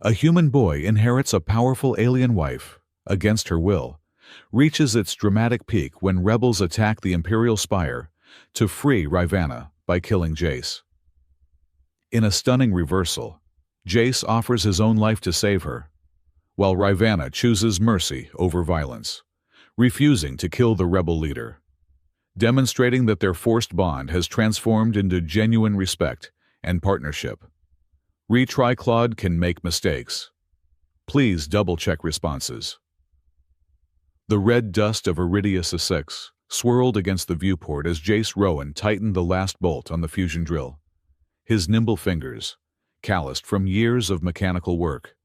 A human boy inherits a powerful alien wife, against her will, reaches its dramatic peak when rebels attack the Imperial Spire to free Rivanna by killing Jace. In a stunning reversal, Jace offers his own life to save her, while Rivanna chooses mercy over violence, refusing to kill the rebel leader, demonstrating that their forced bond has transformed into genuine respect and partnership. Retry Claude can make mistakes. Please double-check responses. The red dust of Iridius 6 swirled against the viewport as Jace Rowan tightened the last bolt on the fusion drill. His nimble fingers, calloused from years of mechanical work,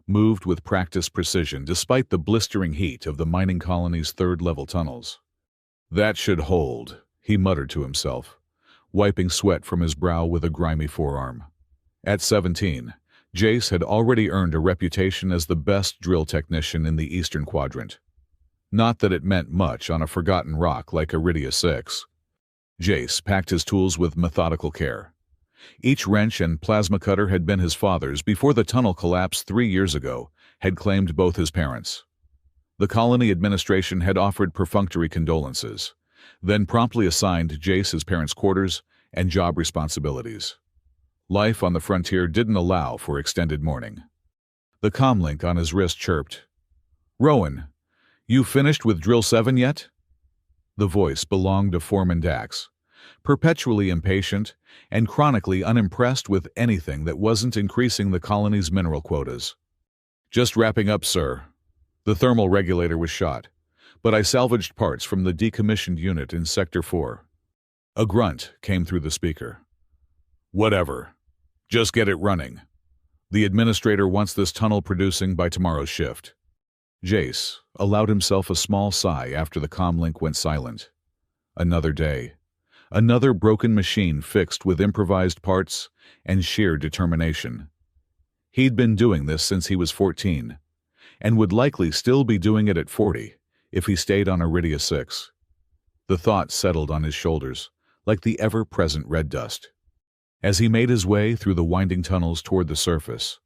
moved with practiced precision despite the blistering heat of the mining colony's third-level tunnels. "That should hold," he muttered to himself, wiping sweat from his brow with a grimy forearm. At 17, Jace had already earned a reputation as the best drill technician in the Eastern Quadrant. Not that it meant much on a forgotten rock like Iridius 6. Jace packed his tools with methodical care. Each wrench and plasma cutter had been his father's before the tunnel collapse 3 years ago had claimed both his parents. The colony administration had offered perfunctory condolences, then promptly assigned Jace his parents' quarters and job responsibilities. Life on the frontier didn't allow for extended mourning. The comlink on his wrist chirped. "Rowan, you finished with Drill 7 yet?" The voice belonged to Foreman Dax, perpetually impatient and chronically unimpressed with anything that wasn't increasing the colony's mineral quotas. "Just wrapping up, sir. The thermal regulator was shot, but I salvaged parts from the decommissioned unit in Sector 4. A grunt came through the speaker. "Whatever. Just get it running. The administrator wants this tunnel producing by tomorrow's shift." Jace allowed himself a small sigh after the comlink went silent. Another day. Another broken machine fixed with improvised parts and sheer determination. He'd been doing this since he was 14, and would likely still be doing it at 40 if he stayed on Iridius 6. The thought settled on his shoulders, like the ever-present red dust. As he made his way through the winding tunnels toward the surface,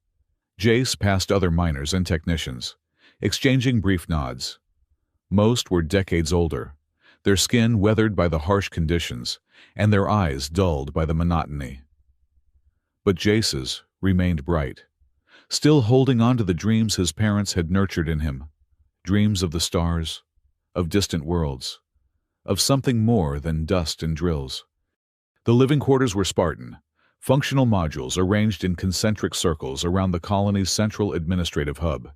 Jace passed other miners and technicians, exchanging brief nods. Most were decades older, their skin weathered by the harsh conditions and their eyes dulled by the monotony. But Jace's remained bright, still holding on to the dreams his parents had nurtured in him, dreams of the stars, of distant worlds, of something more than dust and drills. The living quarters were Spartan, functional modules arranged in concentric circles around the colony's central administrative hub.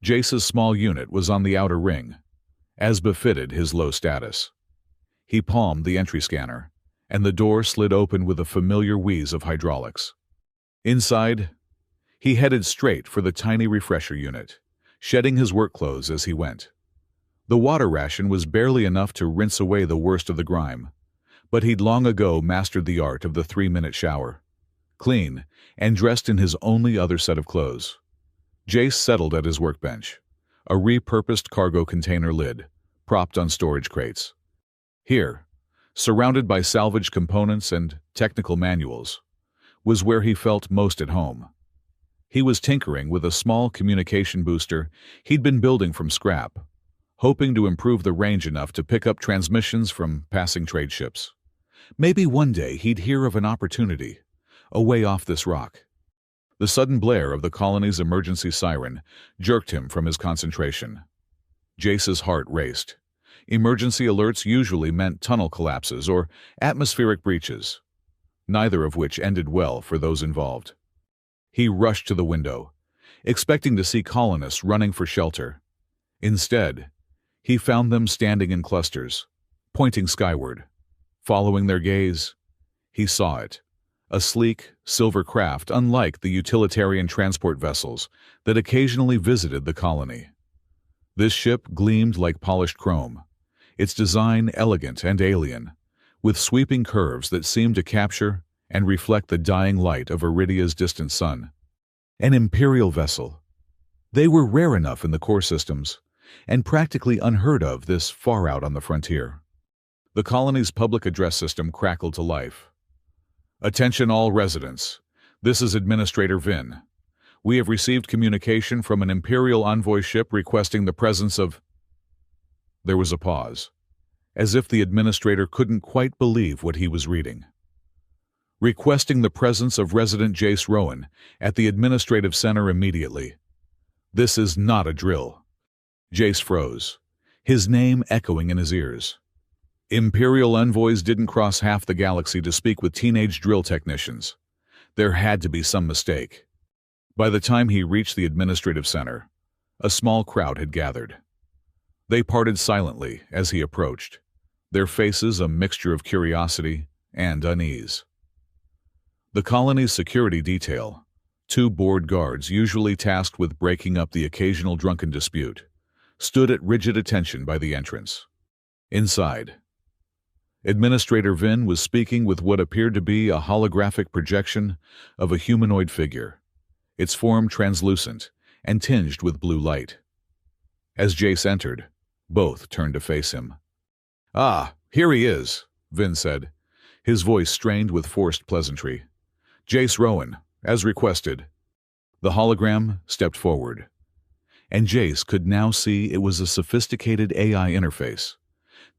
Jace's small unit was on the outer ring, as befitted his low status. He palmed the entry scanner, and the door slid open with a familiar wheeze of hydraulics. Inside, he headed straight for the tiny refresher unit, shedding his work clothes as he went. The water ration was barely enough to rinse away the worst of the grime, but he'd long ago mastered the art of the 3-minute shower. Clean, and dressed in his only other set of clothes, Jace settled at his workbench, a repurposed cargo container lid, propped on storage crates. Here, surrounded by salvaged components and technical manuals, was where he felt most at home. He was tinkering with a small communication booster he'd been building from scrap, hoping to improve the range enough to pick up transmissions from passing trade ships. Maybe one day he'd hear of an opportunity, away off this rock. The sudden blare of the colony's emergency siren jerked him from his concentration. Jace's heart raced. Emergency alerts usually meant tunnel collapses or atmospheric breaches, neither of which ended well for those involved. He rushed to the window, expecting to see colonists running for shelter. Instead, he found them standing in clusters, pointing skyward. Following their gaze, he saw it, a sleek, silver craft unlike the utilitarian transport vessels that occasionally visited the colony. This ship gleamed like polished chrome, its design elegant and alien, with sweeping curves that seemed to capture and reflect the dying light of Iridia's distant sun. An imperial vessel. They were rare enough in the core systems, and practically unheard of this far out on the frontier. The colony's public address system crackled to life. "Attention all residents. This is Administrator Vin. We have received communication from an Imperial envoy ship requesting the presence of... There was a pause, as if the administrator couldn't quite believe what he was reading. Requesting the presence of Resident Jace Rowan at the administrative center immediately. This is not a drill. Jace froze, his name echoing in his ears. Imperial envoys didn't cross half the galaxy to speak with teenage drill technicians. There had to be some mistake. By the time he reached the administrative center, a small crowd had gathered. They parted silently as he approached, their faces a mixture of curiosity and unease. The colony's security detail, 2 bored guards usually tasked with breaking up the occasional drunken dispute, stood at rigid attention by the entrance. Inside, Administrator Vin was speaking with what appeared to be a holographic projection of a humanoid figure, its form translucent and tinged with blue light. As Jace entered, both turned to face him. "Ah, here he is," Vin said, his voice strained with forced pleasantry. "Jace Rowan, as requested." The hologram stepped forward, and Jace could now see it was a sophisticated AI interface,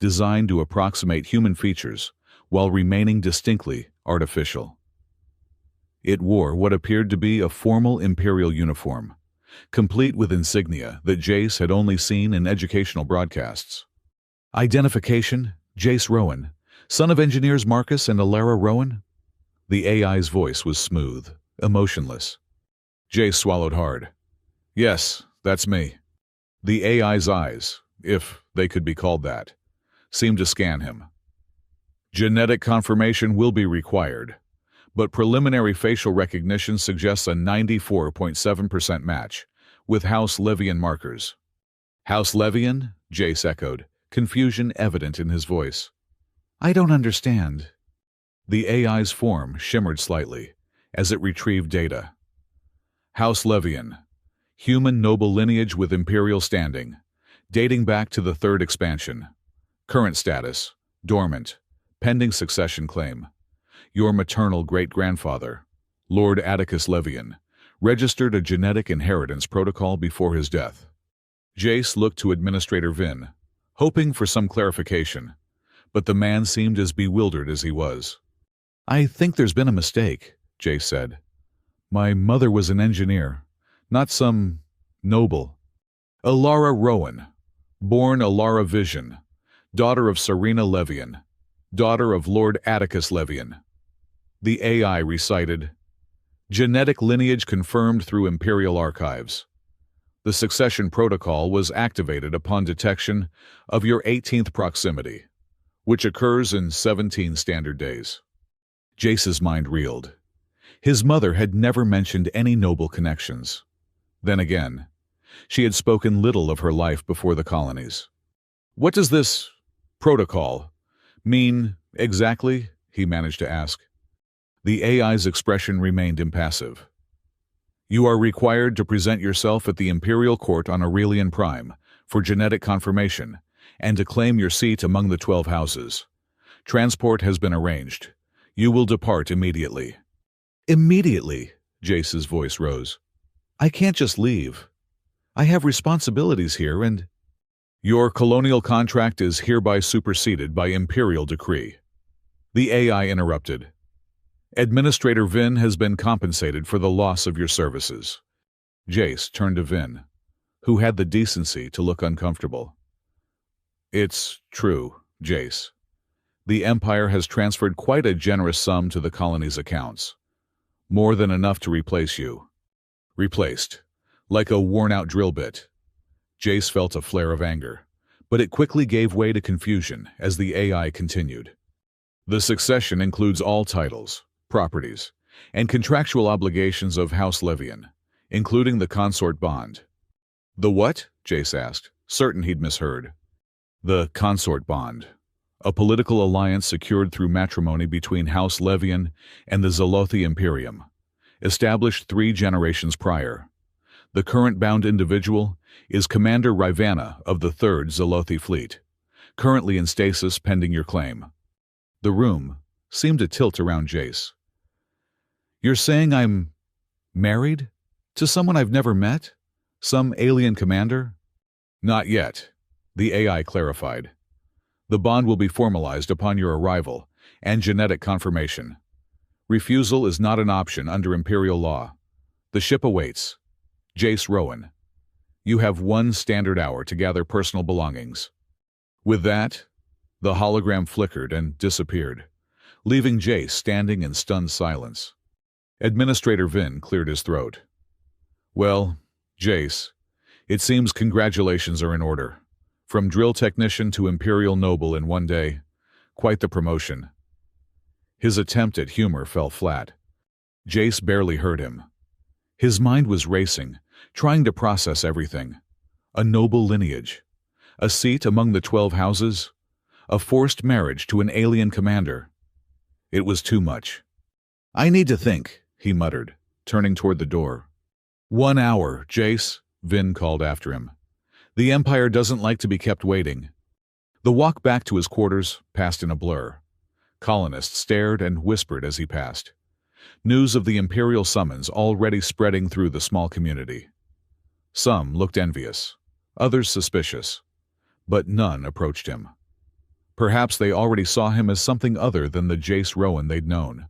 designed to approximate human features while remaining distinctly artificial. It wore what appeared to be a formal Imperial uniform, complete with insignia that Jace had only seen in educational broadcasts. Identification: Jace Rowan, son of engineers Marcus and Alara Rowan. The AI's voice was smooth, emotionless. Jace swallowed hard. "Yes, that's me." The AI's eyes, if they could be called that, seemed to scan him. "Genetic confirmation will be required, but preliminary facial recognition suggests a 94.7% match with House Levian markers." "House Levian?" Jace echoed, confusion evident in his voice. "I don't understand." The AI's form shimmered slightly as it retrieved data. "House Levian, human noble lineage with Imperial standing, dating back to the 3rd expansion. Current status: dormant, pending succession claim. Your maternal great-grandfather, Lord Atticus Levian, registered a genetic inheritance protocol before his death." Jace looked to Administrator Vin, hoping for some clarification, but the man seemed as bewildered as he was. "I think there's been a mistake," Jace said. "My mother was an engineer, not some noble. Alara Rowan, born Alara Vision, daughter of Serena Levian, daughter of Lord Atticus Levian." The AI recited, "Genetic lineage confirmed through Imperial archives. The succession protocol was activated upon detection of your 18th proximity, which occurs in 17 standard days." Jace's mind reeled. His mother had never mentioned any noble connections. Then again, she had spoken little of her life before the colonies. "What does this protocol mean exactly?" he managed to ask. The AI's expression remained impassive. "You are required to present yourself at the Imperial Court on Aurelian Prime for genetic confirmation and to claim your seat among the 12 houses. Transport has been arranged. You will depart immediately." "Immediately?" Jace's voice rose. "I can't just leave. I have responsibilities here and—" "Your colonial contract is hereby superseded by Imperial decree." The AI interrupted. "Administrator Vin has been compensated for the loss of your services." Jace turned to Vin, who had the decency to look uncomfortable. "It's true, Jace. The Empire has transferred quite a generous sum to the colony's accounts. More than enough to replace you." Replaced, like a worn-out drill bit. Jace felt a flare of anger, but it quickly gave way to confusion as the AI continued. "The succession includes all titles, properties, and contractual obligations of House Levian, including the consort bond." "The what?" Jace asked, certain he'd misheard. "The consort bond, a political alliance secured through matrimony between House Levian and the Zelothi Imperium, established 3 generations prior. The current bound individual is Commander Rivana of the 3rd Zelothi Fleet, currently in stasis pending your claim." The room seemed to tilt around Jace. "You're saying I'm married?" To someone I've never met? Some alien commander? Not yet, the AI clarified. The bond will be formalized upon your arrival and genetic confirmation. Refusal is not an option under Imperial law. The ship awaits. Jace Rowan. You have 1 standard hour to gather personal belongings. With that, the hologram flickered and disappeared, leaving Jace standing in stunned silence. Administrator Vin cleared his throat. Well, Jace, it seems congratulations are in order. From drill technician to Imperial noble in 1 day. Quite the promotion. His attempt at humor fell flat. Jace barely heard him. His mind was racing, trying to process everything. A noble lineage. A seat among the 12 houses. A forced marriage to an alien commander. It was too much. I need to think, he muttered, turning toward the door. 1 hour, Jace, Vin called after him. The Empire doesn't like to be kept waiting. The walk back to his quarters passed in a blur. Colonists stared and whispered as he passed. News of the Imperial summons already spreading through the small community. Some looked envious, others suspicious, but none approached him. Perhaps they already saw him as something other than the Jace Rowan they'd known,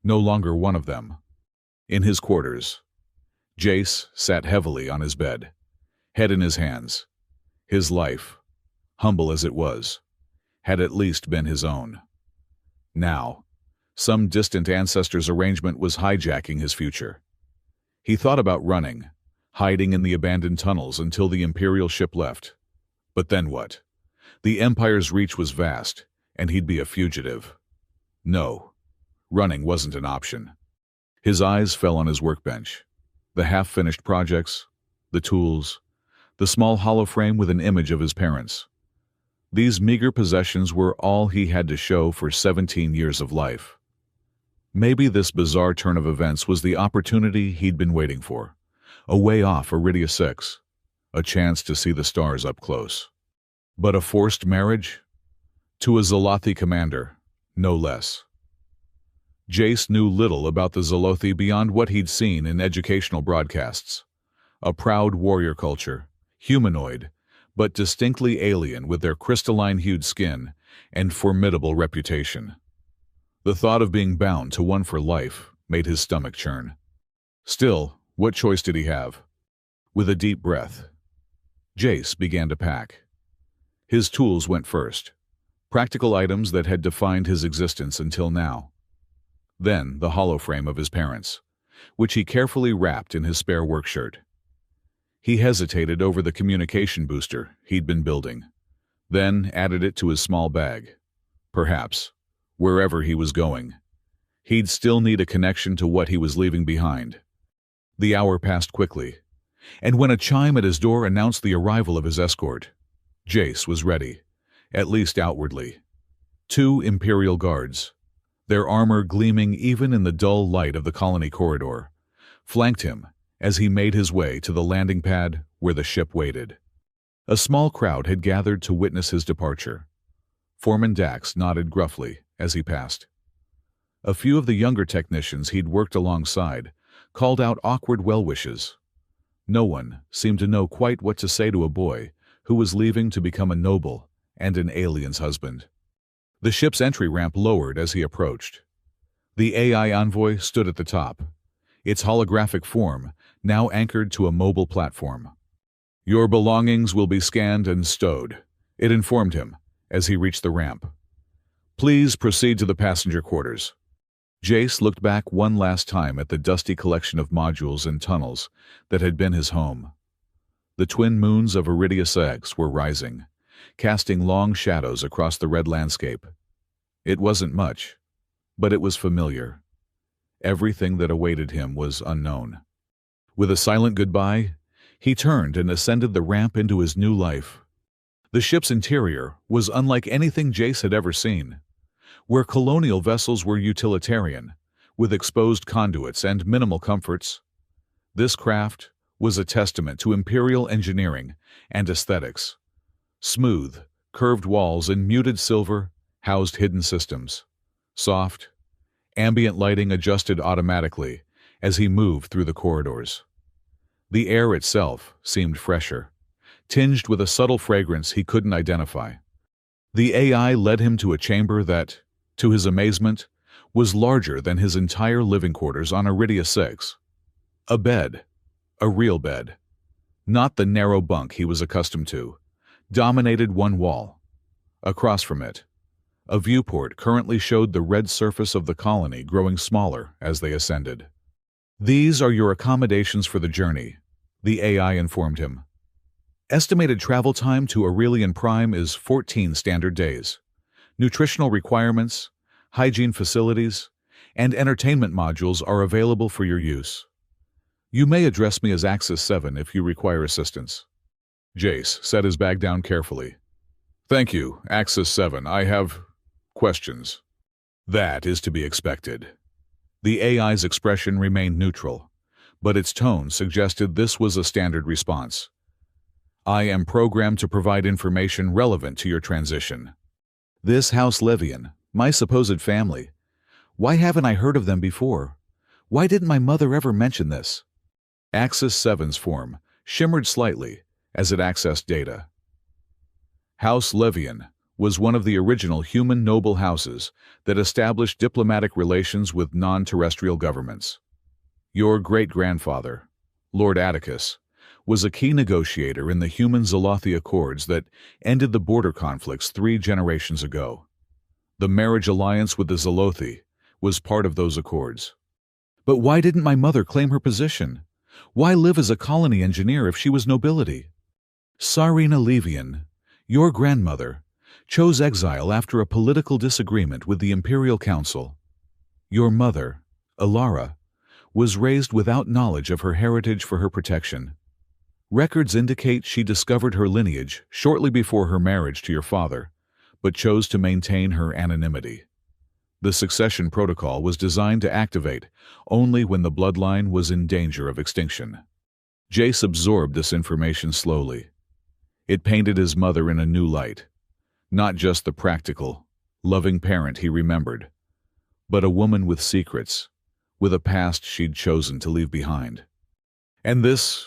no longer one of them. In his quarters, Jace sat heavily on his bed, head in his hands. His life, humble as it was, had at least been his own. Now, some distant ancestor's arrangement was hijacking his future. He thought about running, hiding in the abandoned tunnels until the Imperial ship left. But then what? The Empire's reach was vast, and he'd be a fugitive. No, running wasn't an option. His eyes fell on his workbench. The half-finished projects, the tools, the small holoframe with an image of his parents. These meager possessions were all he had to show for 17 years of life. Maybe this bizarre turn of events was the opportunity he'd been waiting for. A way off Iridia 6. A chance to see the stars up close. But a forced marriage? To a Zolothi commander, no less. Jace knew little about the Zolothi beyond what he'd seen in educational broadcasts. A proud warrior culture, humanoid, but distinctly alien with their crystalline-hued skin and formidable reputation. The thought of being bound to one for life made his stomach churn. Still, what choice did he have? With a deep breath, Jace began to pack. His tools went first, practical items that had defined his existence until now. Then the holoframe of his parents, which he carefully wrapped in his spare workshirt. He hesitated over the communication booster he'd been building, then added it to his small bag. Perhaps, wherever he was going, he'd still need a connection to what he was leaving behind. The hour passed quickly, and when a chime at his door announced the arrival of his escort, Jace was ready, at least outwardly. 2 Imperial guards, their armor gleaming even in the dull light of the colony corridor, flanked him as he made his way to the landing pad where the ship waited. A small crowd had gathered to witness his departure. Foreman Dax nodded gruffly as he passed. A few of the younger technicians he'd worked alongside called out awkward well-wishes. No one seemed to know quite what to say to a boy who was leaving to become a noble and an alien's husband. The ship's entry ramp lowered as he approached. The AI envoy stood at the top, its holographic form now anchored to a mobile platform. Your belongings will be scanned and stowed, it informed him as he reached the ramp. Please proceed to the passenger quarters. Jace looked back one last time at the dusty collection of modules and tunnels that had been his home. The twin moons of Iridia 6 were rising, casting long shadows across the red landscape. It wasn't much, but it was familiar. Everything that awaited him was unknown. With a silent goodbye, he turned and ascended the ramp into his new life. The ship's interior was unlike anything Jace had ever seen. Where colonial vessels were utilitarian, with exposed conduits and minimal comforts, this craft was a testament to Imperial engineering and aesthetics. Smooth, curved walls in muted silver housed hidden systems. Soft, ambient lighting adjusted automatically as he moved through the corridors. The air itself seemed fresher, tinged with a subtle fragrance he couldn't identify. The AI led him to a chamber that, to his amazement, was larger than his entire living quarters on Iridia 6. A bed. A real bed. Not the narrow bunk he was accustomed to. Dominated one wall. Across from it, a viewport currently showed the red surface of the colony growing smaller as they ascended. "These are your accommodations for the journey," the AI informed him. "Estimated travel time to Aurelian Prime is 14 standard days. Nutritional requirements, hygiene facilities, and entertainment modules are available for your use. You may address me as Axis 7 if you require assistance." Jace set his bag down carefully. "Thank you, Axis 7. I have questions." "That is to be expected." The AI's expression remained neutral, but its tone suggested this was a standard response. "I am programmed to provide information relevant to your transition. This House Levian, my supposed family. Why haven't I heard of them before? Why didn't my mother ever mention this?" Axis 7's form shimmered slightly as it accessed data. House Levian was one of the original human noble houses that established diplomatic relations with non-terrestrial governments. Your great-grandfather, Lord Atticus, was a key negotiator in the human Zolothi Accords that ended the border conflicts 3 generations ago. The marriage alliance with the Zolothi was part of those accords. But why didn't my mother claim her position? Why live as a colony engineer if she was nobility? Sarina Levian, your grandmother, chose exile after a political disagreement with the Imperial Council. Your mother, Alara, was raised without knowledge of her heritage for her protection. Records indicate she discovered her lineage shortly before her marriage to your father, but chose to maintain her anonymity. The succession protocol was designed to activate only when the bloodline was in danger of extinction. Jace absorbed this information slowly. It painted his mother in a new light. Not just the practical, loving parent he remembered, but a woman with secrets, with a past she'd chosen to leave behind. "And this,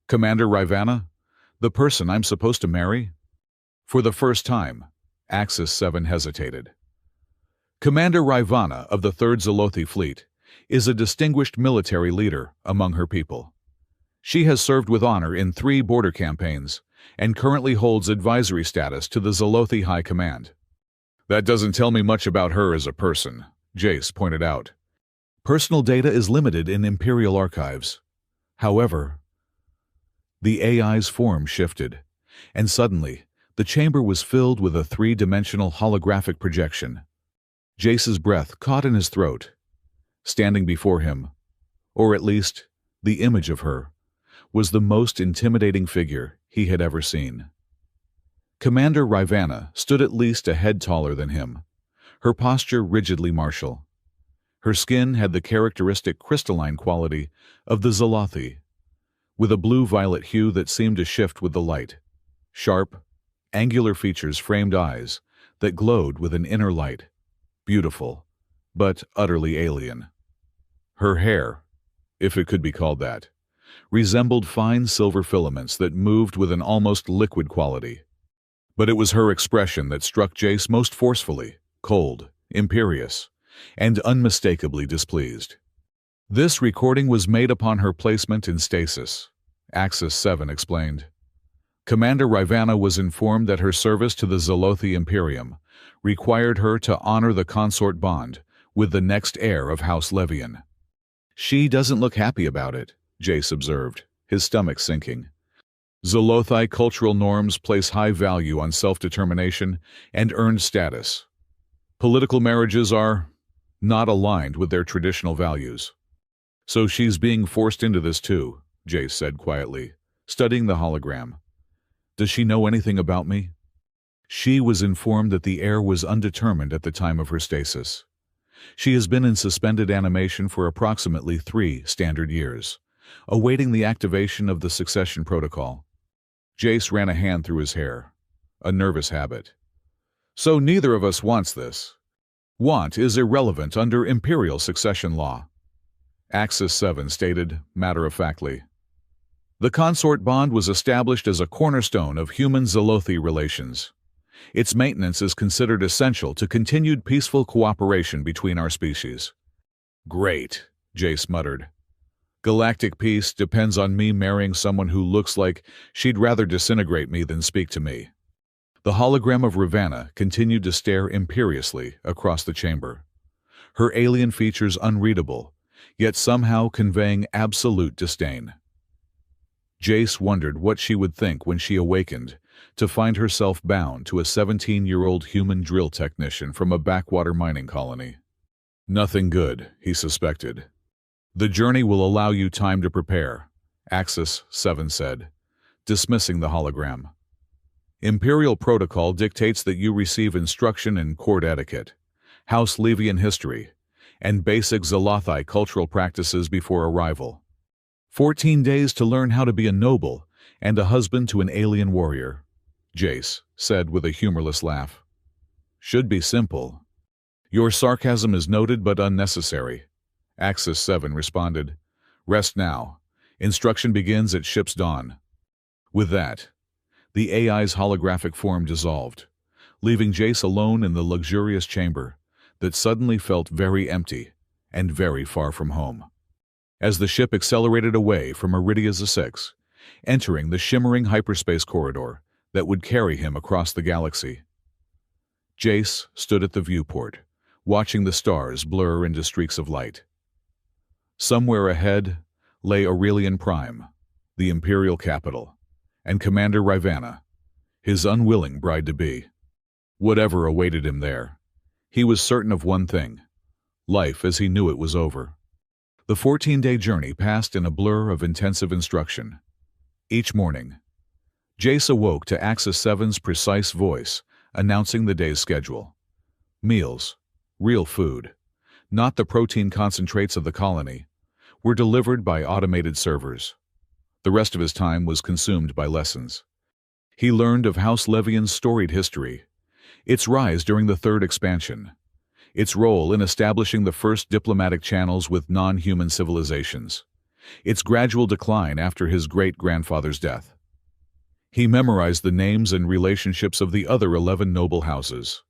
Commander Rivana, the person I'm supposed to marry?" For the first time, Axis 7 hesitated. "Commander Rivana of the 3rd Zolothi Fleet is a distinguished military leader among her people. She has served with honor in 3 border campaigns and currently holds advisory status to the Zolothi High Command." "That doesn't tell me much about her as a person," Jace pointed out. "Personal data is limited in Imperial archives. However..." The AI's form shifted, and suddenly, the chamber was filled with a 3-dimensional holographic projection. Jace's breath caught in his throat. Standing before him, or at least the image of her, was the most intimidating figure he had ever seen. Commander Rivana stood at least a head taller than him, her posture rigidly martial. Her skin had the characteristic crystalline quality of the Zolothi, with a blue-violet hue that seemed to shift with the light. Sharp, angular features framed eyes that glowed with an inner light. Beautiful, but utterly alien. Her hair, if it could be called that, resembled fine silver filaments that moved with an almost liquid quality. But it was her expression that struck Jace most forcefully, cold, imperious, and unmistakably displeased. "This recording was made upon her placement in stasis," Axis 7 explained. "Commander Rivana was informed that her service to the Zolothi Imperium required her to honor the consort bond with the next heir of House Levian." "She doesn't look happy about it," Jace observed, his stomach sinking. "Zolothi cultural norms place high value on self-determination and earned status. Political marriages are not aligned with their traditional values. So she's being forced into this too," Jace said quietly, studying the hologram. "Does she know anything about me?" She was informed that the heir was undetermined at the time of her stasis. She has been in suspended animation for approximately 3 standard years, awaiting the activation of the succession protocol. Jace ran a hand through his hair, a nervous habit. "So neither of us wants this. Want is irrelevant under Imperial succession law," Axis 7 stated matter-of-factly. The consort bond was established as a cornerstone of human-Zolothi relations. Its maintenance is considered essential to continued peaceful cooperation between our species. Great, Jace muttered. Galactic peace depends on me marrying someone who looks like she'd rather disintegrate me than speak to me. The hologram of Ravanna continued to stare imperiously across the chamber, her alien features unreadable, yet somehow conveying absolute disdain. Jace wondered what she would think when she awakened to find herself bound to a 17-year-old human drill technician from a backwater mining colony. Nothing good, he suspected. The journey will allow you time to prepare, Axis 7 said, dismissing the hologram. Imperial protocol dictates that you receive instruction in court etiquette, House Levian history, and basic Zolothi cultural practices before arrival. 14 days to learn how to be a noble and a husband to an alien warrior, Jace said with a humorless laugh. Should be simple. Your sarcasm is noted but unnecessary, Axis 7 responded. Rest now. Instruction begins at ship's dawn. With that, the AI's holographic form dissolved, leaving Jace alone in the luxurious chamber that suddenly felt very empty and very far from home. As the ship accelerated away from Iridia's 6, entering the shimmering hyperspace corridor that would carry him across the galaxy, Jace stood at the viewport, watching the stars blur into streaks of light. Somewhere ahead lay Aurelian Prime, the Imperial capital, and Commander Ravanna, his unwilling bride-to-be. Whatever awaited him there, he was certain of one thing: life as he knew it was over. The 14-day journey passed in a blur of intensive instruction. Each morning, Jace awoke to Axis 7's precise voice announcing the day's schedule. Meals, real food, not the protein concentrates of the colony, were delivered by automated servers. The rest of his time was consumed by lessons. He learned of House Levian's storied history, its rise during the Third Expansion, its role in establishing the first diplomatic channels with non-human civilizations, its gradual decline after his great-grandfather's death. He memorized the names and relationships of the other 11 noble houses,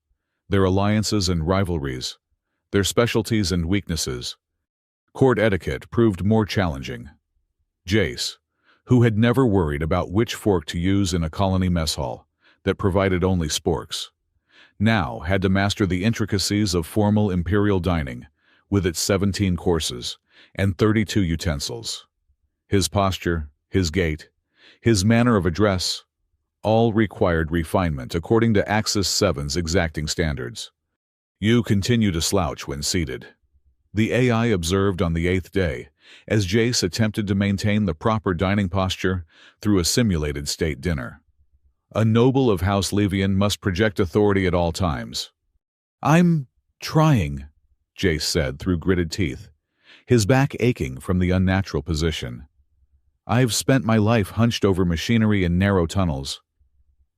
their alliances and rivalries, their specialties and weaknesses. Court etiquette proved more challenging. Jace, who had never worried about which fork to use in a colony mess hall that provided only sporks, now had to master the intricacies of formal imperial dining with its 17 courses and 32 utensils. His posture, his gait, his manner of address, all required refinement according to Axis 7's exacting standards. You continue to slouch when seated, the AI observed on the 8th day, as Jace attempted to maintain the proper dining posture through a simulated state dinner. A noble of House Levian must project authority at all times. I'm trying, Jace said through gritted teeth, his back aching from the unnatural position. I've spent my life hunched over machinery in narrow tunnels.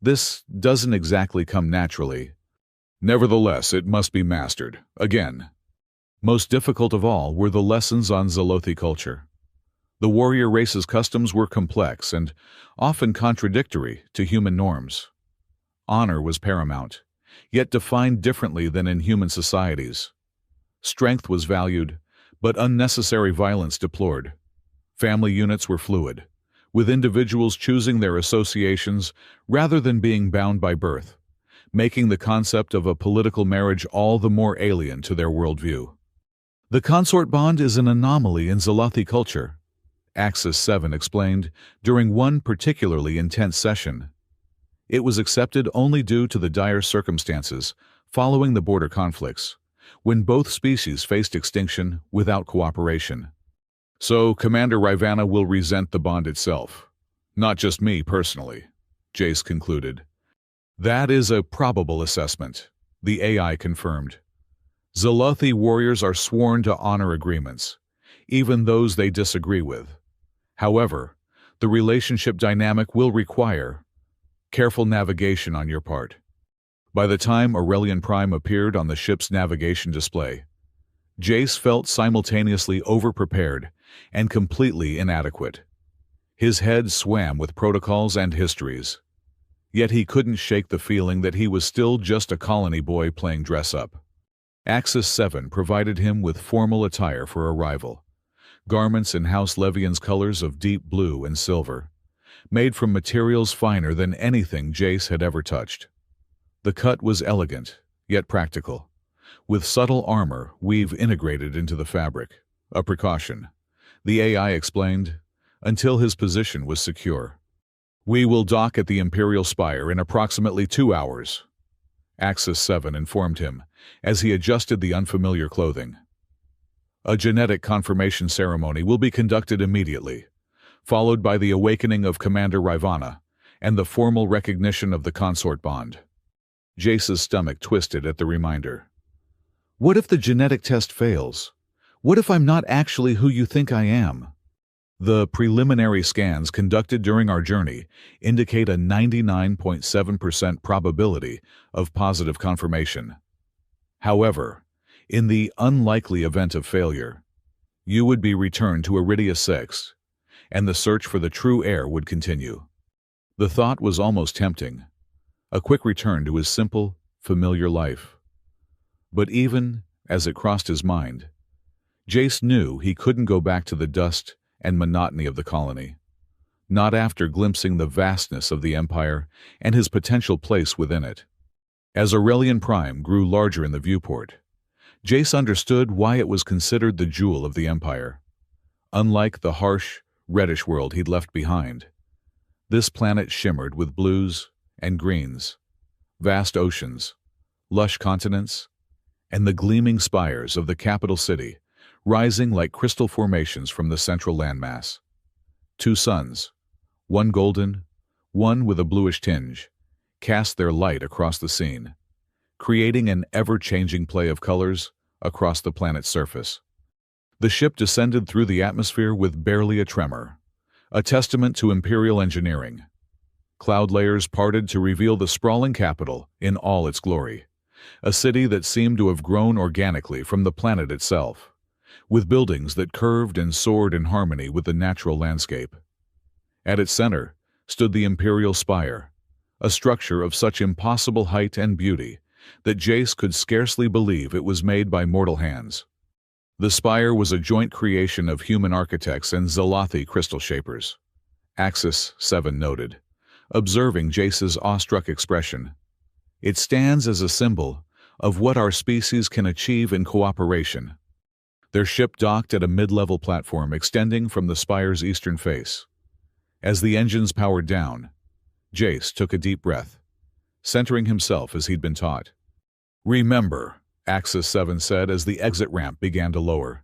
This doesn't exactly come naturally. Nevertheless, it must be mastered, again. Most difficult of all were the lessons on Zolothi culture. The warrior race's customs were complex and often contradictory to human norms. Honor was paramount, yet defined differently than in human societies. Strength was valued, but unnecessary violence deplored. Family units were fluid, with individuals choosing their associations rather than being bound by birth, making the concept of a political marriage all the more alien to their worldview. The consort bond is an anomaly in Zolothi culture, Axis 7 explained during one particularly intense session. It was accepted only due to the dire circumstances following the border conflicts, when both species faced extinction without cooperation. So Commander Ravanna will resent the bond itself. Not just me personally, Jace concluded. That is a probable assessment, the AI confirmed. Zolothi warriors are sworn to honor agreements, even those they disagree with. However, the relationship dynamic will require careful navigation on your part. By the time Aurelian Prime appeared on the ship's navigation display, Jace felt simultaneously overprepared and completely inadequate. His head swam with protocols and histories. Yet he couldn't shake the feeling that he was still just a colony boy playing dress-up. Axis 7 provided him with formal attire for arrival. Garments in House Levian's colors of deep blue and silver, made from materials finer than anything Jace had ever touched. The cut was elegant, yet practical, with subtle armor weave integrated into the fabric. A precaution, the AI explained, until his position was secure. "We will dock at the Imperial Spire in approximately 2 hours," Axis 7 informed him, as he adjusted the unfamiliar clothing. "A genetic confirmation ceremony will be conducted immediately, followed by the awakening of Commander Rivana and the formal recognition of the consort bond." Jace's stomach twisted at the reminder. What if the genetic test fails? What if I'm not actually who you think I am? The preliminary scans conducted during our journey indicate a 99.7% probability of positive confirmation. However, in the unlikely event of failure, you would be returned to Iridia 6, and the search for the true heir would continue. The thought was almost tempting, a quick return to his simple, familiar life. But even as it crossed his mind, Jace knew he couldn't go back to the dust and monotony of the colony, not after glimpsing the vastness of the Empire and his potential place within it. As Aurelian Prime grew larger in the viewport, Jace understood why it was considered the jewel of the Empire. Unlike the harsh, reddish world he'd left behind, this planet shimmered with blues and greens, vast oceans, lush continents, and the gleaming spires of the capital city rising like crystal formations from the central landmass. 2 suns, one golden, one with a bluish tinge, cast their light across the scene, creating an ever-changing play of colors across the planet's surface. The ship descended through the atmosphere with barely a tremor, a testament to Imperial engineering. Cloud layers parted to reveal the sprawling capital in all its glory, a city that seemed to have grown organically from the planet itself, with buildings that curved and soared in harmony with the natural landscape. At its center stood the Imperial Spire, a structure of such impossible height and beauty that Jace could scarcely believe it was made by mortal hands. The spire was a joint creation of human architects and Zalathi crystal shapers, Axis 7 noted, observing Jace's awestruck expression. It stands as a symbol of what our species can achieve in cooperation. Their ship docked at a mid-level platform extending from the spire's eastern face. As the engines powered down, Jace took a deep breath, centering himself as he'd been taught. "Remember," Axis 7 said as the exit ramp began to lower.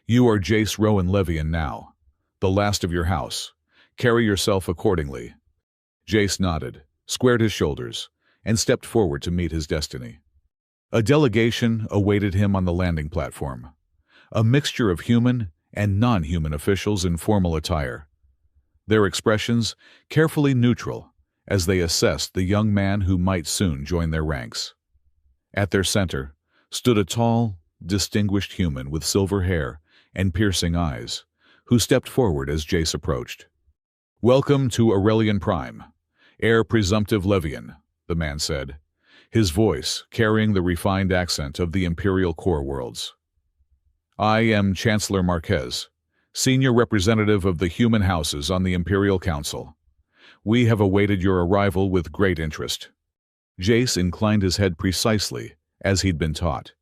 "You are Jace Rowan Levian now, the last of your house. Carry yourself accordingly." Jace nodded, squared his shoulders, and stepped forward to meet his destiny. A delegation awaited him on the landing platform, a mixture of human and non-human officials in formal attire, their expressions carefully neutral as they assessed the young man who might soon join their ranks. At their center stood a tall, distinguished human with silver hair and piercing eyes, who stepped forward as Jace approached. "Welcome to Aurelian Prime, heir presumptive Levian," the man said, his voice carrying the refined accent of the Imperial core worlds. "I am Chancellor Marquez, senior representative of the human houses on the Imperial Council. We have awaited your arrival with great interest." Jace inclined his head precisely as he'd been taught,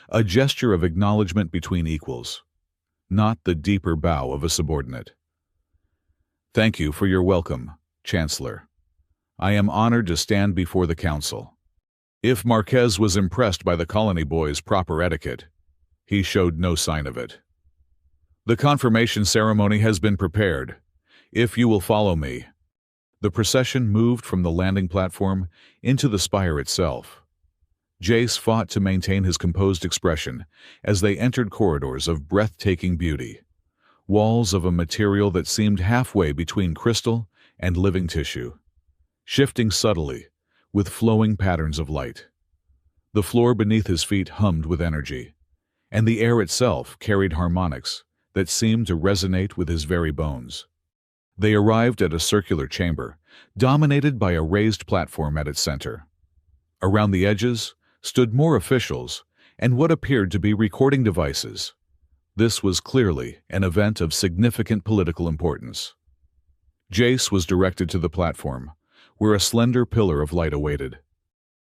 a gesture of acknowledgement between equals, not the deeper bow of a subordinate. "Thank you for your welcome, Chancellor. I am honored to stand before the Council." If Marquez was impressed by the colony boy's proper etiquette, he showed no sign of it. "The confirmation ceremony has been prepared. If you will follow me." The procession moved from the landing platform into the spire itself. Jace fought to maintain his composed expression as they entered corridors of breathtaking beauty, walls of a material that seemed halfway between crystal and living tissue, shifting subtly with flowing patterns of light. The floor beneath his feet hummed with energy, and the air itself carried harmonics that seemed to resonate with his very bones. They arrived at a circular chamber, dominated by a raised platform at its center. Around the edges stood more officials and what appeared to be recording devices. This was clearly an event of significant political importance. Jace was directed to the platform, where a slender pillar of light awaited.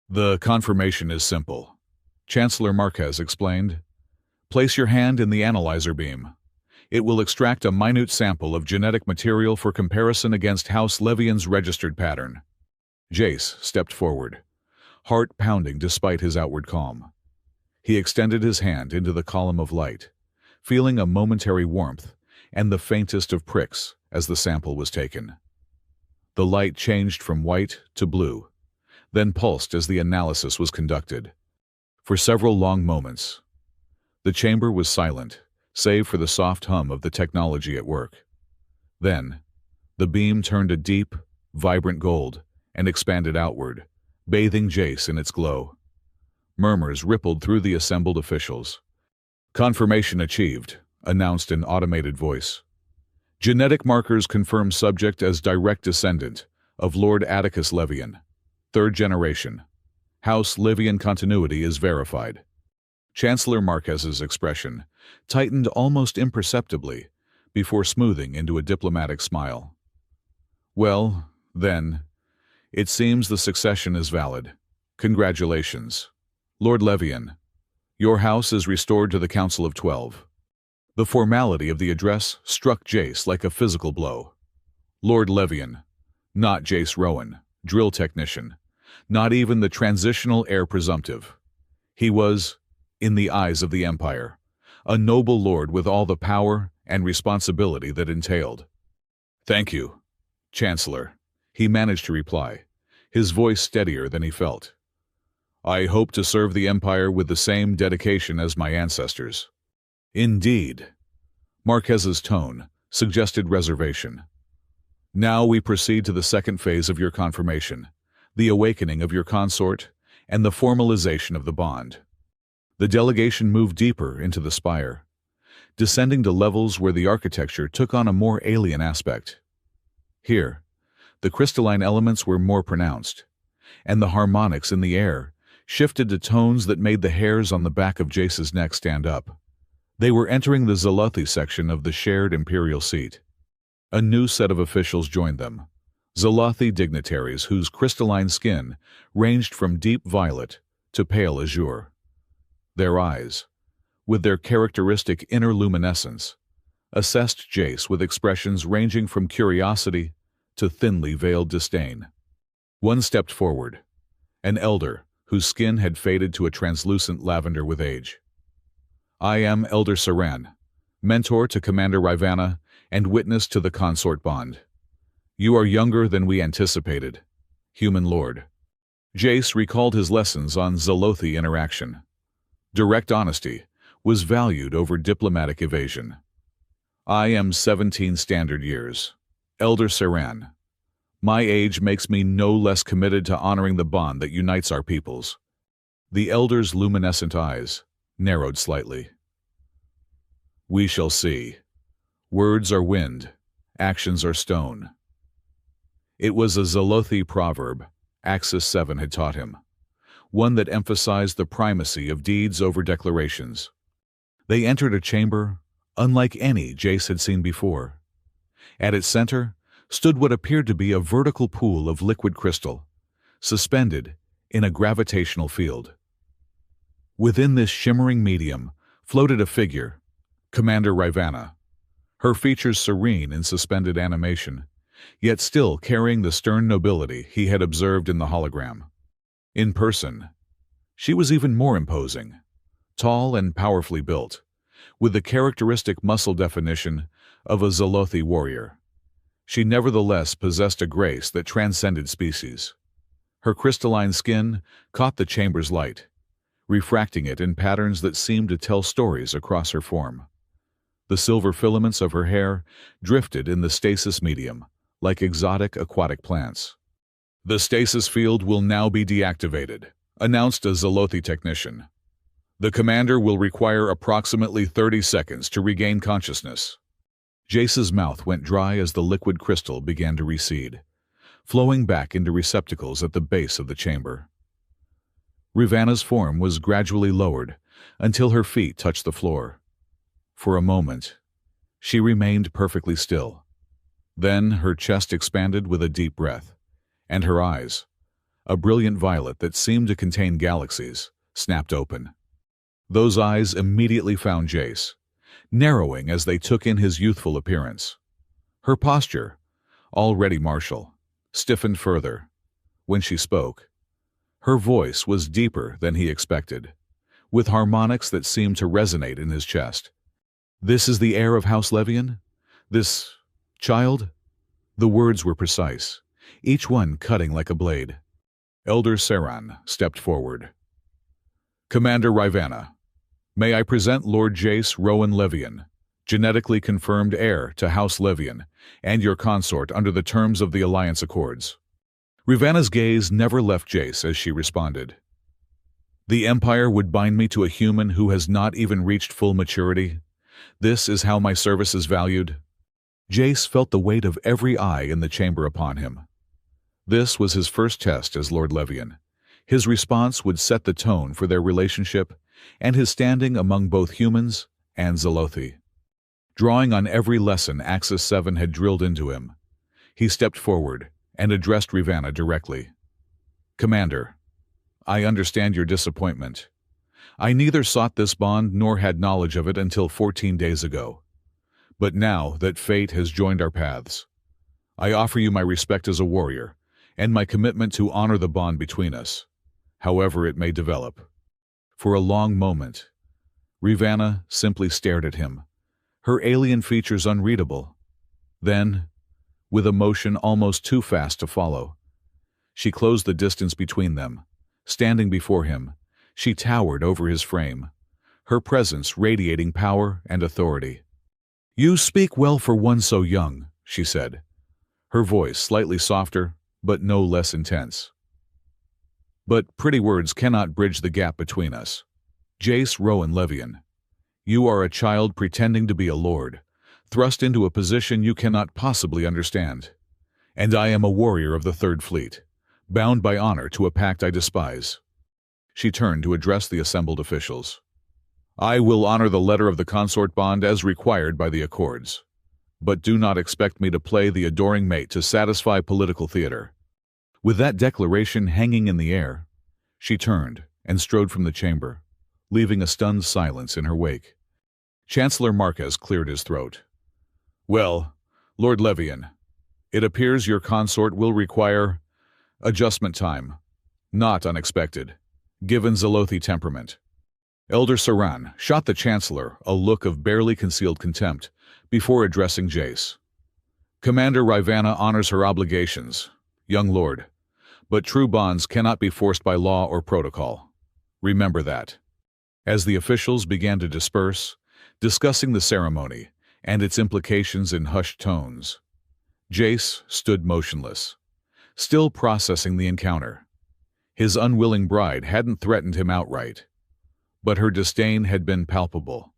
"The confirmation is simple," Chancellor Marquez explained. "Place your hand in the analyzer beam. It will extract a minute sample of genetic material for comparison against House Levian's registered pattern." Jace stepped forward, heart pounding despite his outward calm. He extended his hand into the column of light, feeling a momentary warmth and the faintest of pricks as the sample was taken. The light changed from white to blue, then pulsed as the analysis was conducted. For several long moments, the chamber was silent, save for the soft hum of the technology at work. Then, the beam turned a deep, vibrant gold and expanded outward, bathing Jace in its glow. Murmurs rippled through the assembled officials. "Confirmation achieved," announced an automated voice. "Genetic markers confirm subject as direct descendant of Lord Atticus Levian, third generation. House Levian continuity is verified." Chancellor Marquez's expression tightened almost imperceptibly before smoothing into a diplomatic smile. "Well, then, it seems the succession is valid. Congratulations. Lord Levian, your house is restored to the Council of 12. The formality of the address struck Jace like a physical blow. Lord Levian, not Jace Rowan, drill technician, not even the transitional heir presumptive. He was, in the eyes of the Empire, a noble lord with all the power and responsibility that entailed. "Thank you, Chancellor," he managed to reply, his voice steadier than he felt. "I hope to serve the Empire with the same dedication as my ancestors." "Indeed." Marquez's tone suggested reservation. "Now we proceed to the second phase of your confirmation, the awakening of your consort and the formalization of the bond." The delegation moved deeper into the spire, descending to levels where the architecture took on a more alien aspect. Here, the crystalline elements were more pronounced, and the harmonics in the air shifted to tones that made the hairs on the back of Jace's neck stand up. They were entering the Zalothi section of the shared imperial seat. A new set of officials joined them, Zalothi dignitaries whose crystalline skin ranged from deep violet to pale azure. Their eyes, with their characteristic inner luminescence, assessed Jace with expressions ranging from curiosity to thinly veiled disdain. One stepped forward, an elder whose skin had faded to a translucent lavender with age. "I am Elder Saran, mentor to Commander Rivana and witness to the consort bond. You are younger than we anticipated, human lord." Jace recalled his lessons on Zalothi interaction. Direct honesty was valued over diplomatic evasion. "I am 17 standard years. Elder Saran. My age makes me no less committed to honoring the bond that unites our peoples." The elder's luminescent eyes narrowed slightly. "We shall see. Words are wind, actions are stone." It was a Zalothi proverb Axis 7 had taught him, one that emphasized the primacy of deeds over declarations. They entered a chamber unlike any Jace had seen before. At its center stood what appeared to be a vertical pool of liquid crystal, suspended in a gravitational field. Within this shimmering medium floated a figure, Commander Rivana, her features serene in suspended animation, yet still carrying the stern nobility he had observed in the hologram. In person, she was even more imposing, tall and powerfully built, with the characteristic muscle definition of a Zalothi warrior. She nevertheless possessed a grace that transcended species. Her crystalline skin caught the chamber's light, refracting it in patterns that seemed to tell stories across her form. The silver filaments of her hair drifted in the stasis medium, like exotic aquatic plants. "The stasis field will now be deactivated," announced a Zalothi technician. "The commander will require approximately 30 seconds to regain consciousness." Jace's mouth went dry as the liquid crystal began to recede, flowing back into receptacles at the base of the chamber. Rivanna's form was gradually lowered until her feet touched the floor. For a moment, she remained perfectly still. Then her chest expanded with a deep breath, and her eyes, a brilliant violet that seemed to contain galaxies, snapped open. Those eyes immediately found Jace, narrowing as they took in his youthful appearance. Her posture, already martial, stiffened further. When she spoke, her voice was deeper than he expected, with harmonics that seemed to resonate in his chest. "This is the heir of House Levian? This child?" The words were precise, each one cutting like a blade. Elder Saran stepped forward. "Commander Rivanna, may I present Lord Jace Rowan Levian, genetically confirmed heir to House Levian, and your consort under the terms of the Alliance Accords." Rivanna's gaze never left Jace as she responded. "The Empire would bind me to a human who has not even reached full maturity. This is how my service is valued." Jace felt the weight of every eye in the chamber upon him. This was his first test as Lord Levian. His response would set the tone for their relationship and his standing among both humans and Zelothi. Drawing on every lesson Axis 7 had drilled into him, he stepped forward and addressed Rivanna directly. "Commander, I understand your disappointment. I neither sought this bond nor had knowledge of it until 14 days ago. But now that fate has joined our paths, I offer you my respect as a warrior and my commitment to honor the bond between us, however it may develop." For a long moment, Rivanna simply stared at him, her alien features unreadable. Then, with a motion almost too fast to follow, she closed the distance between them. Standing before him, she towered over his frame, her presence radiating power and authority. "You speak well for one so young," she said, her voice slightly softer but no less intense. "But pretty words cannot bridge the gap between us. Jace Rowan Levian, you are a child pretending to be a lord, thrust into a position you cannot possibly understand. And I am a warrior of the Third Fleet, bound by honor to a pact I despise." She turned to address the assembled officials. "I will honor the letter of the consort bond as required by the Accords. But do not expect me to play the adoring mate to satisfy political theater." With that declaration hanging in the air, she turned and strode from the chamber, leaving a stunned silence in her wake. Chancellor Marquez cleared his throat. "Well, Lord Levian, it appears your consort will require adjustment time, not unexpected, given Zelothi temperament." Elder Saran shot the Chancellor a look of barely concealed contempt before addressing Jace. "Commander Rivanna honors her obligations, young lord, but true bonds cannot be forced by law or protocol. Remember that." As the officials began to disperse, discussing the ceremony and its implications in hushed tones, Jace stood motionless, still processing the encounter. His unwilling bride hadn't threatened him outright, but her disdain had been palpable.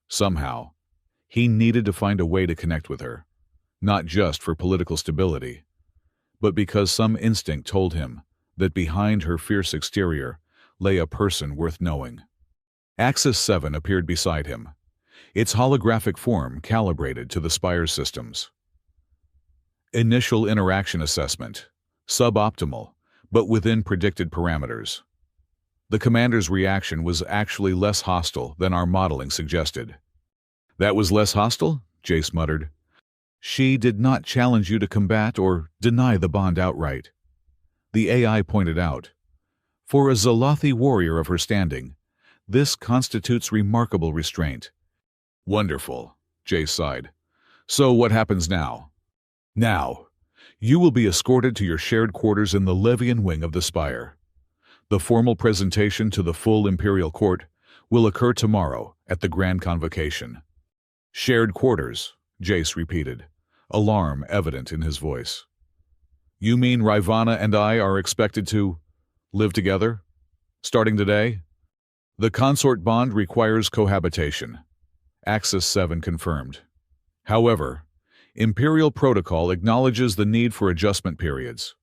Somehow, he needed to find a way to connect with her, not just for political stability, but because some instinct told him that behind her fierce exterior lay a person worth knowing. Axis 7 appeared beside him, its holographic form calibrated to the Spire's systems. Initial interaction assessment, suboptimal, but within predicted parameters. The commander's reaction was actually less hostile than our modeling suggested. "That was less hostile?" Jace muttered. "She did not challenge you to combat or deny the bond outright," the AI pointed out. "For a Zelothi warrior of her standing, this constitutes remarkable restraint." "Wonderful," Jace sighed. "So what happens now?" "Now, you will be escorted to your shared quarters in the Levian wing of the Spire. The formal presentation to the full Imperial Court will occur tomorrow at the Grand Convocation." "Shared quarters," Jace repeated, alarm evident in his voice. "You mean Rivanna and I are expected to live together? Starting today?" "The consort bond requires cohabitation," Axis 7 confirmed. However, Imperial protocol acknowledges the need for adjustment periods.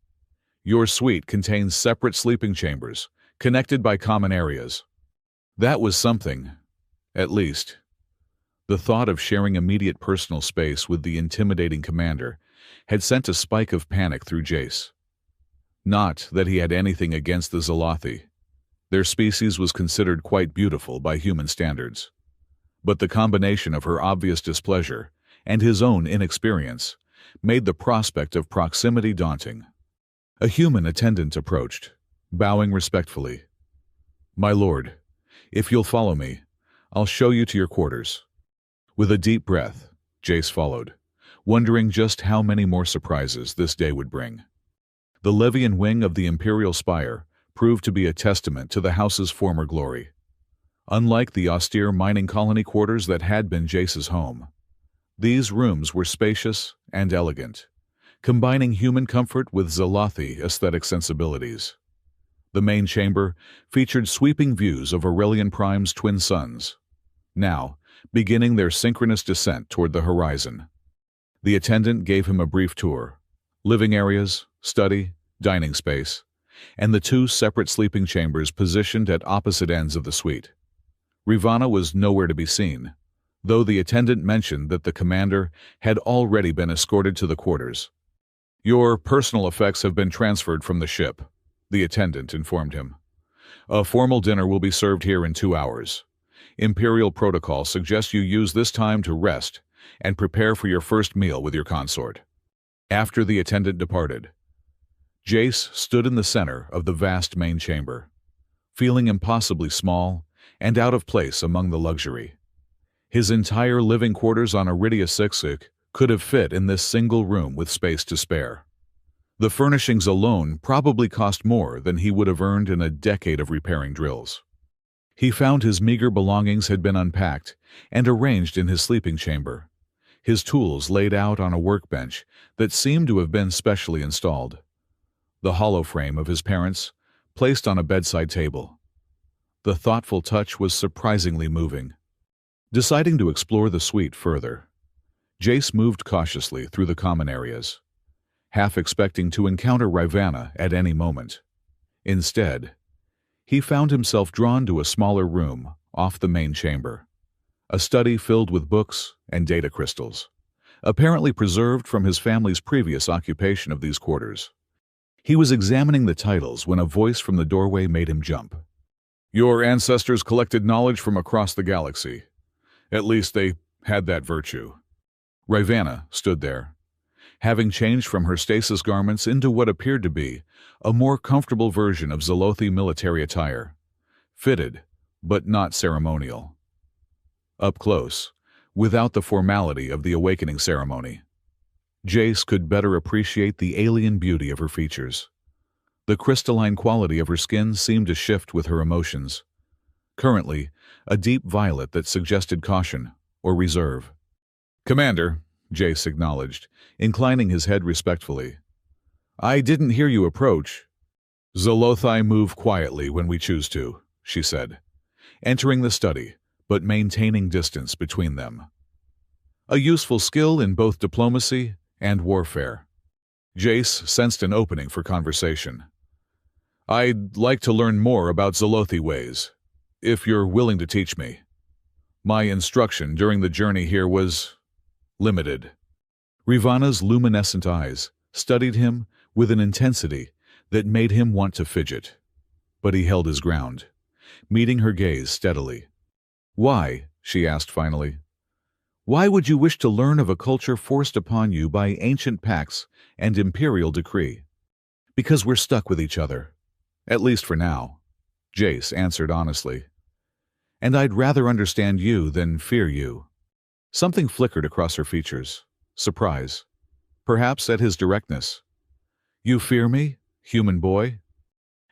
Your suite contains separate sleeping chambers, connected by common areas. That was something, at least. The thought of sharing immediate personal space with the intimidating commander had sent a spike of panic through Jace. Not that he had anything against the Zolothi. Their species was considered quite beautiful by human standards. But the combination of her obvious displeasure and his own inexperience made the prospect of proximity daunting. A human attendant approached, bowing respectfully. "My lord, if you'll follow me, I'll show you to your quarters." With a deep breath, Jace followed, wondering just how many more surprises this day would bring. The Levian wing of the Imperial Spire proved to be a testament to the house's former glory. Unlike the austere mining colony quarters that had been Jace's home, these rooms were spacious and elegant, combining human comfort with Zolothi aesthetic sensibilities. The main chamber featured sweeping views of Aurelian Prime's twin suns, now beginning their synchronous descent toward the horizon. The attendant gave him a brief tour: living areas, study, dining space, and the two separate sleeping chambers positioned at opposite ends of the suite. Ravana was nowhere to be seen, though the attendant mentioned that the commander had already been escorted to the quarters. "Your personal effects have been transferred from the ship," the attendant informed him. "A formal dinner will be served here in 2 hours. Imperial protocol suggests you use this time to rest and prepare for your first meal with your consort." After the attendant departed, Jace stood in the center of the vast main chamber, feeling impossibly small and out of place among the luxury. His entire living quarters on Iridia Sixik could have fit in this single room with space to spare. The furnishings alone probably cost more than he would have earned in a decade of repairing drills. He found his meager belongings had been unpacked and arranged in his sleeping chamber, his tools laid out on a workbench that seemed to have been specially installed. The hollow frame of his parents placed on a bedside table. The thoughtful touch was surprisingly moving. Deciding to explore the suite further, Jace moved cautiously through the common areas, half expecting to encounter Ravana at any moment. Instead, he found himself drawn to a smaller room off the main chamber, a study filled with books and data crystals, apparently preserved from his family's previous occupation of these quarters. He was examining the titles when a voice from the doorway made him jump. "Your ancestors collected knowledge from across the galaxy. At least they had that virtue." Ravana stood there, having changed from her stasis garments into what appeared to be a more comfortable version of Zolothi military attire, fitted but not ceremonial. Up close, without the formality of the awakening ceremony, Jace could better appreciate the alien beauty of her features. The crystalline quality of her skin seemed to shift with her emotions, currently a deep violet that suggested caution or reserve. "Commander," Jace acknowledged, inclining his head respectfully. "I didn't hear you approach." "Zolothi move quietly when we choose to," she said, entering the study but maintaining distance between them. A useful skill in both diplomacy and warfare. Jace sensed an opening for conversation. "I'd like to learn more about Zolothi ways, if you're willing to teach me. My instruction during the journey here was limited." Ravana's luminescent eyes studied him with an intensity that made him want to fidget. But he held his ground, meeting her gaze steadily. "Why?" she asked finally. "Why would you wish to learn of a culture forced upon you by ancient pacts and imperial decree?" "Because we're stuck with each other. At least for now," Jace answered honestly. "And I'd rather understand you than fear you." Something flickered across her features. Surprise. Perhaps at his directness. "You fear me, human boy?"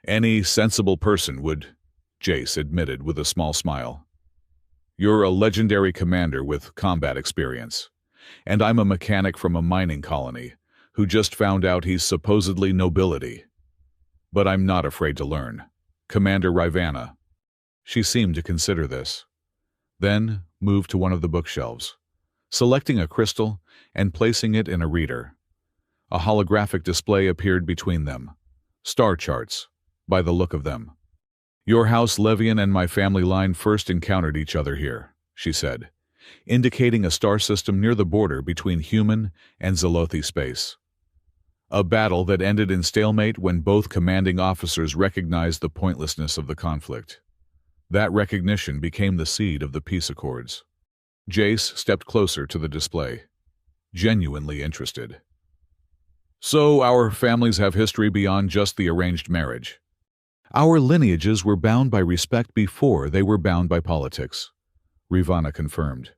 "Any sensible person would," Jace admitted with a small smile. "You're a legendary commander with combat experience, and I'm a mechanic from a mining colony who just found out he's supposedly nobility. But I'm not afraid to learn. Commander Ravana." She seemed to consider this, then moved to one of the bookshelves, selecting a crystal and placing it in a reader. A holographic display appeared between them. Star charts, by the look of them. Your house Levian and my family line first encountered each other here, she said, indicating a star system near the border between human and Zolothi space. A battle that ended in stalemate when both commanding officers recognized the pointlessness of the conflict. That recognition became the seed of the peace accords. Jace stepped closer to the display, genuinely interested. So our families have history beyond just the arranged marriage. Our lineages were bound by respect before they were bound by politics, Ravana confirmed.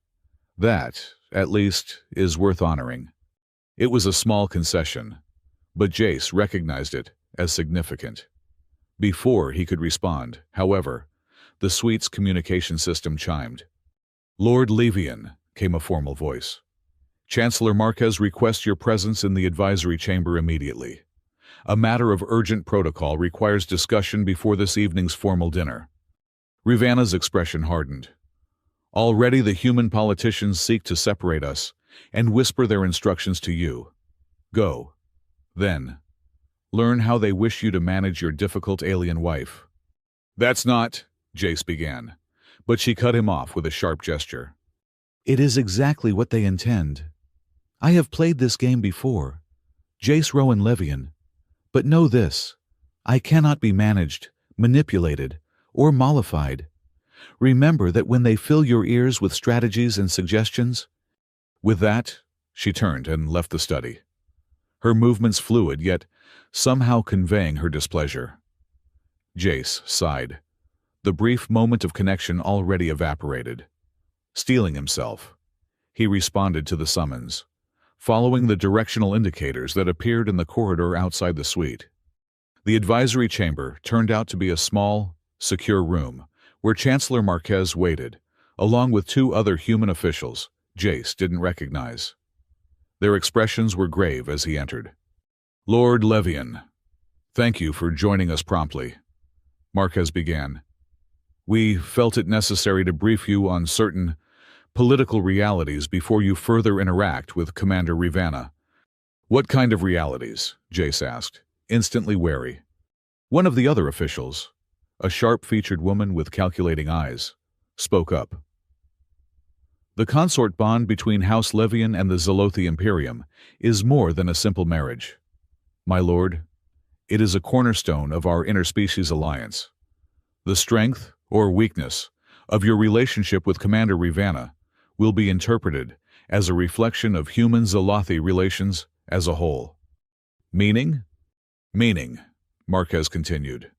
That, at least, is worth honoring. It was a small concession, but Jace recognized it as significant. Before he could respond, however, the suite's communication system chimed. Lord Levian, came a formal voice. Chancellor Marquez requests your presence in the advisory chamber immediately. A matter of urgent protocol requires discussion before this evening's formal dinner. Ravana's expression hardened. Already the human politicians seek to separate us and whisper their instructions to you. Go. Then, learn how they wish you to manage your difficult alien wife. That's not, Jace began, but she cut him off with a sharp gesture. It is exactly what they intend. I have played this game before, Jace Rowan Levian, but know this, I cannot be managed, manipulated, or mollified. Remember that when they fill your ears with strategies and suggestions. With that, she turned and left the study. Her movements fluid, yet somehow conveying her displeasure. Jace sighed. The brief moment of connection already evaporated. Steeling himself, he responded to the summons, following the directional indicators that appeared in the corridor outside the suite. The advisory chamber turned out to be a small, secure room where Chancellor Marquez waited, along with two other human officials Jace didn't recognize. Their expressions were grave as he entered. Lord Levian, thank you for joining us promptly, Marquez began. We felt it necessary to brief you on certain political realities before you further interact with Commander Ravana. What kind of realities? Jace asked, instantly wary. One of the other officials, a sharp-featured woman with calculating eyes, spoke up. The consort bond between House Levian and the Zolothi Imperium is more than a simple marriage. My lord, it is a cornerstone of our interspecies alliance. The strength, or weakness, of your relationship with Commander Ravana will be interpreted as a reflection of human Zolothi relations as a whole. Meaning? Meaning, Marquez continued,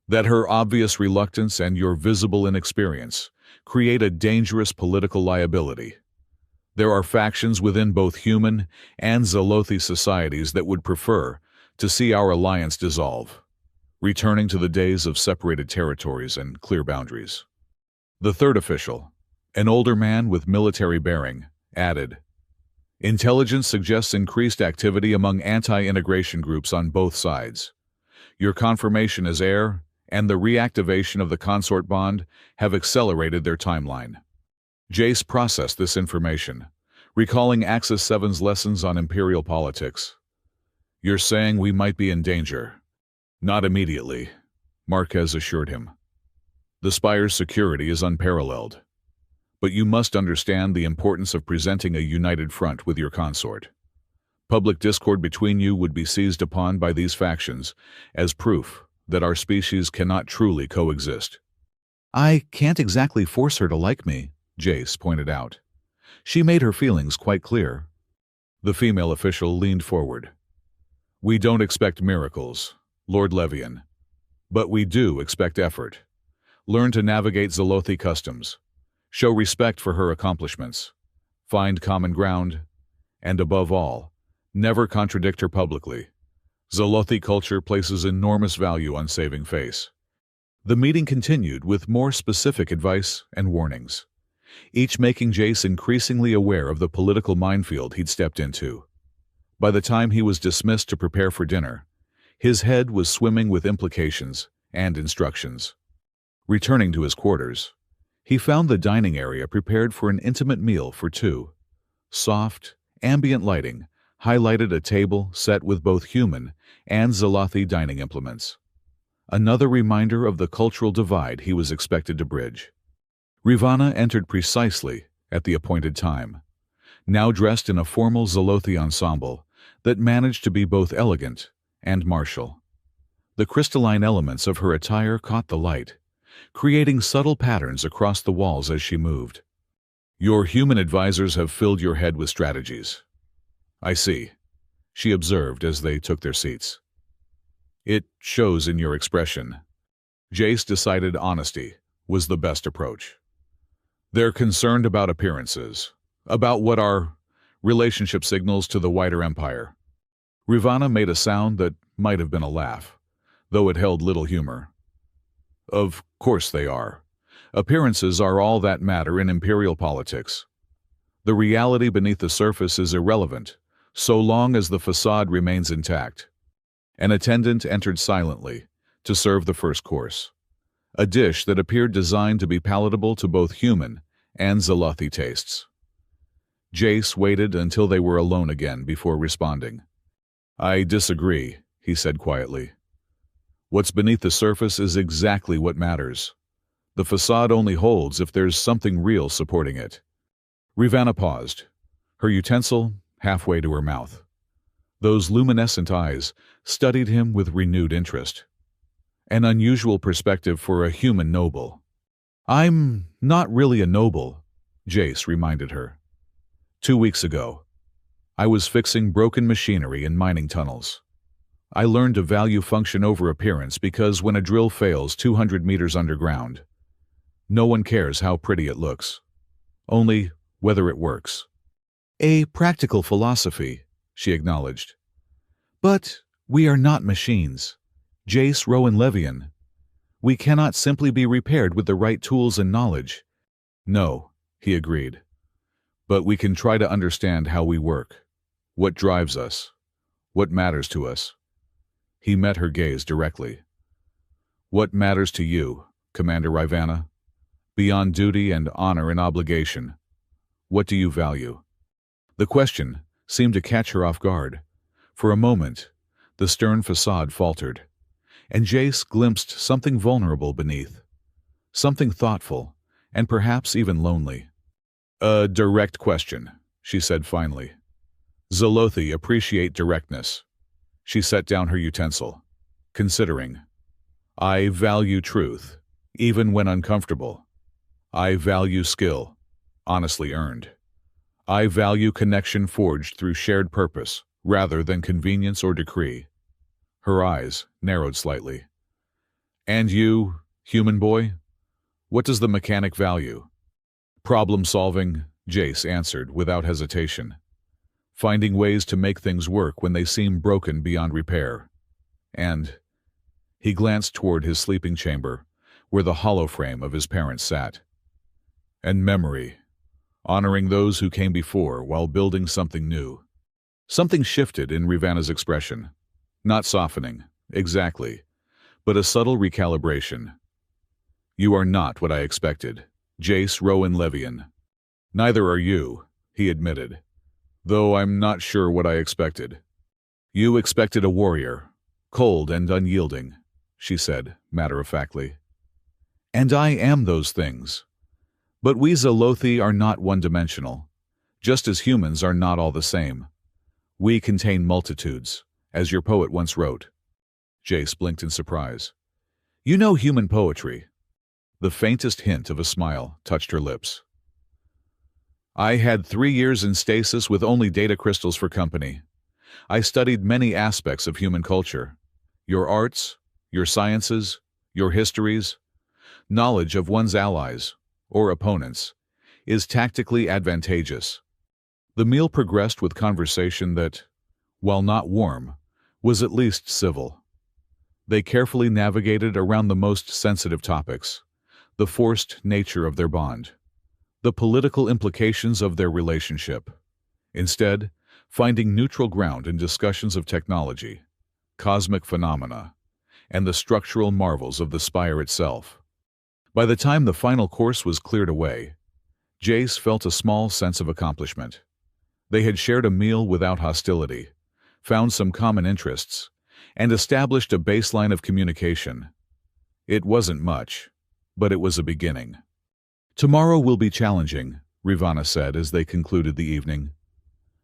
that her obvious reluctance and your visible inexperience create a dangerous political liability. There are factions within both human and Zolothi societies that would prefer to see our alliance dissolve, returning to the days of separated territories and clear boundaries. The third official, an older man with military bearing, added, Intelligence suggests increased activity among anti-integration groups on both sides. Your confirmation as heir and the reactivation of the consort bond have accelerated their timeline. Jace processed this information, recalling Axis 7's lessons on imperial politics. You're saying we might be in danger. Not immediately, Marquez assured him. The Spire's security is unparalleled. But you must understand the importance of presenting a united front with your consort. Public discord between you would be seized upon by these factions as proof that our species cannot truly coexist. I can't exactly force her to like me, Jace pointed out. She made her feelings quite clear. The female official leaned forward. We don't expect miracles, Lord Levian, but we do expect effort. Learn to navigate Zolothi customs. Show respect for her accomplishments. Find common ground. And above all, never contradict her publicly. Zolothi culture places enormous value on saving face. The meeting continued with more specific advice and warnings, each making Jace increasingly aware of the political minefield he'd stepped into. By the time he was dismissed to prepare for dinner, his head was swimming with implications and instructions. Returning to his quarters, he found the dining area prepared for an intimate meal for two. Soft, ambient lighting highlighted a table set with both human and Zalothi dining implements. Another reminder of the cultural divide he was expected to bridge. Ravana entered precisely at the appointed time, now dressed in a formal Zalothi ensemble that managed to be both elegant and martial. The crystalline elements of her attire caught the light, creating subtle patterns across the walls as she moved. "Your human advisors have filled your head with strategies." "I see," she observed as they took their seats. "It shows in your expression." Jace decided honesty was the best approach. "They're concerned about appearances, about what our relationship signals to the wider empire." Ravana made a sound that might have been a laugh, though it held little humor. "Of course they are. Appearances are all that matter in imperial politics. The reality beneath the surface is irrelevant, so long as the facade remains intact." An attendant entered silently to serve the first course, a dish that appeared designed to be palatable to both human and Zalothi tastes. Jace waited until they were alone again before responding. "I disagree," he said quietly. "What's beneath the surface is exactly what matters. The facade only holds if there's something real supporting it." Ravana paused, her utensil halfway to her mouth. Those luminescent eyes studied him with renewed interest. An unusual perspective for a human noble. "I'm not really a noble," Jace reminded her. 2 weeks ago, I was fixing broken machinery in mining tunnels. I learned to value function over appearance because when a drill fails 200 meters underground, no one cares how pretty it looks, only whether it works. "A practical philosophy," she acknowledged. "But we are not machines. Jace Rowan-Levian. We cannot simply be repaired with the right tools and knowledge." "No," he agreed. "But we can try to understand how we work, what drives us, what matters to us." He met her gaze directly. "What matters to you, Commander Ravana? Beyond duty and honor and obligation, what do you value?" The question seemed to catch her off guard. For a moment, the stern facade faltered, and Jace glimpsed something vulnerable beneath, something thoughtful, and perhaps even lonely. "A direct question," she said finally. "Zalothi appreciate directness." She set down her utensil, considering. "I value truth, even when uncomfortable. I value skill, honestly earned. I value connection forged through shared purpose, rather than convenience or decree." Her eyes narrowed slightly. "And you, human boy? What does the mechanic value?" "Problem solving," Jace answered without hesitation. "Finding ways to make things work when they seem broken beyond repair. And..." He glanced toward his sleeping chamber, where the hollow frame of his parents sat. "And memory, honoring those who came before while building something new." Something shifted in Ravana's expression. Not softening, exactly, but a subtle recalibration. "You are not what I expected, Jace Rowan-Levian." "Neither are you," he admitted, "though I'm not sure what I expected." "You expected a warrior, cold and unyielding," she said matter-of-factly. "And I am those things. But we Zalothi are not one-dimensional, just as humans are not all the same. We contain multitudes, as your poet once wrote." Jace blinked in surprise. "You know human poetry." The faintest hint of a smile touched her lips. "I had 3 years in stasis with only data crystals for company. I studied many aspects of human culture. Your arts, your sciences, your histories. Knowledge of one's allies, or opponents, is tactically advantageous." The meal progressed with conversation that, while not warm, was at least civil. They carefully navigated around the most sensitive topics: the forced nature of their bond, the political implications of their relationship, instead finding neutral ground in discussions of technology, cosmic phenomena, and the structural marvels of the spire itself. By the time the final course was cleared away, Jace felt a small sense of accomplishment. They had shared a meal without hostility, found some common interests, and established a baseline of communication. It wasn't much, but it was a beginning. "Tomorrow will be challenging," Ravana said as they concluded the evening.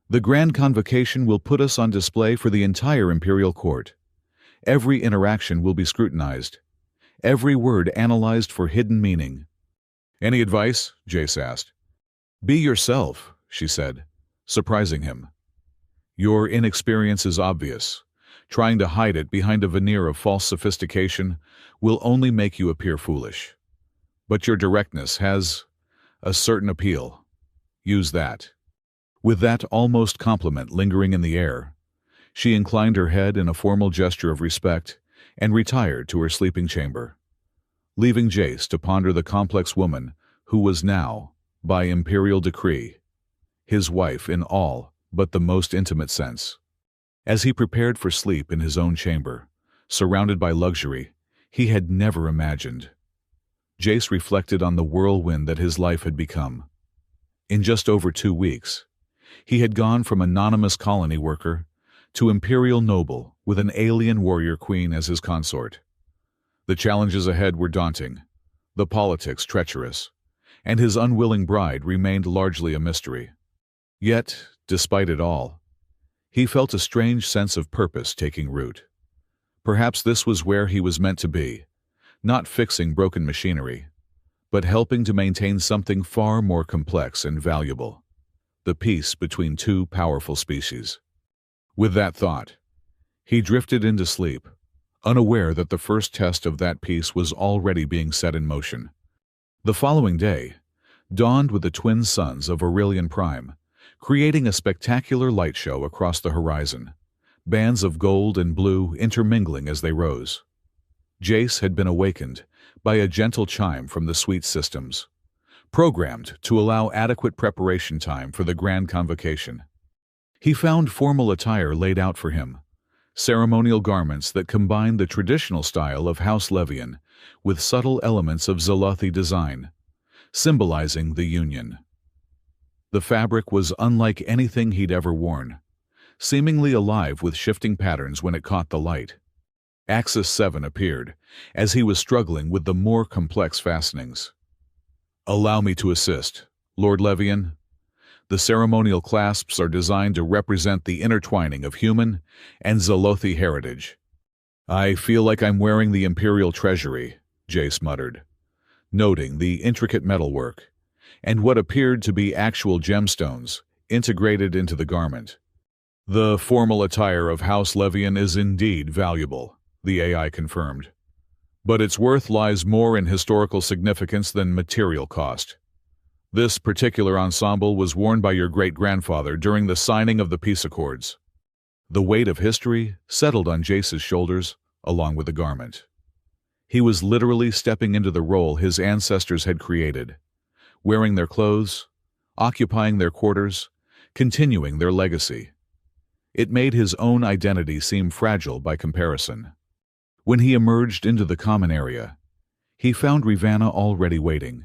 "The Grand Convocation will put us on display for the entire imperial court. Every interaction will be scrutinized, every word analyzed for hidden meaning." "Any advice?" Jace asked. "Be yourself," she said, surprising him. "Your inexperience is obvious. Trying to hide it behind a veneer of false sophistication will only make you appear foolish. But your directness has a certain appeal. Use that." With that almost compliment lingering in the air, she inclined her head in a formal gesture of respect and retired to her sleeping chamber, leaving Jace to ponder the complex woman who was now, by imperial decree, his wife in all but the most intimate sense. As he prepared for sleep in his own chamber, surrounded by luxury he had never imagined, Jace reflected on the whirlwind that his life had become. In just over 2 weeks, he had gone from anonymous colony worker to imperial noble with an alien warrior queen as his consort. The challenges ahead were daunting, the politics treacherous, and his unwilling bride remained largely a mystery. Yet, despite it all, he felt a strange sense of purpose taking root. Perhaps this was where he was meant to be, not fixing broken machinery, but helping to maintain something far more complex and valuable: the peace between two powerful species. With that thought, he drifted into sleep, unaware that the first test of that peace was already being set in motion. The following day dawned with the twin suns of Aurelian Prime, creating a spectacular light show across the horizon, bands of gold and blue intermingling as they rose. Jace had been awakened by a gentle chime from the suite systems, programmed to allow adequate preparation time for the Grand Convocation. He found formal attire laid out for him, ceremonial garments that combined the traditional style of House Levian with subtle elements of Zalothi design, symbolizing the union. The fabric was unlike anything he'd ever worn, seemingly alive with shifting patterns when it caught the light. Axis 7 appeared, as he was struggling with the more complex fastenings. "Allow me to assist, Lord Levian. The ceremonial clasps are designed to represent the intertwining of human and Zalothi heritage." "I feel like I'm wearing the Imperial Treasury," Jace muttered, noting the intricate metalwork and what appeared to be actual gemstones integrated into the garment. "The formal attire of House Levian is indeed valuable," the AI confirmed, "but its worth lies more in historical significance than material cost. This particular ensemble was worn by your great-grandfather during the signing of the peace accords." The weight of history settled on Jace's shoulders along with the garment. He was literally stepping into the role his ancestors had created, wearing their clothes, occupying their quarters, continuing their legacy. It made his own identity seem fragile by comparison. When he emerged into the common area, he found Ravana already waiting.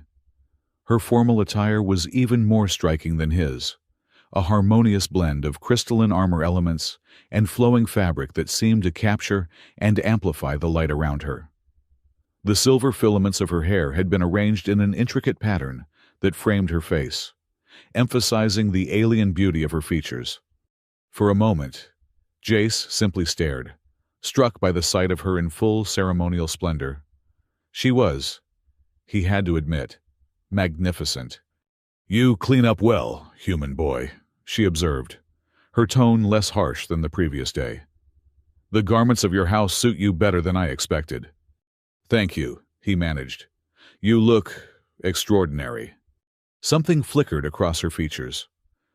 Her formal attire was even more striking than his, a harmonious blend of crystalline armor elements and flowing fabric that seemed to capture and amplify the light around her. The silver filaments of her hair had been arranged in an intricate pattern that framed her face, emphasizing the alien beauty of her features. For a moment, Jace simply stared, struck by the sight of her in full ceremonial splendor. She was, he had to admit, magnificent. "You clean up well, human boy," she observed, her tone less harsh than the previous day. "The garments of your house suit you better than I expected." "Thank you," he managed. "You look extraordinary." Something flickered across her features,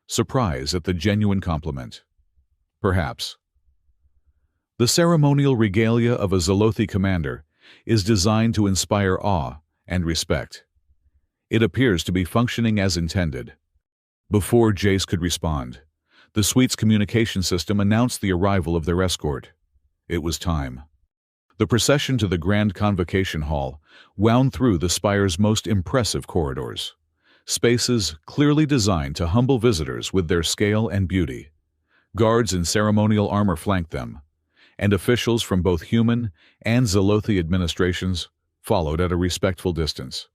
surprise at the genuine compliment. Perhaps. The ceremonial regalia of a Zalothi commander is designed to inspire awe and respect. It appears to be functioning as intended. Before Jace could respond, the suite's communication system announced the arrival of their escort. It was time. The procession to the Grand Convocation Hall wound through the spire's most impressive corridors, Spaces clearly designed to humble visitors with their scale and beauty. Guards in ceremonial armor flanked them, and officials from both human and Zolothi administrations followed at a respectful distance.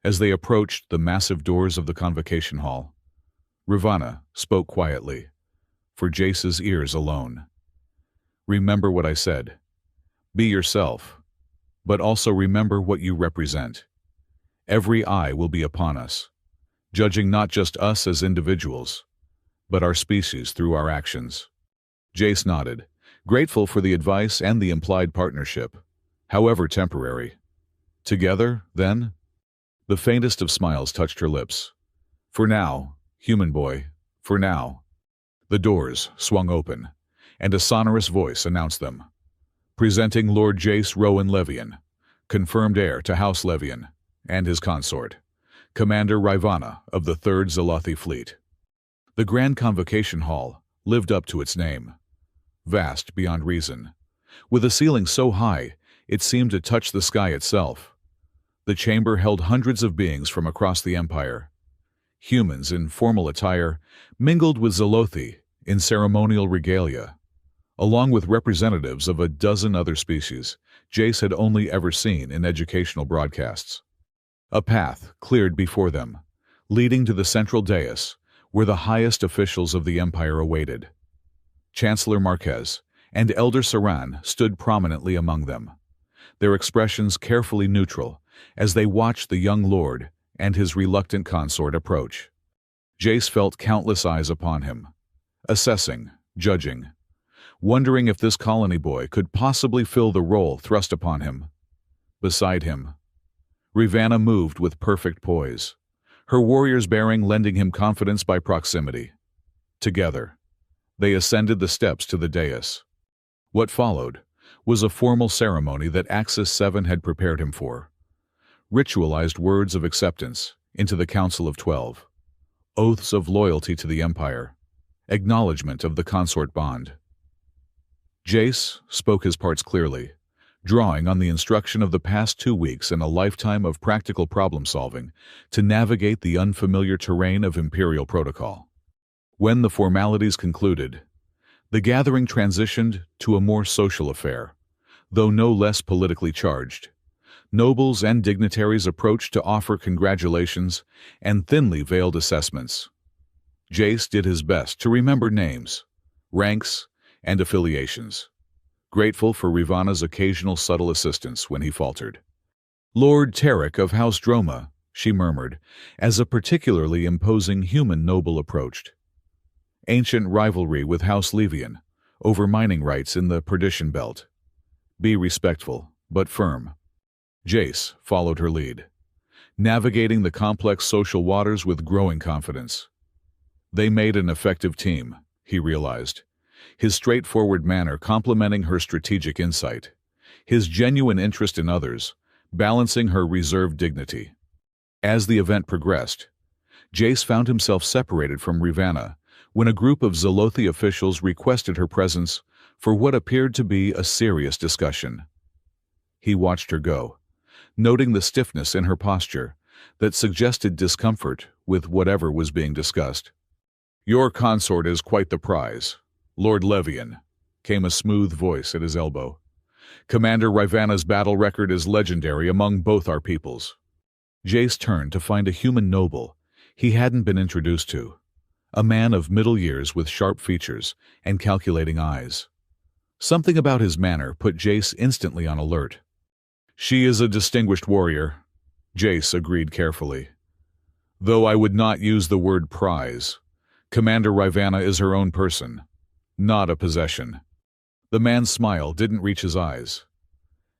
As they approached the massive doors of the convocation hall, Ravana spoke quietly, for Jace's ears alone. "Remember what I said. Be yourself, but also remember what you represent. Every eye will be upon us, judging not just us as individuals, but our species through our actions." Jace nodded, grateful for the advice and the implied partnership, however temporary. "Together, then?" The faintest of smiles touched her lips. "For now, human boy, for now." The doors swung open, and a sonorous voice announced them. "Presenting Lord Jace Rowan Levian, confirmed heir to House Levian, and his consort, Commander Ravana of the 3rd Zolothi Fleet." The Grand Convocation Hall lived up to its name. Vast beyond reason, with a ceiling so high it seemed to touch the sky itself. The chamber held hundreds of beings from across the Empire. Humans in formal attire mingled with Zolothi in ceremonial regalia, along with representatives of a dozen other species Jace had only ever seen in educational broadcasts. A path cleared before them, leading to the central dais, where the highest officials of the Empire awaited. Chancellor Marquez and Elder Saran stood prominently among them, their expressions carefully neutral as they watched the young lord and his reluctant consort approach. Jace felt countless eyes upon him, assessing, judging, wondering if this colony boy could possibly fill the role thrust upon him. Beside him, Ravana moved with perfect poise, her warrior's bearing lending him confidence by proximity. Together, they ascended the steps to the dais. What followed was a formal ceremony that Axis 7 had prepared him for. Ritualized words of acceptance into the Council of 12, oaths of loyalty to the Empire, acknowledgement of the consort bond. Jace spoke his parts clearly, drawing on the instruction of the past 2 weeks and a lifetime of practical problem-solving to navigate the unfamiliar terrain of Imperial protocol. When the formalities concluded, the gathering transitioned to a more social affair, though no less politically charged. Nobles and dignitaries approached to offer congratulations and thinly veiled assessments. Jace did his best to remember names, ranks, and affiliations, grateful for Ravana's occasional subtle assistance when he faltered. "Lord Tarek of House Droma," she murmured, as a particularly imposing human noble approached. "Ancient rivalry with House Levian over mining rights in the Perdition Belt. Be respectful, but firm." Jace followed her lead, navigating the complex social waters with growing confidence. They made an effective team, he realized, his straightforward manner complementing her strategic insight, his genuine interest in others, balancing her reserved dignity. As the event progressed, Jace found himself separated from Ravana when a group of Zolothi officials requested her presence for what appeared to be a serious discussion. He watched her go, noting the stiffness in her posture that suggested discomfort with whatever was being discussed. "Your consort is quite the prize, Lord Levian," came a smooth voice at his elbow. "Commander Ravana's battle record is legendary among both our peoples." Jace turned to find a human noble he hadn't been introduced to, a man of middle years with sharp features and calculating eyes. Something about his manner put Jace instantly on alert. "She is a distinguished warrior," Jace agreed carefully. "Though I would not use the word prize. Commander Ravana is her own person, not a possession." The man's smile didn't reach his eyes.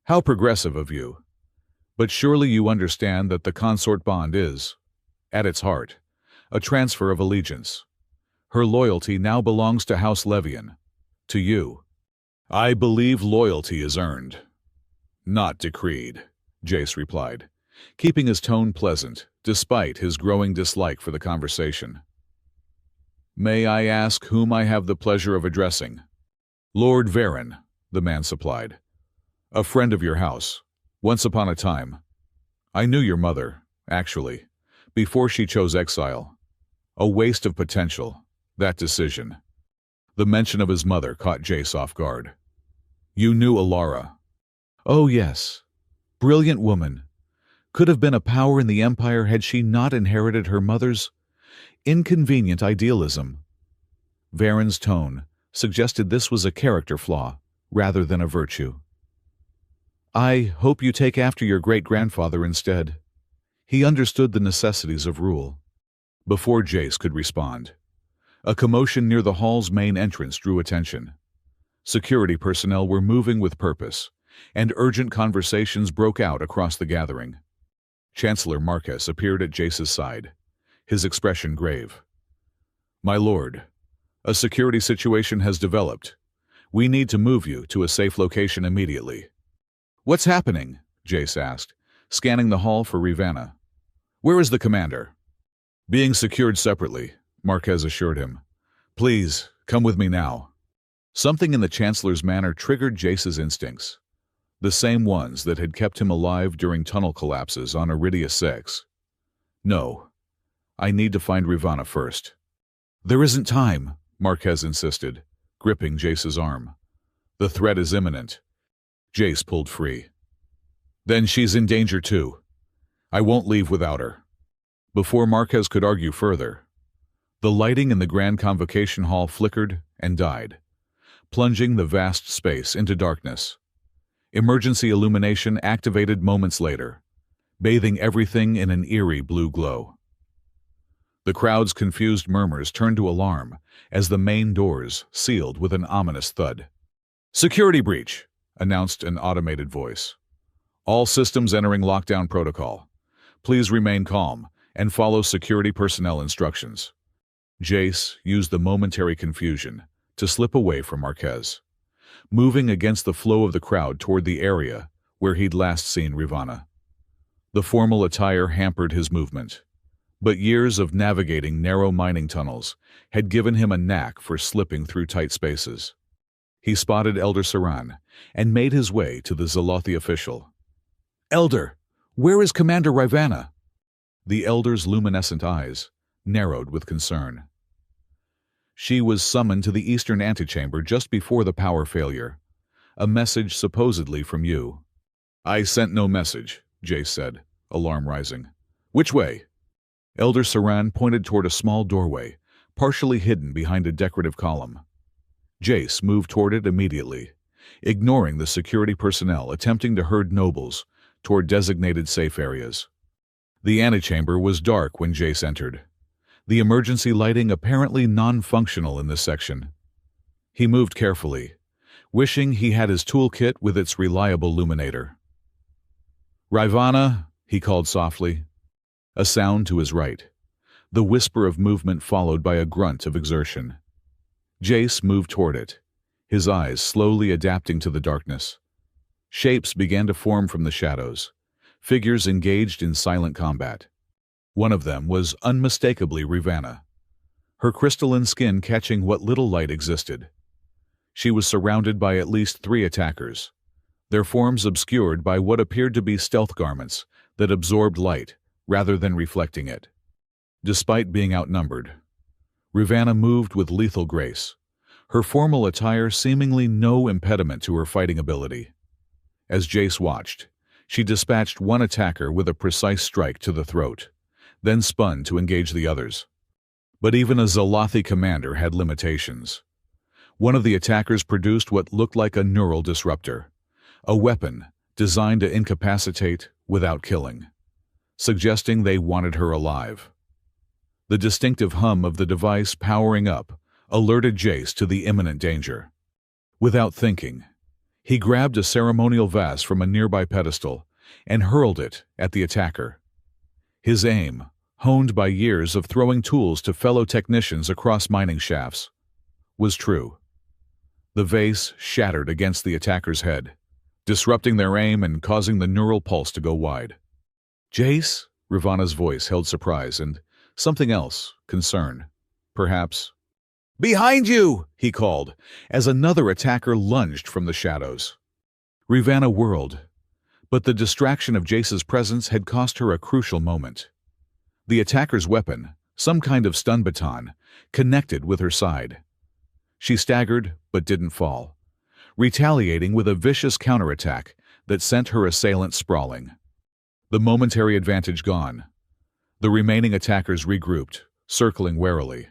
"How progressive of you. But surely you understand that the consort bond is, at its heart, a transfer of allegiance. Her loyalty now belongs to House Levian, to you." "I believe loyalty is earned, not decreed," Jace replied, keeping his tone pleasant despite his growing dislike for the conversation. "May I ask whom I have the pleasure of addressing?" "Lord Varen," the man supplied. "A friend of your house, once upon a time. I knew your mother, actually, before she chose exile. A waste of potential, that decision. The mention of his mother caught Jace off guard. You knew Alara. Oh yes. Brilliant woman. Could have been a power in the Empire had she not inherited her mother's inconvenient idealism. Varen's tone suggested this was a character flaw rather than a virtue. I hope you take after your great-grandfather instead. He understood the necessities of rule. Before Jace could respond, a commotion near the hall's main entrance drew attention. Security personnel were moving with purpose, and urgent conversations broke out across the gathering. Chancellor Marquez appeared at Jace's side, his expression grave. My lord, a security situation has developed. We need to move you to a safe location immediately. What's happening? Jace asked, scanning the hall for Rivanna. Where is the commander? Being secured separately, Marquez assured him. Please, come with me now. Something in the Chancellor's manner triggered Jace's instincts, the same ones that had kept him alive during tunnel collapses on Iridia 6. No, I need to find Rivanna first. There isn't time, Marquez insisted, gripping Jace's arm. The threat is imminent. Jace pulled free. Then she's in danger too. I won't leave without her. Before Marquez could argue further, the lighting in the Grand Convocation Hall flickered and died, plunging the vast space into darkness. Emergency illumination activated moments later, bathing everything in an eerie blue glow. The crowd's confused murmurs turned to alarm as the main doors sealed with an ominous thud. Security breach, announced an automated voice. All systems entering lockdown protocol. Please remain calm and follow security personnel instructions. Jace used the momentary confusion to slip away from Marquez, moving against the flow of the crowd toward the area where he'd last seen Rivanna. The formal attire hampered his movement, but years of navigating narrow mining tunnels had given him a knack for slipping through tight spaces. He spotted Elder Saran and made his way to the Zalothi official. Elder, where is Commander Rivanna? The Elder's luminescent eyes narrowed with concern. She was summoned to the eastern antechamber just before the power failure. A message supposedly from you. I sent no message, Jace said, alarm rising. Which way? Elder Saran pointed toward a small doorway, partially hidden behind a decorative column. Jace moved toward it immediately, ignoring the security personnel attempting to herd nobles toward designated safe areas. The antechamber was dark when Jace entered, the emergency lighting apparently non-functional in this section. He moved carefully, wishing he had his toolkit with its reliable illuminator. Rivanna, he called softly. A sound to his right, the whisper of movement followed by a grunt of exertion. Jace moved toward it, his eyes slowly adapting to the darkness. Shapes began to form from the shadows, figures engaged in silent combat. One of them was unmistakably Rivanna, her crystalline skin catching what little light existed. She was surrounded by at least 3 attackers, their forms obscured by what appeared to be stealth garments that absorbed light rather than reflecting it. Despite being outnumbered, Rivanna moved with lethal grace, her formal attire seemingly no impediment to her fighting ability. As Jace watched, she dispatched one attacker with a precise strike to the throat, then spun to engage the others. But even a Zalothi commander had limitations. One of the attackers produced what looked like a neural disruptor, a weapon designed to incapacitate without killing, suggesting they wanted her alive. The distinctive hum of the device powering up alerted Jace to the imminent danger. Without thinking, he grabbed a ceremonial vase from a nearby pedestal and hurled it at the attacker. His aim, honed by years of throwing tools to fellow technicians across mining shafts, was true. The vase shattered against the attacker's head, disrupting their aim and causing the neural pulse to go wide. Jace? Rivanna's voice held surprise and something else, concern, perhaps. Behind you! He called, as another attacker lunged from the shadows. Rivanna whirled, but the distraction of Jace's presence had cost her a crucial moment. The attacker's weapon, some kind of stun baton, connected with her side. She staggered but didn't fall, retaliating with a vicious counterattack that sent her assailant sprawling. The momentary advantage gone, the remaining attackers regrouped, circling warily.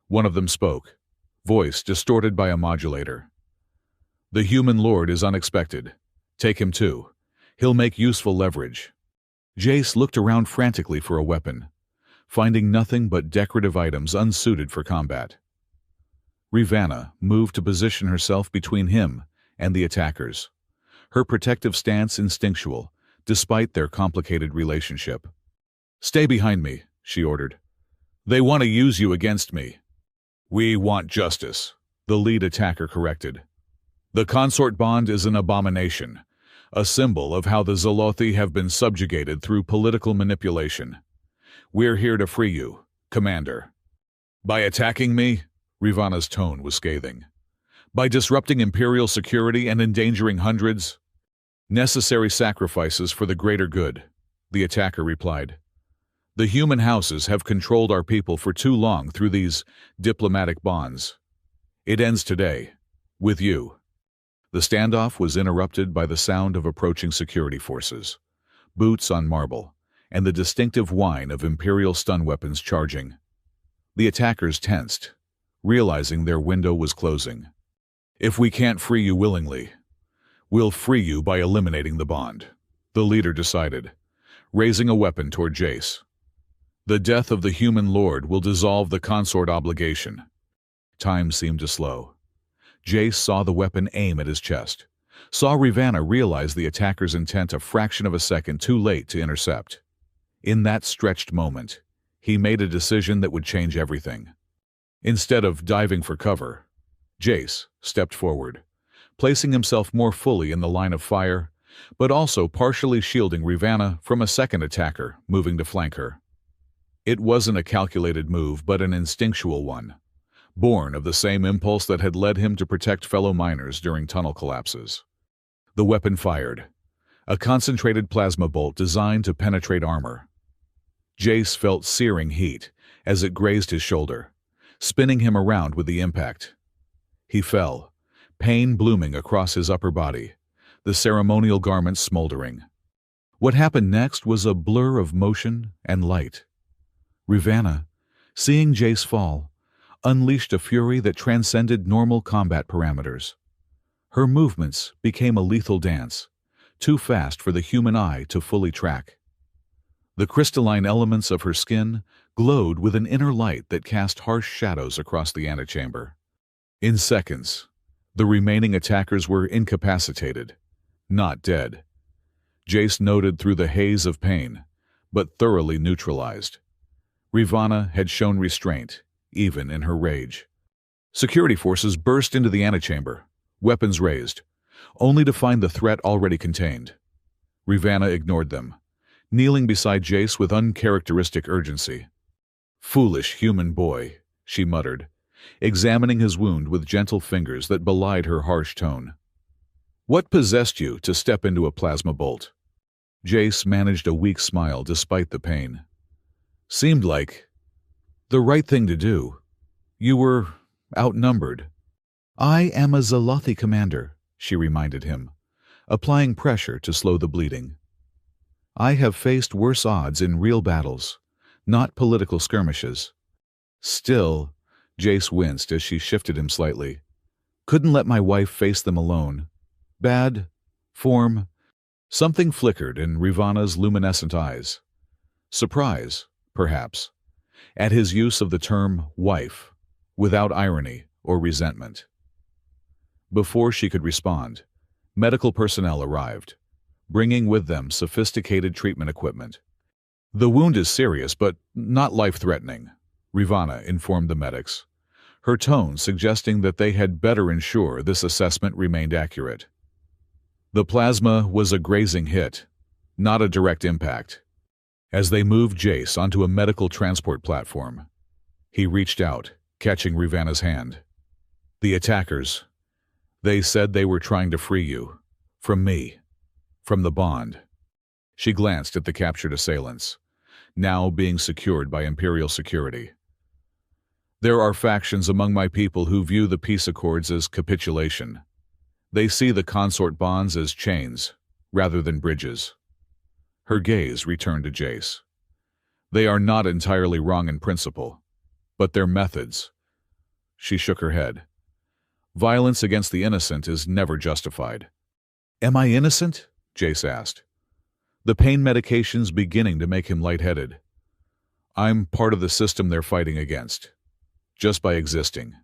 One of them spoke, voice distorted by a modulator. "The human lord is unexpected. Take him too. He'll make useful leverage." Jace looked around frantically for a weapon, finding nothing but decorative items unsuited for combat. Rivanna moved to position herself between him and the attackers, her protective stance instinctual, despite their complicated relationship. "Stay behind me," she ordered. "They want to use you against me." "We want justice," the lead attacker corrected. "The consort bond is an abomination, a symbol of how the Zolothi have been subjugated through political manipulation. We're here to free you, Commander." "By attacking me?" Rivanna's tone was scathing. "By disrupting Imperial security and endangering hundreds?" "Necessary sacrifices for the greater good," the attacker replied. "The human houses have controlled our people for too long through these diplomatic bonds. It ends today, with you." The standoff was interrupted by the sound of approaching security forces, boots on marble, and the distinctive whine of Imperial stun weapons charging. The attackers tensed, realizing their window was closing. "If we can't free you willingly, we'll free you by eliminating the bond," the leader decided, raising a weapon toward Jace. "The death of the human lord will dissolve the consort obligation." Time seemed to slow. Jace saw the weapon aim at his chest, saw Rivanna realize the attacker's intent a fraction of a second too late to intercept. In that stretched moment, he made a decision that would change everything. Instead of diving for cover, Jace stepped forward, placing himself more fully in the line of fire, but also partially shielding Rivanna from a second attacker moving to flank her. It wasn't a calculated move, but an instinctual one, born of the same impulse that had led him to protect fellow miners during tunnel collapses. The weapon fired, a concentrated plasma bolt designed to penetrate armor. Jace felt searing heat as it grazed his shoulder, spinning him around with the impact. He fell, pain blooming across his upper body, the ceremonial garments smoldering. What happened next was a blur of motion and light. Rivanna, seeing Jace fall, unleashed a fury that transcended normal combat parameters. Her movements became a lethal dance, too fast for the human eye to fully track. The crystalline elements of her skin glowed with an inner light that cast harsh shadows across the antechamber. In seconds, the remaining attackers were incapacitated, not dead. Jace noted through the haze of pain, but thoroughly neutralized. Rivanna had shown restraint, even in her rage. Security forces burst into the antechamber, weapons raised, only to find the threat already contained. Rivanna ignored them, kneeling beside Jace with uncharacteristic urgency. "Foolish human boy," she muttered, examining his wound with gentle fingers that belied her harsh tone. "What possessed you to step into a plasma bolt?" Jace managed a weak smile despite the pain. "Seemed like the right thing to do. You were outnumbered." "I am a Zolothi commander," she reminded him, applying pressure to slow the bleeding. "I have faced worse odds in real battles, not political skirmishes." "Still," Jace winced as she shifted him slightly, "couldn't let my wife face them alone. Bad form." Something flickered in Rivanna's luminescent eyes. Surprise, perhaps, at his use of the term wife, without irony or resentment. Before she could respond, medical personnel arrived, bringing with them sophisticated treatment equipment. "The wound is serious, but not life-threatening," Rivanna informed the medics, her tone suggesting that they had better ensure this assessment remained accurate. The plasma was a grazing hit, not a direct impact. As they moved Jace onto a medical transport platform, he reached out, catching Rivanna's hand. "The attackers. They said they were trying to free you. From me. From the bond." She glanced at the captured assailants, now being secured by Imperial security. There are factions among my people who view the peace accords as capitulation. They see the consort bonds as chains, rather than bridges. Her gaze returned to Jace. They are not entirely wrong in principle, but their methods. She shook her head. Violence against the innocent is never justified. Am I innocent? Jace asked. The pain medication's beginning to make him lightheaded. I'm part of the system they're fighting against. Just by existing.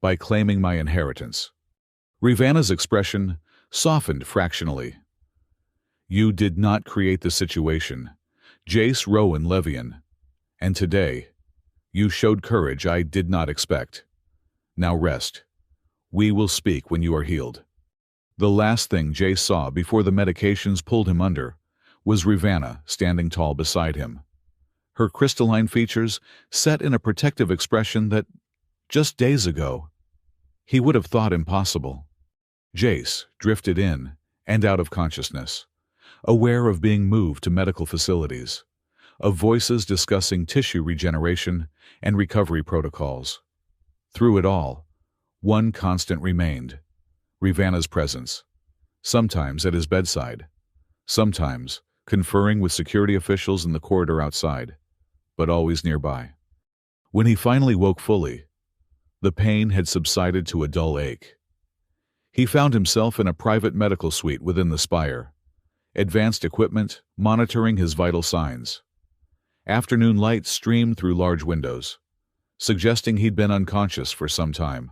By claiming my inheritance. Rivanna's expression softened fractionally. You did not create the situation, Jace Rowan Levian. And today, you showed courage I did not expect. Now rest. We will speak when you are healed. The last thing Jace saw before the medications pulled him under was Rivanna standing tall beside him. Her crystalline features set in a protective expression that, just days ago, he would have thought impossible. Jace drifted in and out of consciousness, aware of being moved to medical facilities, of voices discussing tissue regeneration and recovery protocols. Through it all, one constant remained: Rivanna's presence, sometimes at his bedside, sometimes conferring with security officials in the corridor outside, but always nearby. When he finally woke fully, the pain had subsided to a dull ache. He found himself in a private medical suite within the spire, advanced equipment monitoring his vital signs. Afternoon light streamed through large windows, suggesting he'd been unconscious for some time.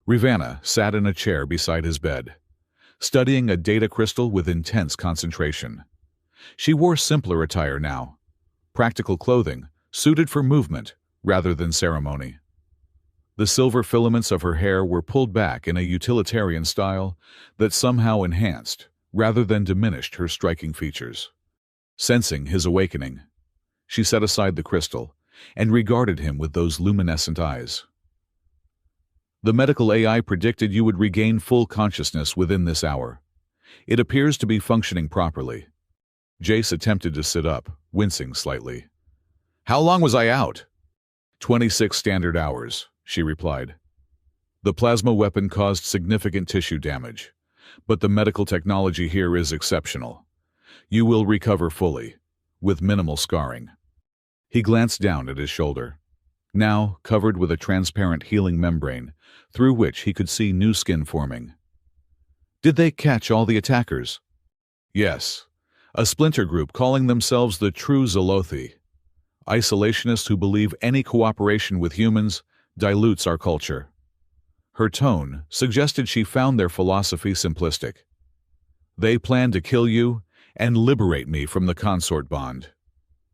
Rivanna sat in a chair beside his bed, studying a data crystal with intense concentration. She wore simpler attire now, practical clothing suited for movement rather than ceremony. The silver filaments of her hair were pulled back in a utilitarian style that somehow enhanced rather than diminished her striking features. Sensing his awakening, she set aside the crystal and regarded him with those luminescent eyes. The medical AI predicted you would regain full consciousness within this hour. It appears to be functioning properly. Jace attempted to sit up, wincing slightly. How long was I out? 26 standard hours, she replied. The plasma weapon caused significant tissue damage, but the medical technology here is exceptional. You will recover fully, with minimal scarring. He glanced down at his shoulder, now covered with a transparent healing membrane through which he could see new skin forming. Did they catch all the attackers? Yes, a splinter group calling themselves the True Zolothi. Isolationists who believe any cooperation with humans dilutes our culture. Her tone suggested she found their philosophy simplistic. They plan to kill you and liberate me from the consort bond.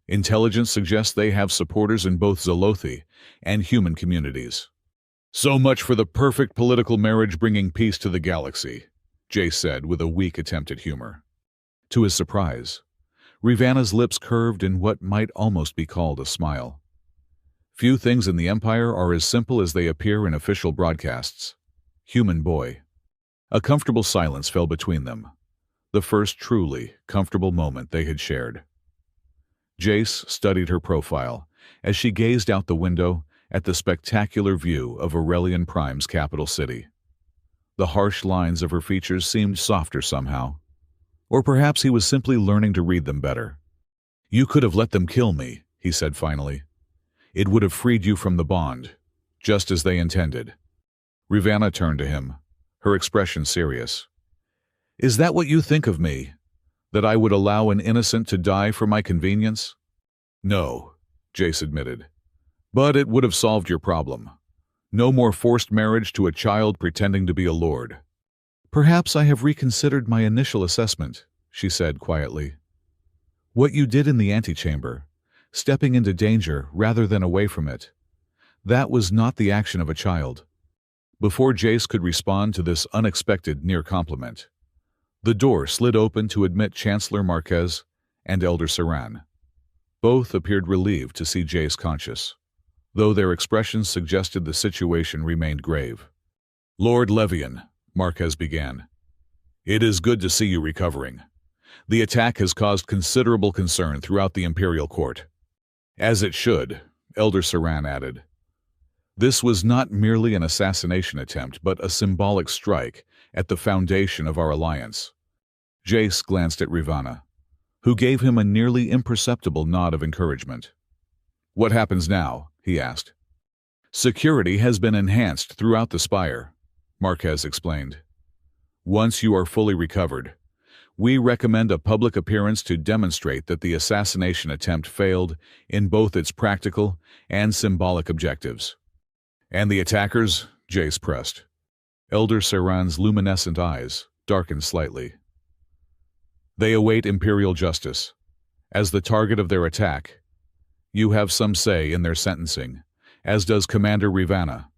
Intelligence suggests they have supporters in both Zolothi and human communities. So much for the perfect political marriage bringing peace to the galaxy, Jace said with a weak attempt at humor. To his surprise, Rivanna's lips curved in what might almost be called a smile. Few things in the Empire are as simple as they appear in official broadcasts. Human boy. A comfortable silence fell between them, the first truly comfortable moment they had shared. Jace studied her profile as she gazed out the window at the spectacular view of Aurelian Prime's capital city. The harsh lines of her features seemed softer somehow. Or perhaps he was simply learning to read them better. You could have let them kill me, he said finally. It would have freed you from the bond, just as they intended. Rivanna turned to him, her expression serious. Is that what you think of me? That I would allow an innocent to die for my convenience? No, Jace admitted. But it would have solved your problem. No more forced marriage to a child pretending to be a lord. Perhaps I have reconsidered my initial assessment, she said quietly. What you did in the antechamber, stepping into danger rather than away from it, that was not the action of a child. Before Jace could respond to this unexpected near compliment, the door slid open to admit Chancellor Marquez and Elder Saran. Both appeared relieved to see Jace conscious, though their expressions suggested the situation remained grave. Lord Levian, Marquez began. It is good to see you recovering. The attack has caused considerable concern throughout the Imperial Court. As it should, Elder Saran added. This was not merely an assassination attempt, but a symbolic strike at the foundation of our alliance. Jace glanced at Ravana, who gave him a nearly imperceptible nod of encouragement. What happens now? He asked. Security has been enhanced throughout the spire, Marquez explained. Once you are fully recovered, we recommend a public appearance to demonstrate that the assassination attempt failed in both its practical and symbolic objectives. And the attackers? Jace pressed. Elder Saran's luminescent eyes darkened slightly. They await Imperial justice. As the target of their attack, you have some say in their sentencing, as does Commander Ravana.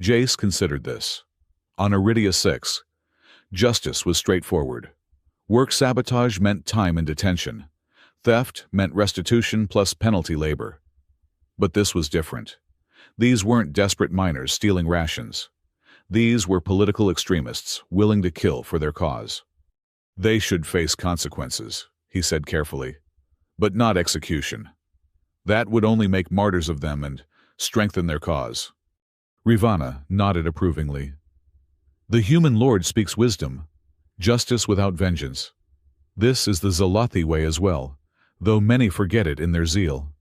Jace considered this. On Iridia 6, justice was straightforward. Work sabotage meant time in detention. Theft meant restitution plus penalty labor. But this was different. These weren't desperate miners stealing rations. These were political extremists willing to kill for their cause. They should face consequences, he said carefully, but not execution. That would only make martyrs of them and strengthen their cause. Ravana nodded approvingly. The human lord speaks wisdom. Justice without vengeance. This is the Zalothi way as well, though many forget it in their zeal.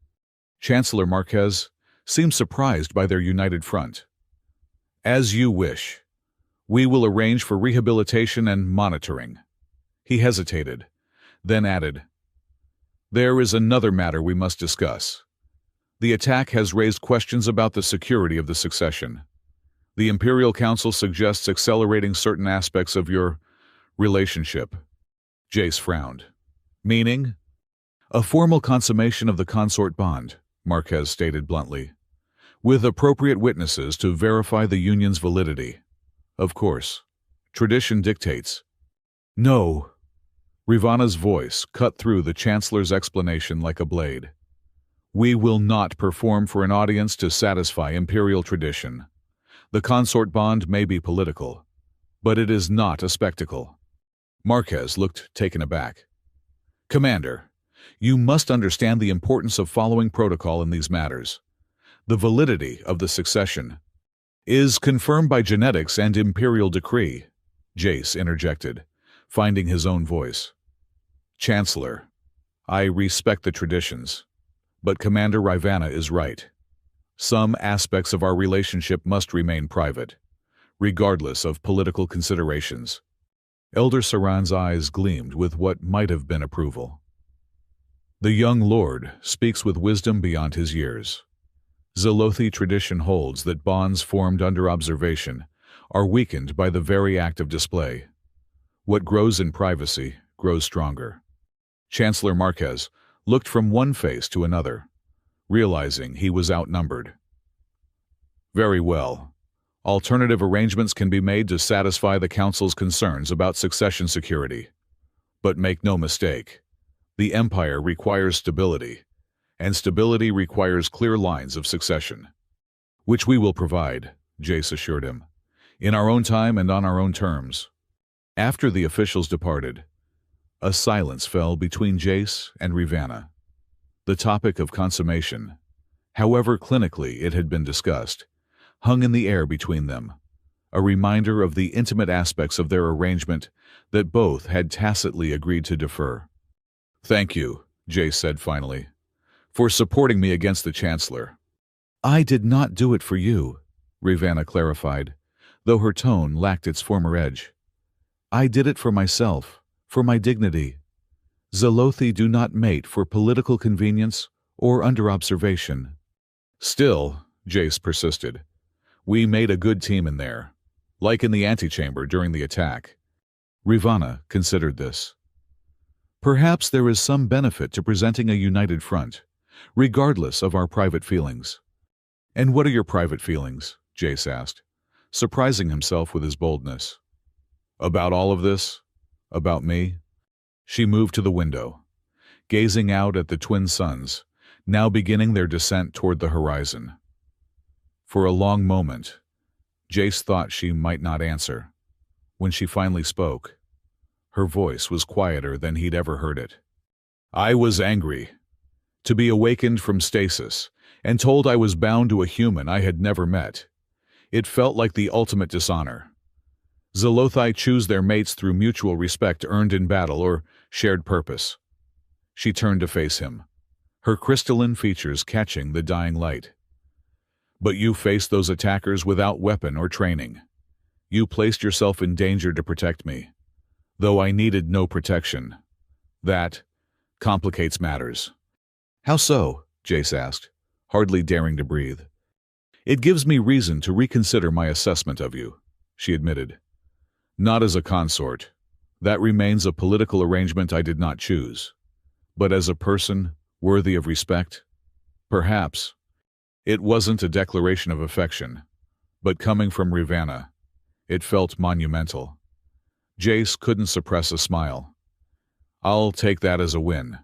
Chancellor Marquez seems surprised by their united front. As you wish. We will arrange for rehabilitation and monitoring. He hesitated, then added, There is another matter we must discuss. The attack has raised questions about the security of the succession. The Imperial Council suggests accelerating certain aspects of your relationship. Jace frowned. Meaning? A formal consummation of the consort bond, Marquez stated bluntly, with appropriate witnesses to verify the union's validity. Of course. Tradition dictates. No. Ravana's voice cut through the Chancellor's explanation like a blade. We will not perform for an audience to satisfy Imperial tradition. The consort bond may be political, but it is not a spectacle. Marquez looked taken aback. Commander, you must understand the importance of following protocol in these matters. The validity of the succession is confirmed by genetics and imperial decree, Jace interjected, finding his own voice. Chancellor, I respect the traditions, but Commander Ravana is right. Some aspects of our relationship must remain private, regardless of political considerations. Elder Saran's eyes gleamed with what might have been approval. The young lord speaks with wisdom beyond his years. Zalothi tradition holds that bonds formed under observation are weakened by the very act of display. What grows in privacy grows stronger. Chancellor Marquez looked from one face to another, realizing he was outnumbered. Very well. Alternative arrangements can be made to satisfy the Council's concerns about succession security. But make no mistake, the Empire requires stability, and stability requires clear lines of succession. Which we will provide, Jace assured him, in our own time and on our own terms. After the officials departed, a silence fell between Jace and Ravana. The topic of consummation, however clinically it had been discussed, hung in the air between them, a reminder of the intimate aspects of their arrangement that both had tacitly agreed to defer. Thank you, Jace said finally, for supporting me against the Chancellor. I did not do it for you, Ravana clarified, though her tone lacked its former edge. I did it for myself, for my dignity. Zalothi do not mate for political convenience or under observation. Still, Jace persisted, we made a good team in there, like in the antechamber during the attack. Ravana considered this. Perhaps there is some benefit to presenting a united front, regardless of our private feelings. And what are your private feelings? Jace asked, surprising himself with his boldness. About all of this? About me? She moved to the window, gazing out at the twin suns, now beginning their descent toward the horizon. For a long moment, Jace thought she might not answer. When she finally spoke, her voice was quieter than he'd ever heard it. I was angry. To be awakened from stasis and told I was bound to a human I had never met. It felt like the ultimate dishonor. Zelothi choose their mates through mutual respect earned in battle or shared purpose. She turned to face him, her crystalline features catching the dying light. But you faced those attackers without weapon or training. You placed yourself in danger to protect me, though I needed no protection. That complicates matters. How so? Jace asked, hardly daring to breathe. It gives me reason to reconsider my assessment of you, she admitted. Not as a consort. That remains a political arrangement I did not choose. But as a person worthy of respect? Perhaps. It wasn't a declaration of affection, but coming from Rivanna, it felt monumental. Jace couldn't suppress a smile. I'll take that as a win.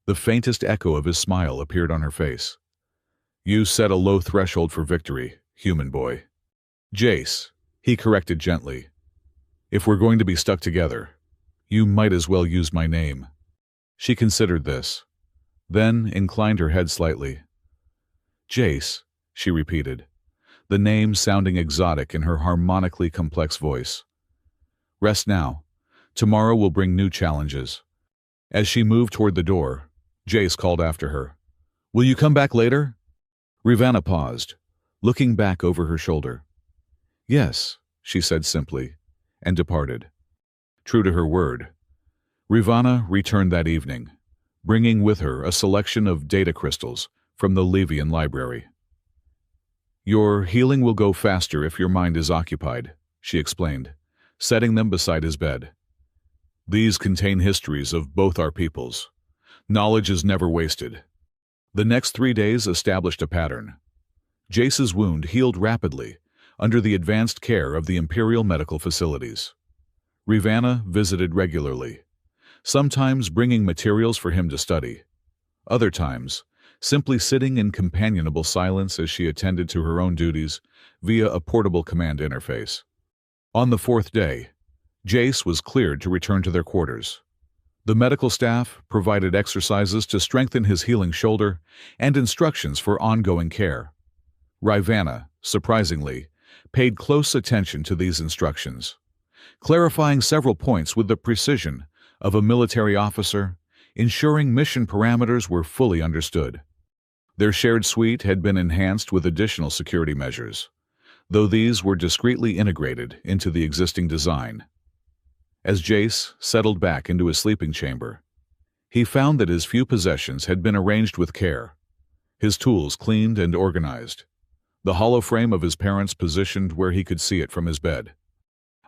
The faintest echo of his smile appeared on her face. You set a low threshold for victory, human boy. Jace, he corrected gently. If we're going to be stuck together, you might as well use my name. She considered this, then inclined her head slightly. Jace, she repeated, the name sounding exotic in her harmonically complex voice. Rest now. Tomorrow will bring new challenges. As she moved toward the door, Jace called after her. Will you come back later? Rivanna paused, looking back over her shoulder. Yes, she said simply, and departed. True to her word, Rivanna returned that evening, bringing with her a selection of data crystals from the Levian library. Your healing will go faster if your mind is occupied, she explained, setting them beside his bed. These contain histories of both our peoples. Knowledge is never wasted. The next 3 days established a pattern. Jace's wound healed rapidly under the advanced care of the Imperial medical facilities. Rivanna visited regularly, sometimes bringing materials for him to study. Other times, simply sitting in companionable silence as she attended to her own duties via a portable command interface. On the 4th day, Jace was cleared to return to their quarters. The medical staff provided exercises to strengthen his healing shoulder and instructions for ongoing care. Rivanna, surprisingly, paid close attention to these instructions, clarifying several points with the precision of a military officer, ensuring mission parameters were fully understood. Their shared suite had been enhanced with additional security measures, though these were discreetly integrated into the existing design. As Jace settled back into his sleeping chamber, he found that his few possessions had been arranged with care, his tools cleaned and organized, the hollow frame of his parents positioned where he could see it from his bed.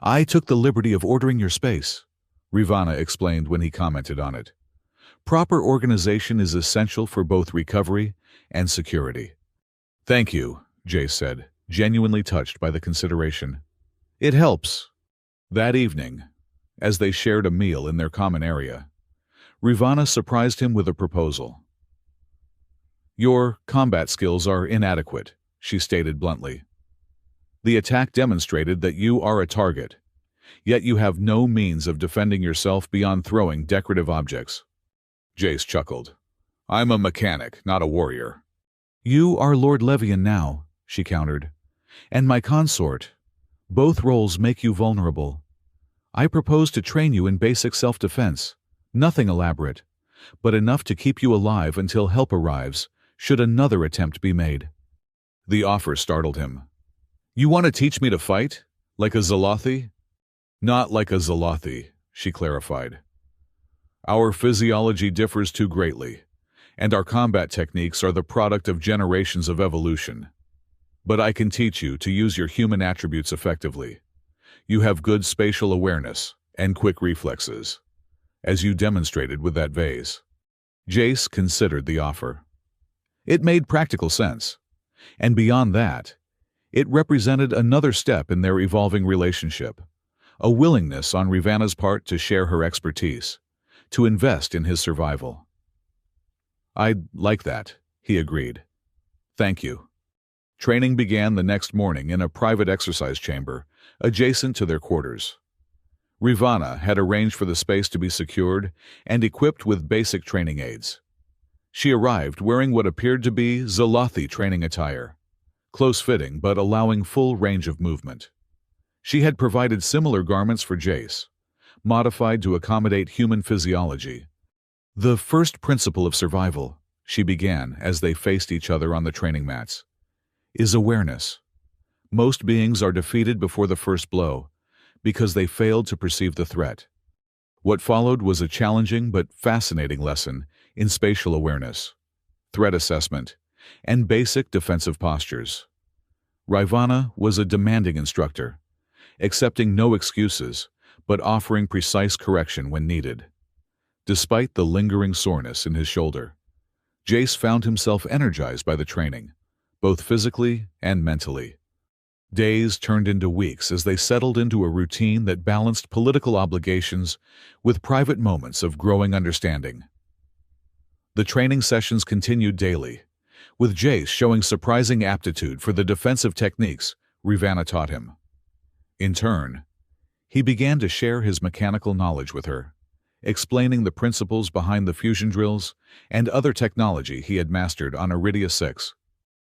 I took the liberty of ordering your space, Rivanna explained when he commented on it. Proper organization is essential for both recovery and security. Thank you, Jace said, genuinely touched by the consideration. It helps. That evening, as they shared a meal in their common area, Rivanna surprised him with a proposal. Your combat skills are inadequate, she stated bluntly. The attack demonstrated that you are a target, yet you have no means of defending yourself beyond throwing decorative objects. Jace chuckled. I'm a mechanic, not a warrior. You are Lord Levian now, she countered, and my consort. Both roles make you vulnerable. I propose to train you in basic self-defense, nothing elaborate, but enough to keep you alive until help arrives, should another attempt be made. The offer startled him. You want to teach me to fight? Like a Zelothi? Not like a Zelothi, she clarified. Our physiology differs too greatly, and our combat techniques are the product of generations of evolution. But I can teach you to use your human attributes effectively. You have good spatial awareness and quick reflexes, as you demonstrated with that vase. Jace considered the offer. It made practical sense, and beyond that, it represented another step in their evolving relationship, a willingness on Rivanna's part to share her expertise, to invest in his survival. I'd like that, he agreed. Thank you. Training began the next morning in a private exercise chamber adjacent to their quarters. Rivanna had arranged for the space to be secured and equipped with basic training aids. She arrived wearing what appeared to be Zolothi training attire, close-fitting but allowing full range of movement. She had provided similar garments for Jace, modified to accommodate human physiology. "The first principle of survival," she began as they faced each other on the training mats, "is awareness. Most beings are defeated before the first blow because they failed to perceive the threat." What followed was a challenging but fascinating lesson in spatial awareness, threat assessment, and basic defensive postures. Ravana was a demanding instructor, accepting no excuses but offering precise correction when needed. Despite the lingering soreness in his shoulder, Jace found himself energized by the training, both physically and mentally. Days turned into weeks as they settled into a routine that balanced political obligations with private moments of growing understanding. The training sessions continued daily, with Jace showing surprising aptitude for the defensive techniques Ravana taught him. In turn, he began to share his mechanical knowledge with her, explaining the principles behind the fusion drills and other technology he had mastered on Iridia 6.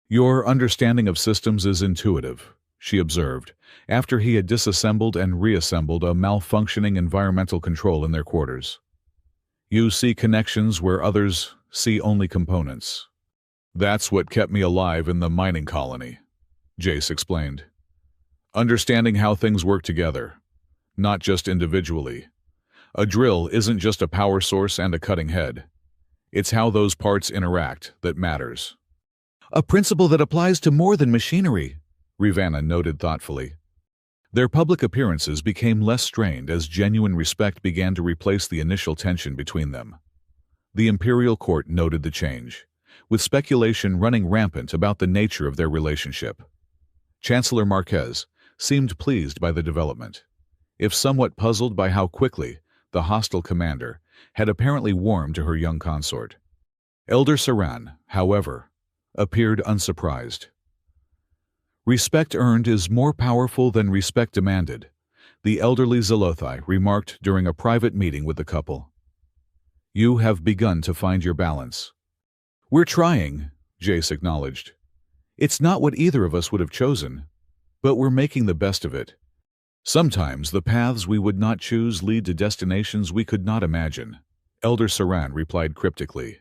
"Your understanding of systems is intuitive," she observed, after he had disassembled and reassembled a malfunctioning environmental control in their quarters. "You see connections where others see only components." "That's what kept me alive in the mining colony," Jace explained. "Understanding how things work together, not just individually. A drill isn't just a power source and a cutting head. It's how those parts interact that matters." "A principle that applies to more than machinery," Ravana noted thoughtfully. Their public appearances became less strained as genuine respect began to replace the initial tension between them. The imperial court noted the change, with speculation running rampant about the nature of their relationship. Chancellor Marquez seemed pleased by the development, if somewhat puzzled by how quickly the hostile commander had apparently warmed to her young consort. Elder Saran, however, appeared unsurprised. "Respect earned is more powerful than respect demanded," the elderly Zolothi remarked during a private meeting with the couple. "You have begun to find your balance." "We're trying," Jace acknowledged. "It's not what either of us would have chosen, but we're making the best of it. Sometimes the paths we would not choose lead to destinations we could not imagine," Elder Saran replied cryptically.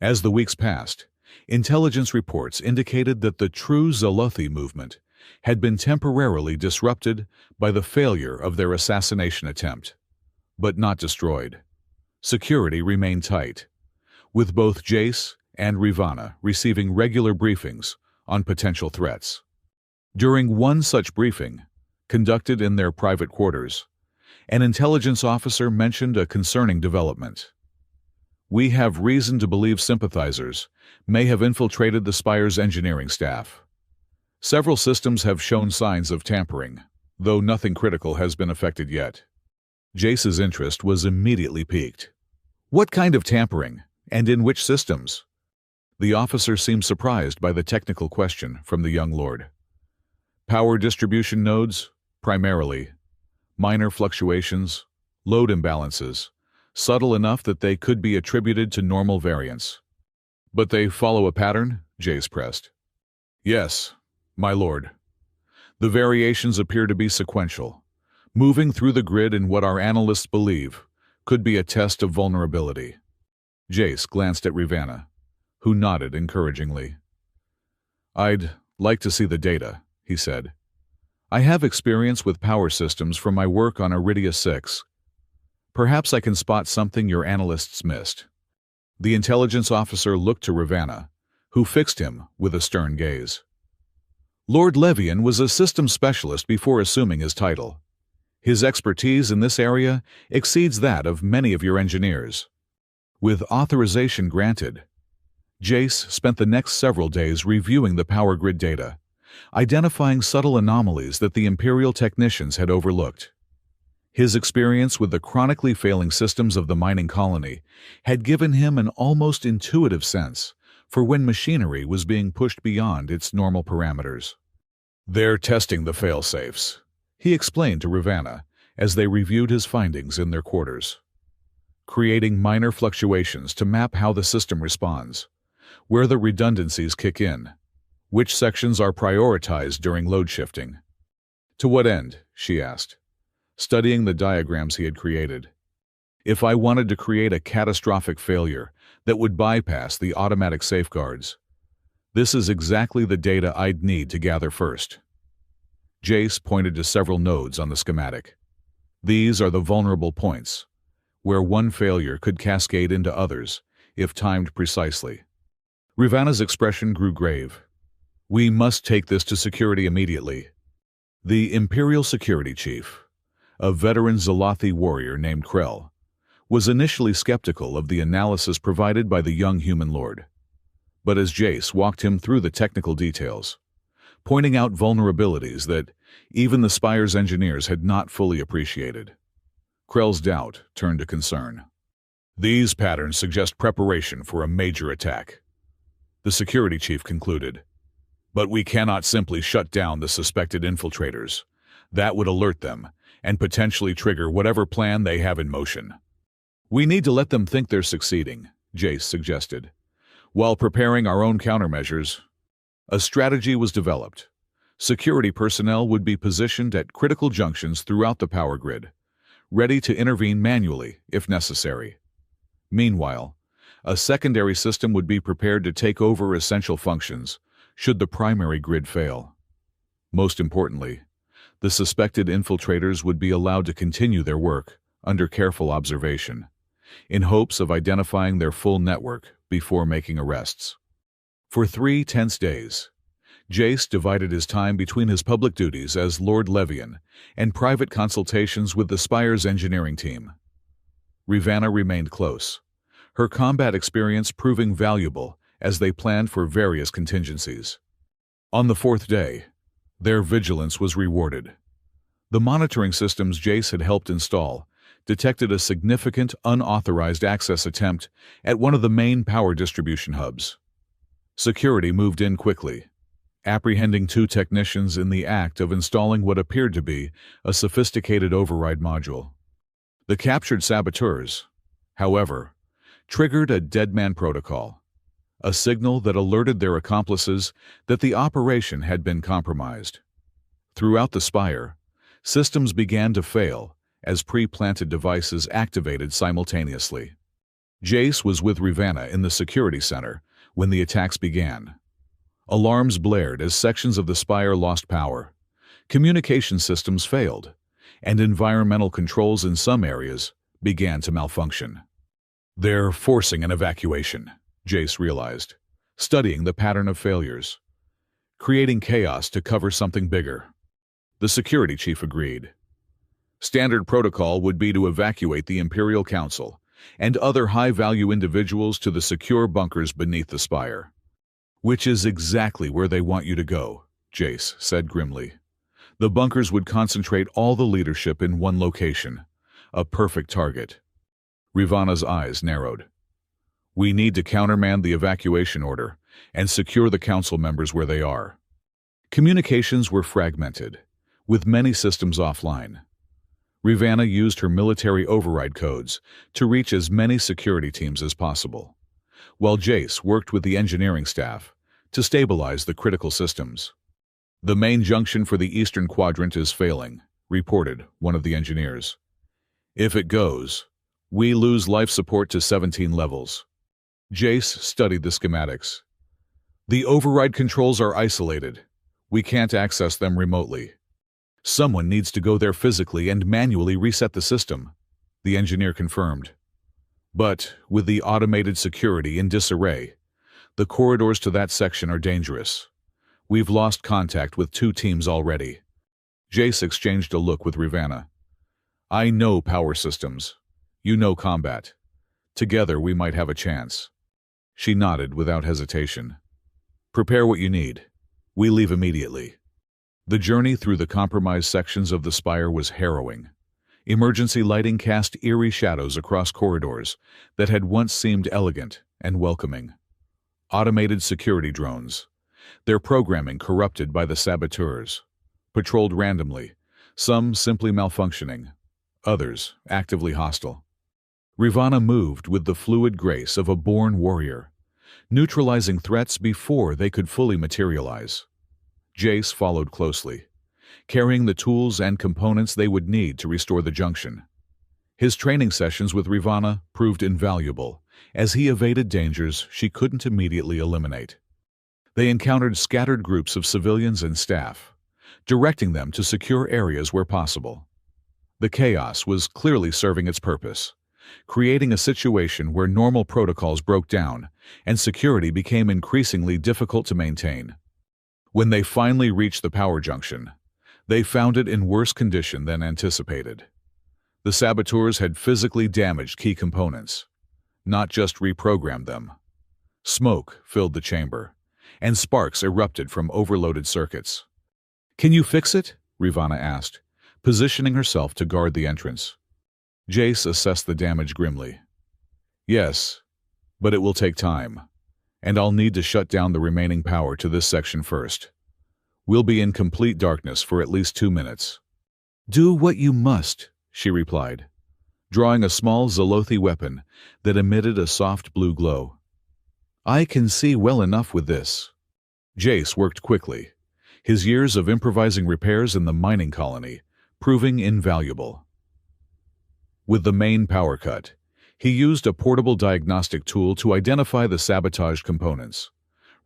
As the weeks passed, intelligence reports indicated that the true Zolothi movement had been temporarily disrupted by the failure of their assassination attempt, but not destroyed. Security remained tight, with both Jace and Ravana receiving regular briefings on potential threats. During one such briefing, conducted in their private quarters, an intelligence officer mentioned a concerning development. "We have reason to believe sympathizers may have infiltrated the Spire's engineering staff. Several systems have shown signs of tampering, though nothing critical has been affected yet." Jace's interest was immediately piqued. "What kind of tampering, and in which systems?" The officer seemed surprised by the technical question from the young lord. "Power distribution nodes, primarily. Minor fluctuations, load imbalances, subtle enough that they could be attributed to normal variance." "But they follow a pattern?" Jace pressed. "Yes, my lord. The variations appear to be sequential, moving through the grid in what our analysts believe could be a test of vulnerability." Jace glanced at Ravana, who nodded encouragingly. "I'd like to see the data," he said. "I have experience with power systems from my work on Iridia 6. Perhaps I can spot something your analysts missed." The intelligence officer looked to Ravana, who fixed him with a stern gaze. "Lord Levian was a systems specialist before assuming his title. His expertise in this area exceeds that of many of your engineers." With authorization granted, Jace spent the next several days reviewing the power grid data, identifying subtle anomalies that the Imperial technicians had overlooked. His experience with the chronically failing systems of the mining colony had given him an almost intuitive sense for when machinery was being pushed beyond its normal parameters. "They're testing the fail-safes," he explained to Ravana as they reviewed his findings in their quarters. creating minor fluctuations to map how the system responds, where the redundancies kick in, which sections are prioritized during load shifting. To what end? She asked, studying the diagrams he had created. If I wanted to create a catastrophic failure that would bypass the automatic safeguards, this is exactly the data I'd need to gather first. Jace pointed to several nodes on the schematic. These are the vulnerable points, where one failure could cascade into others if timed precisely. Rivanna's expression grew grave. We must take this to security immediately. The Imperial Security Chief, a veteran Zalathi warrior named Krell, was initially skeptical of the analysis provided by the young human lord. But as Jace walked him through the technical details, pointing out vulnerabilities that even the Spire's engineers had not fully appreciated, Krell's doubt turned to concern. These patterns suggest preparation for a major attack, the security chief concluded. But we cannot simply shut down the suspected infiltrators. That would alert them and potentially trigger whatever plan they have in motion. We need to let them think they're succeeding, Jace suggested. While preparing our own countermeasures, a strategy was developed. Security personnel would be positioned at critical junctions throughout the power grid, ready to intervene manually if necessary. Meanwhile, a secondary system would be prepared to take over essential functions should the primary grid fail. Most importantly, the suspected infiltrators would be allowed to continue their work under careful observation, in hopes of identifying their full network before making arrests. For 3 tense days, Jace divided his time between his public duties as Lord Levian and private consultations with the Spire's engineering team. Rivanna remained close, her combat experience proving valuable as they planned for various contingencies. On the 4th day, their vigilance was rewarded. The monitoring systems Jace had helped install detected a significant unauthorized access attempt at one of the main power distribution hubs. Security moved in quickly, apprehending 2 technicians in the act of installing what appeared to be a sophisticated override module. The captured saboteurs, however, triggered a deadman protocol, a signal that alerted their accomplices that the operation had been compromised. Throughout the Spire, systems began to fail as pre-planted devices activated simultaneously. Jace was with Rivanna in the security center when the attacks began. Alarms blared as sections of the Spire lost power, communication systems failed, and environmental controls in some areas began to malfunction. They're forcing an evacuation, Jace realized, studying the pattern of failures, creating chaos to cover something bigger. The security chief agreed. Standard protocol would be to evacuate the Imperial Council and other high-value individuals to the secure bunkers beneath the Spire. Which is exactly where they want you to go, Jace said grimly. The bunkers would concentrate all the leadership in one location, a perfect target. Rivanna's eyes narrowed. We need to countermand the evacuation order and secure the council members where they are. Communications were fragmented, with many systems offline. Rivanna used her military override codes to reach as many security teams as possible, while Jace worked with the engineering staff to stabilize the critical systems. The main junction for the eastern quadrant is failing, reported one of the engineers. If it goes, we lose life support to 17 levels. Jace studied the schematics. The override controls are isolated. We can't access them remotely. Someone needs to go there physically and manually reset the system, the engineer confirmed. But with the automated security in disarray, the corridors to that section are dangerous. We've lost contact with 2 teams already. Jace exchanged a look with Rivanna. I know power systems. You know combat. Together we might have a chance. She nodded without hesitation. Prepare what you need. We leave immediately. The journey through the compromised sections of the Spire was harrowing. Emergency lighting cast eerie shadows across corridors that had once seemed elegant and welcoming. Automated security drones, their programming corrupted by the saboteurs, patrolled randomly, some simply malfunctioning, others actively hostile. Ravana moved with the fluid grace of a born warrior, neutralizing threats before they could fully materialize. Jace followed closely, carrying the tools and components they would need to restore the junction. His training sessions with Ravana proved invaluable, as he evaded dangers she couldn't immediately eliminate. They encountered scattered groups of civilians and staff, directing them to secure areas where possible. The chaos was clearly serving its purpose, creating a situation where normal protocols broke down and security became increasingly difficult to maintain. When they finally reached the power junction, they found it in worse condition than anticipated. The saboteurs had physically damaged key components, not just reprogrammed them. Smoke filled the chamber, and sparks erupted from overloaded circuits. "Can you fix it?" Ravana asked, positioning herself to guard the entrance. Jace assessed the damage grimly. "Yes, but it will take time, and I'll need to shut down the remaining power to this section first. We'll be in complete darkness for at least 2 minutes." "Do what you must," she replied, drawing a small Zolothi weapon that emitted a soft blue glow. "I can see well enough with this." Jace worked quickly, his years of improvising repairs in the mining colony proving invaluable. With the main power cut, he used a portable diagnostic tool to identify the sabotaged components,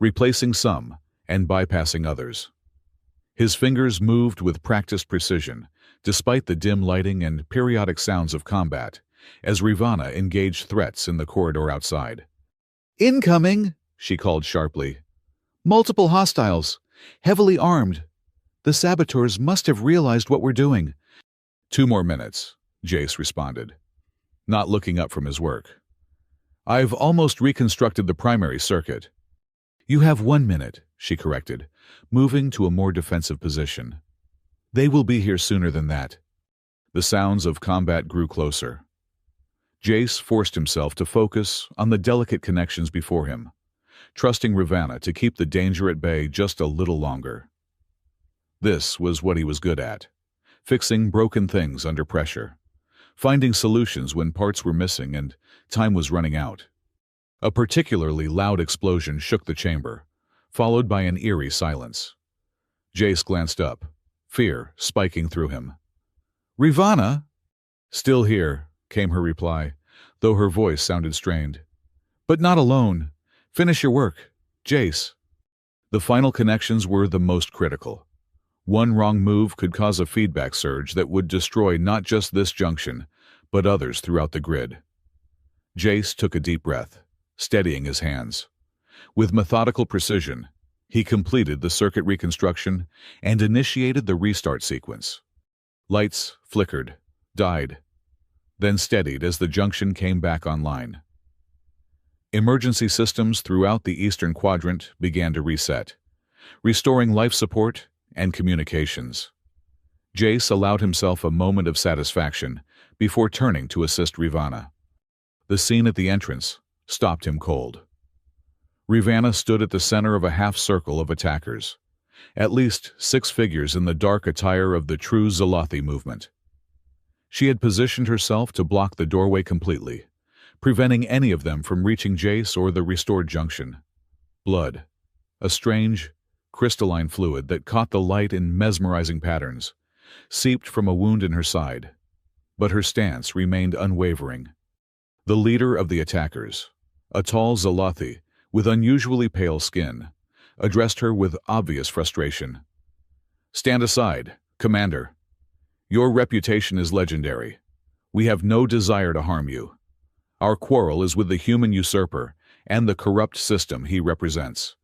replacing some and bypassing others. His fingers moved with practiced precision, despite the dim lighting and periodic sounds of combat, as Ravana engaged threats in the corridor outside. "Incoming!" she called sharply. "Multiple hostiles, heavily armed. The saboteurs must have realized what we're doing." "2 more minutes," Jace responded, not looking up from his work. "I've almost reconstructed the primary circuit." "You have 1 minute," she corrected, moving to a more defensive position. "They will be here sooner than that." The sounds of combat grew closer. Jace forced himself to focus on the delicate connections before him, trusting Ravana to keep the danger at bay just a little longer. This was what he was good at, fixing broken things under pressure, finding solutions when parts were missing and time was running out. A particularly loud explosion shook the chamber, followed by an eerie silence. Jace glanced up, fear spiking through him. "Ravana?" "Still here," came her reply, though her voice sounded strained. "But not alone. Finish your work, Jace." The final connections were the most critical. One wrong move could cause a feedback surge that would destroy not just this junction, but others throughout the grid. Jace took a deep breath, steadying his hands. With methodical precision, he completed the circuit reconstruction and initiated the restart sequence. Lights flickered, died, then steadied as the junction came back online. Emergency systems throughout the eastern quadrant began to reset, restoring life support and communications. Jace allowed himself a moment of satisfaction before turning to assist Ravana. The scene at the entrance stopped him cold. Ravana stood at the center of a half-circle of attackers, at least 6 figures in the dark attire of the true Zolothi movement. She had positioned herself to block the doorway completely, preventing any of them from reaching Jace or the restored junction. Blood, a strange, crystalline fluid that caught the light in mesmerizing patterns, seeped from a wound in her side, but her stance remained unwavering. The leader of the attackers, a tall Zolothi with unusually pale skin, addressed her with obvious frustration. "Stand aside, Commander. Your reputation is legendary. We have no desire to harm you. Our quarrel is with the human usurper and the corrupt system he represents."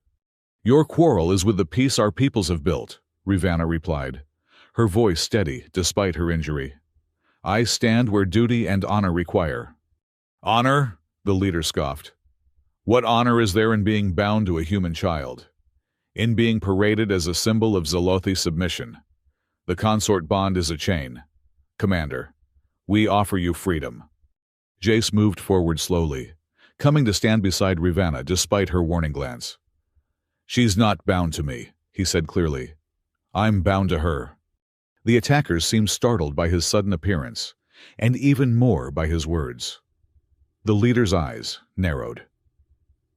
"Your quarrel is with the peace our peoples have built," Ravana replied, her voice steady despite her injury. "I stand where duty and honor require." "Honor?" the leader scoffed. "What honor is there in being bound to a human child? In being paraded as a symbol of Zolothi submission? The consort bond is a chain. Commander, we offer you freedom." Jace moved forward slowly, coming to stand beside Ravana despite her warning glance. "She's not bound to me," he said clearly. "I'm bound to her." The attackers seemed startled by his sudden appearance, and even more by his words. The leader's eyes narrowed.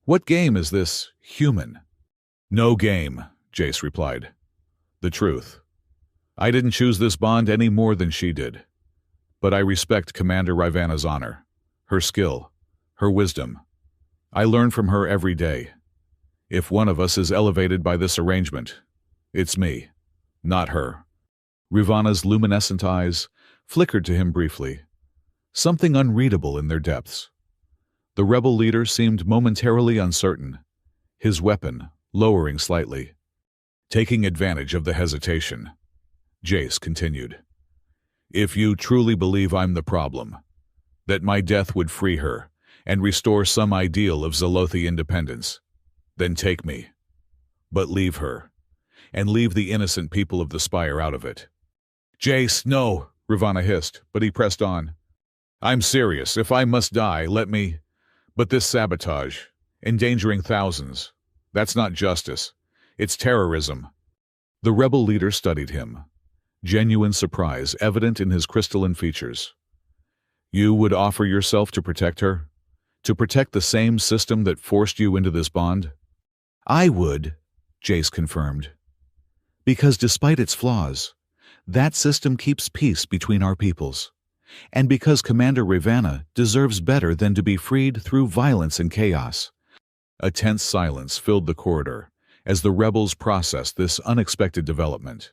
"What game is this, human?" "No game," Jace replied. "The truth. I didn't choose this bond any more than she did. But I respect Commander Rivanna's honor, her skill, her wisdom. I learn from her every day. If one of us is elevated by this arrangement, it's me, not her." Rivanna's luminescent eyes flickered to him briefly, something unreadable in their depths. The rebel leader seemed momentarily uncertain, his weapon lowering slightly. Taking advantage of the hesitation, Jace continued, "If you truly believe I'm the problem, that my death would free her and restore some ideal of Zalothi independence, then take me. But leave her, and leave the innocent people of the Spire out of it." "Jace, no," Rivanna hissed, but he pressed on. "I'm serious. If I must die, let me. But this sabotage, endangering thousands, that's not justice. It's terrorism." The rebel leader studied him, genuine surprise evident in his crystalline features. "You would offer yourself to protect her? To protect the same system that forced you into this bond?" "I would," Jace confirmed. "Because despite its flaws, that system keeps peace between our peoples. And because Commander Rivanna deserves better than to be freed through violence and chaos." A tense silence filled the corridor as the rebels processed this unexpected development.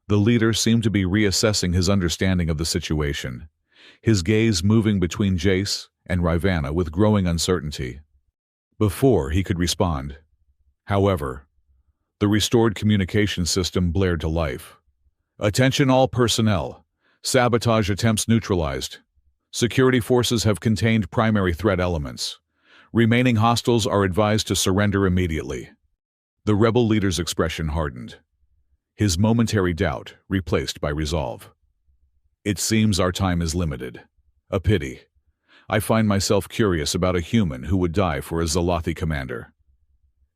The leader seemed to be reassessing his understanding of the situation, his gaze moving between Jace and Rivanna with growing uncertainty. Before he could respond, however, the restored communication system blared to life. "Attention all personnel. Sabotage attempts neutralized. Security forces have contained primary threat elements. Remaining hostiles are advised to surrender immediately." The rebel leader's expression hardened, his momentary doubt replaced by resolve. "It seems our time is limited. A pity. I find myself curious about a human who would die for a Zalothi commander."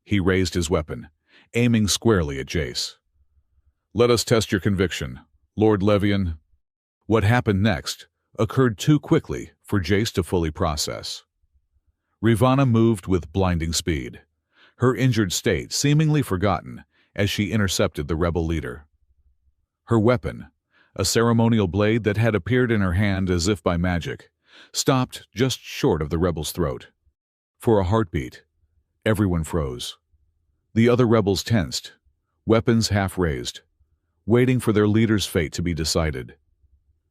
He raised his weapon, aiming squarely at Jace. "Let us test your conviction, Lord Levian." What happened next occurred too quickly for Jace to fully process. Rivanna moved with blinding speed, her injured state seemingly forgotten as she intercepted the rebel leader. Her weapon, a ceremonial blade that had appeared in her hand as if by magic, stopped just short of the rebel's throat. For a heartbeat, everyone froze. The other rebels tensed, weapons half raised, waiting for their leader's fate to be decided.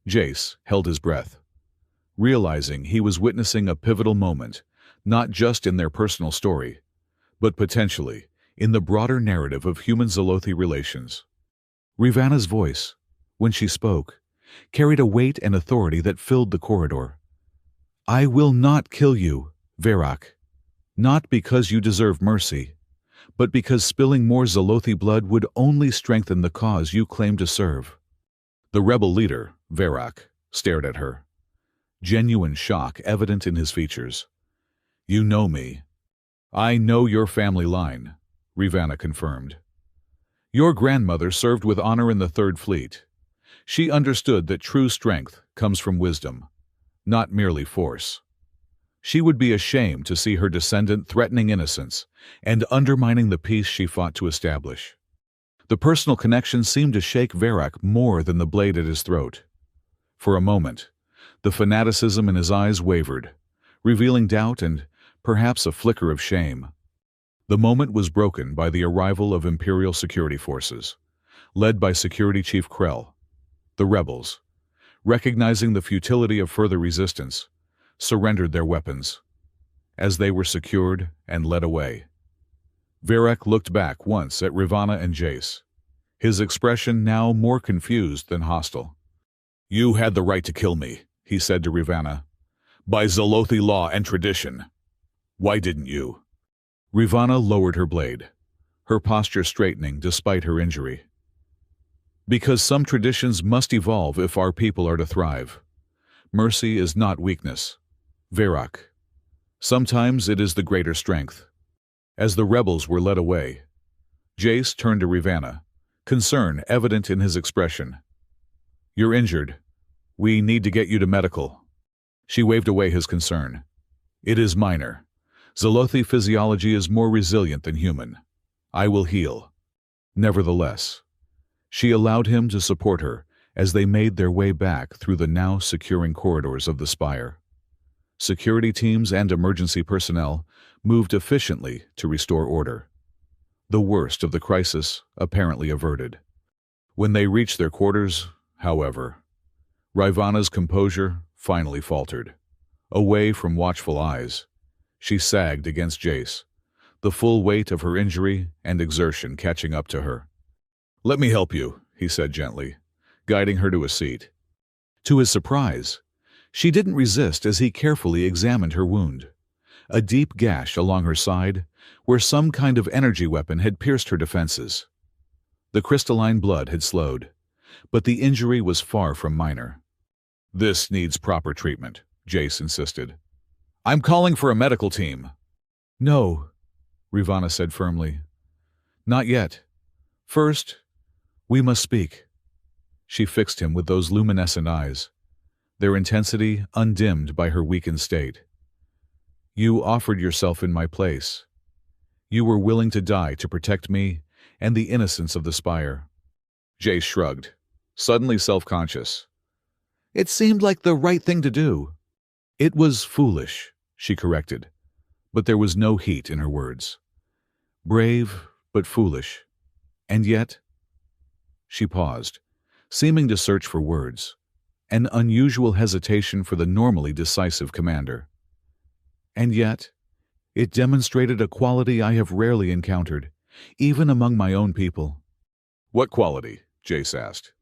Jace held his breath, realizing he was witnessing a pivotal moment, not just in their personal story, but potentially in the broader narrative of human Zalothi relations. Rivanna's voice, when she spoke, carried a weight and authority that filled the corridor. "I will not kill you, Verak. Not because you deserve mercy, but because spilling more Zalothi blood would only strengthen the cause you claim to serve." The rebel leader, Verak, stared at her, genuine shock evident in his features. "You know me." "I know your family line," Rivanna confirmed. "Your grandmother served with honor in the Third Fleet. She understood that true strength comes from wisdom, not merely force. She would be ashamed to see her descendant threatening innocence and undermining the peace she fought to establish." The personal connection seemed to shake Verak more than the blade at his throat. For a moment, the fanaticism in his eyes wavered, revealing doubt and perhaps a flicker of shame. The moment was broken by the arrival of Imperial security forces, led by Security Chief Krell. The rebels, recognizing the futility of further resistance, surrendered their weapons. As they were secured and led away, Verak looked back once at Rivanna and Jace, his expression now more confused than hostile. "You had the right to kill me," he said to Rivanna, "by Zalothi law and tradition. Why didn't you?" Rivanna lowered her blade, her posture straightening despite her injury. "Because some traditions must evolve if our people are to thrive. Mercy is not weakness, Verak. Sometimes it is the greater strength." As the rebels were led away, Jace turned to Rivanna, concern evident in his expression. "You're injured. We need to get you to medical." She waved away his concern, It is minor. Zolothi physiology is more resilient than human. I will heal. Nevertheless, she allowed him to support her as they made their way back through the now securing corridors of the spire. Security teams and emergency personnel moved efficiently to restore order. The worst of the crisis apparently averted. When they reached their quarters, however, Rivana's composure finally faltered. Away from watchful eyes, she sagged against Jace, the full weight of her injury and exertion catching up to her. "Let me help you," he said gently, guiding her to a seat. To his surprise, she didn't resist as he carefully examined her wound. A deep gash along her side, where some kind of energy weapon had pierced her defenses. The crystalline blood had slowed, but the injury was far from minor. "This needs proper treatment," Jace insisted. "I'm calling for a medical team." "No," Rivana said firmly. "Not yet. First, we must speak." She fixed him with those luminescent eyes, their intensity undimmed by her weakened state. "You offered yourself in my place. You were willing to die to protect me and the innocence of the spire." Jace shrugged, suddenly self-conscious. "It seemed like the right thing to do." "It was foolish," she corrected, but there was no heat in her words. "Brave, but foolish. And yet—" She paused, seeming to search for words, an unusual hesitation for the normally decisive commander. "And yet, it demonstrated a quality I have rarely encountered, even among my own people." "What quality?" Jace asked.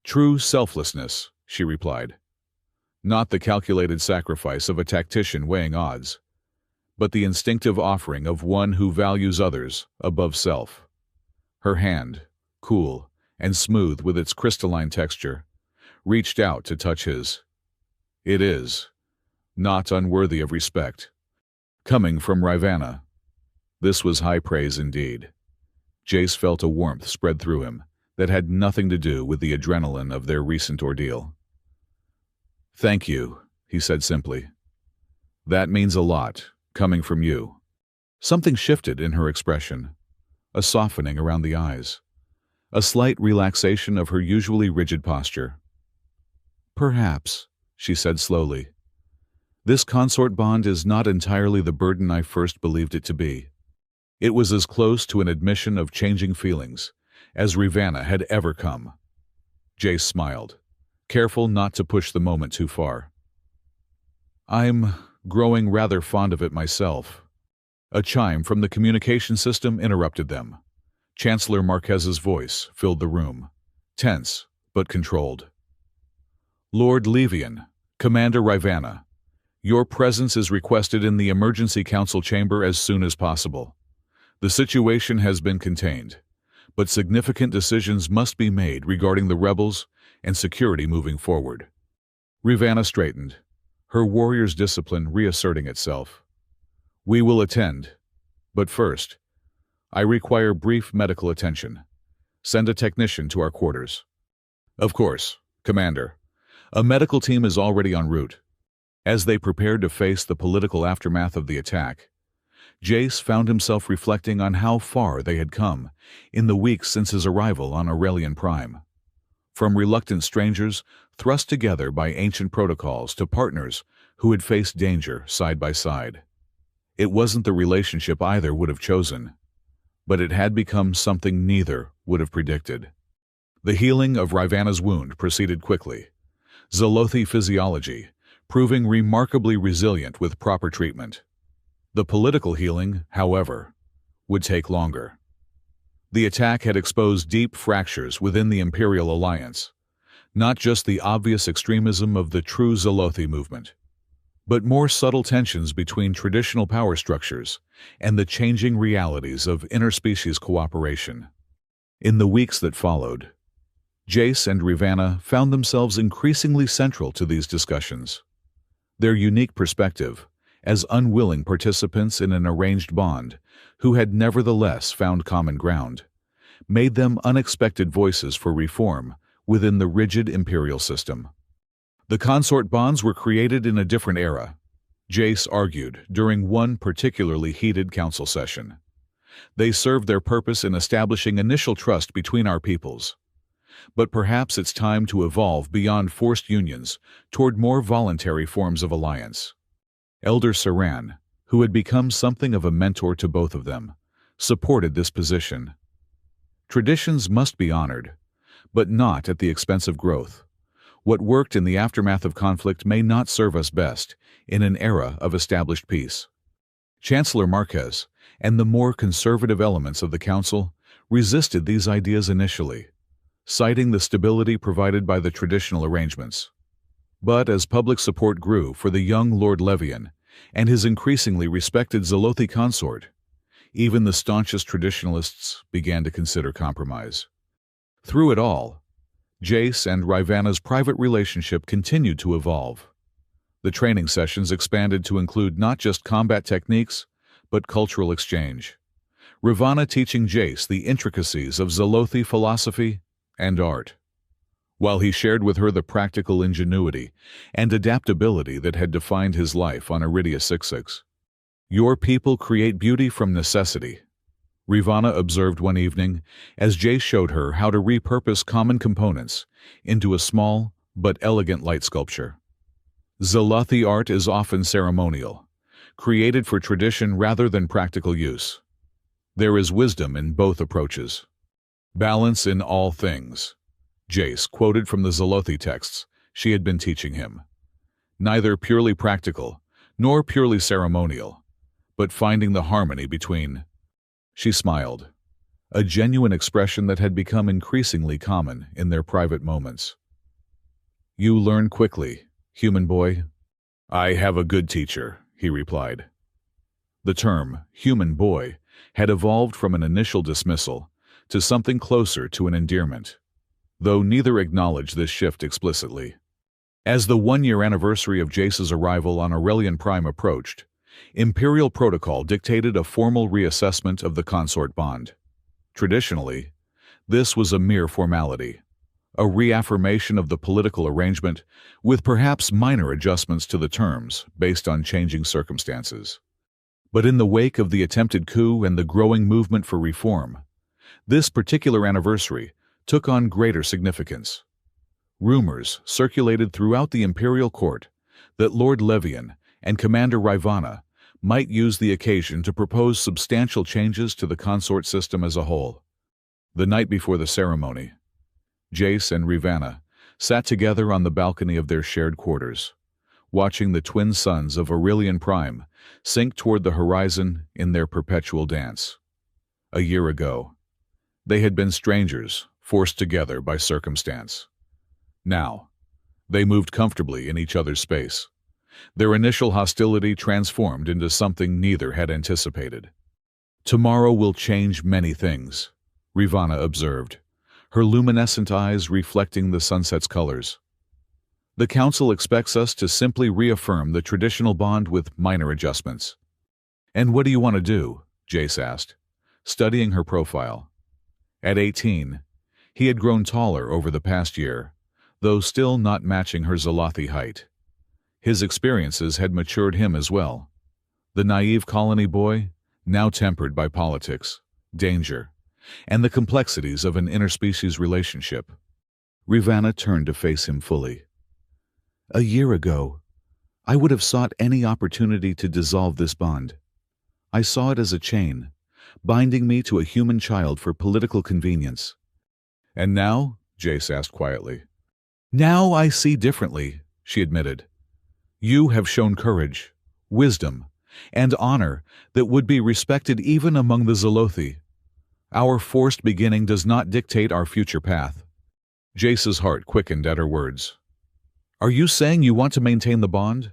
"True selflessness," she replied. "Not the calculated sacrifice of a tactician weighing odds, but the instinctive offering of one who values others above self." Her hand, cool and smooth with its crystalline texture, reached out to touch his. "It is not unworthy of respect. Coming from Rivana." This was high praise indeed. Jace felt a warmth spread through him that had nothing to do with the adrenaline of their recent ordeal. "Thank you," he said simply. "That means a lot, coming from you." Something shifted in her expression, a softening around the eyes, a slight relaxation of her usually rigid posture. "Perhaps," she said slowly, "this consort bond is not entirely the burden I first believed it to be." It was as close to an admission of changing feelings as Rivana had ever come. Jace smiled, careful not to push the moment too far. "I'm growing rather fond of it myself." A chime from the communication system interrupted them. Chancellor Marquez's voice filled the room, tense but controlled. "Lord Levian, Commander Rivana, your presence is requested in the Emergency Council chamber as soon as possible. The situation has been contained, but significant decisions must be made regarding the rebels and security moving forward." Rivana straightened, her warrior's discipline reasserting itself. "We will attend, but first, I require brief medical attention. Send a technician to our quarters." "Of course, Commander. A medical team is already en route." As they prepared to face the political aftermath of the attack, Jace found himself reflecting on how far they had come in the weeks since his arrival on Aurelian Prime. From reluctant strangers thrust together by ancient protocols to partners who had faced danger side by side. It wasn't the relationship either would have chosen, but it had become something neither would have predicted. The healing of Rivana's wound proceeded quickly. Zolothi physiology, proving remarkably resilient with proper treatment. The political healing, however, would take longer. The attack had exposed deep fractures within the Imperial Alliance, not just the obvious extremism of the true Zolothi movement, but more subtle tensions between traditional power structures and the changing realities of interspecies cooperation. In the weeks that followed, Jace and Rivana found themselves increasingly central to these discussions. Their unique perspective, as unwilling participants in an arranged bond who had nevertheless found common ground, made them unexpected voices for reform within the rigid imperial system. The consort bonds were created in a different era, Jace argued during one particularly heated council session. They served their purpose in establishing initial trust between our peoples. But perhaps it's time to evolve beyond forced unions toward more voluntary forms of alliance. Elder Saran, who had become something of a mentor to both of them, supported this position. Traditions must be honored, but not at the expense of growth. What worked in the aftermath of conflict may not serve us best in an era of established peace. Chancellor Marquez and the more conservative elements of the council resisted these ideas initially, citing the stability provided by the traditional arrangements. But as public support grew for the young Lord Levian and his increasingly respected Zelothi consort, even the staunchest traditionalists began to consider compromise. Through it all, Jace and Rivana's private relationship continued to evolve. The training sessions expanded to include not just combat techniques, but cultural exchange. Rivana teaching Jace the intricacies of Zelothi philosophy and art, while he shared with her the practical ingenuity and adaptability that had defined his life on Iridia 66. "Your people create beauty from necessity," Rivana observed one evening as Jace showed her how to repurpose common components into a small but elegant light sculpture. Zelothi art is often ceremonial, created for tradition rather than practical use. There is wisdom in both approaches. "Balance in all things," Jace quoted from the Zelothi texts she had been teaching him. "Neither purely practical nor purely ceremonial, but finding the harmony between." She smiled, a genuine expression that had become increasingly common in their private moments. "You learn quickly, human boy." "I have a good teacher," he replied. The term human boy had evolved from an initial dismissal to something closer to an endearment, though neither acknowledged this shift explicitly. As the one-year anniversary of Jace's arrival on Aurelian Prime approached, Imperial protocol dictated a formal reassessment of the consort bond. Traditionally, this was a mere formality, a reaffirmation of the political arrangement with perhaps minor adjustments to the terms based on changing circumstances. But in the wake of the attempted coup and the growing movement for reform, this particular anniversary took on greater significance. Rumors circulated throughout the imperial court that Lord Levian and Commander Rivana might use the occasion to propose substantial changes to the consort system as a whole. The night before the ceremony, Jace and Rivana sat together on the balcony of their shared quarters, watching the twin suns of Aurelian Prime sink toward the horizon in their perpetual dance. A year ago, they had been strangers, forced together by circumstance. Now, they moved comfortably in each other's space, their initial hostility transformed into something neither had anticipated. "Tomorrow will change many things," Rivana observed, her luminescent eyes reflecting the sunset's colors. "The Council expects us to simply reaffirm the traditional bond with minor adjustments." "And what do you want to do?" Jace asked, studying her profile. At 18, he had grown taller over the past year, though still not matching her Zelothi height. His experiences had matured him as well. The naive colony boy, now tempered by politics, danger, and the complexities of an interspecies relationship. Rivana turned to face him fully. "A year ago, I would have sought any opportunity to dissolve this bond. I saw it as a chain, binding me to a human child for political convenience." "And now?" Jace asked quietly. "Now I see differently," she admitted. "You have shown courage, wisdom, and honor that would be respected even among the Zelothi. Our forced beginning does not dictate our future path." Jace's heart quickened at her words. "Are you saying you want to maintain the bond?"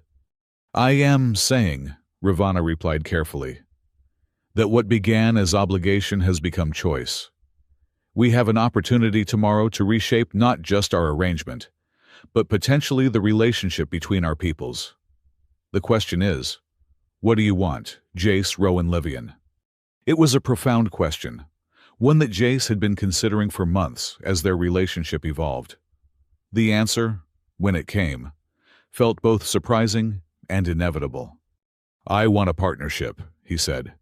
"I am saying," Rivana replied carefully, "that what began as obligation has become choice. We have an opportunity tomorrow to reshape not just our arrangement, but potentially the relationship between our peoples. The question is, what do you want, Jace, Rowan, Livian?" It was a profound question, one that Jace had been considering for months as their relationship evolved. The answer, when it came, felt both surprising and inevitable. I want a partnership, he said.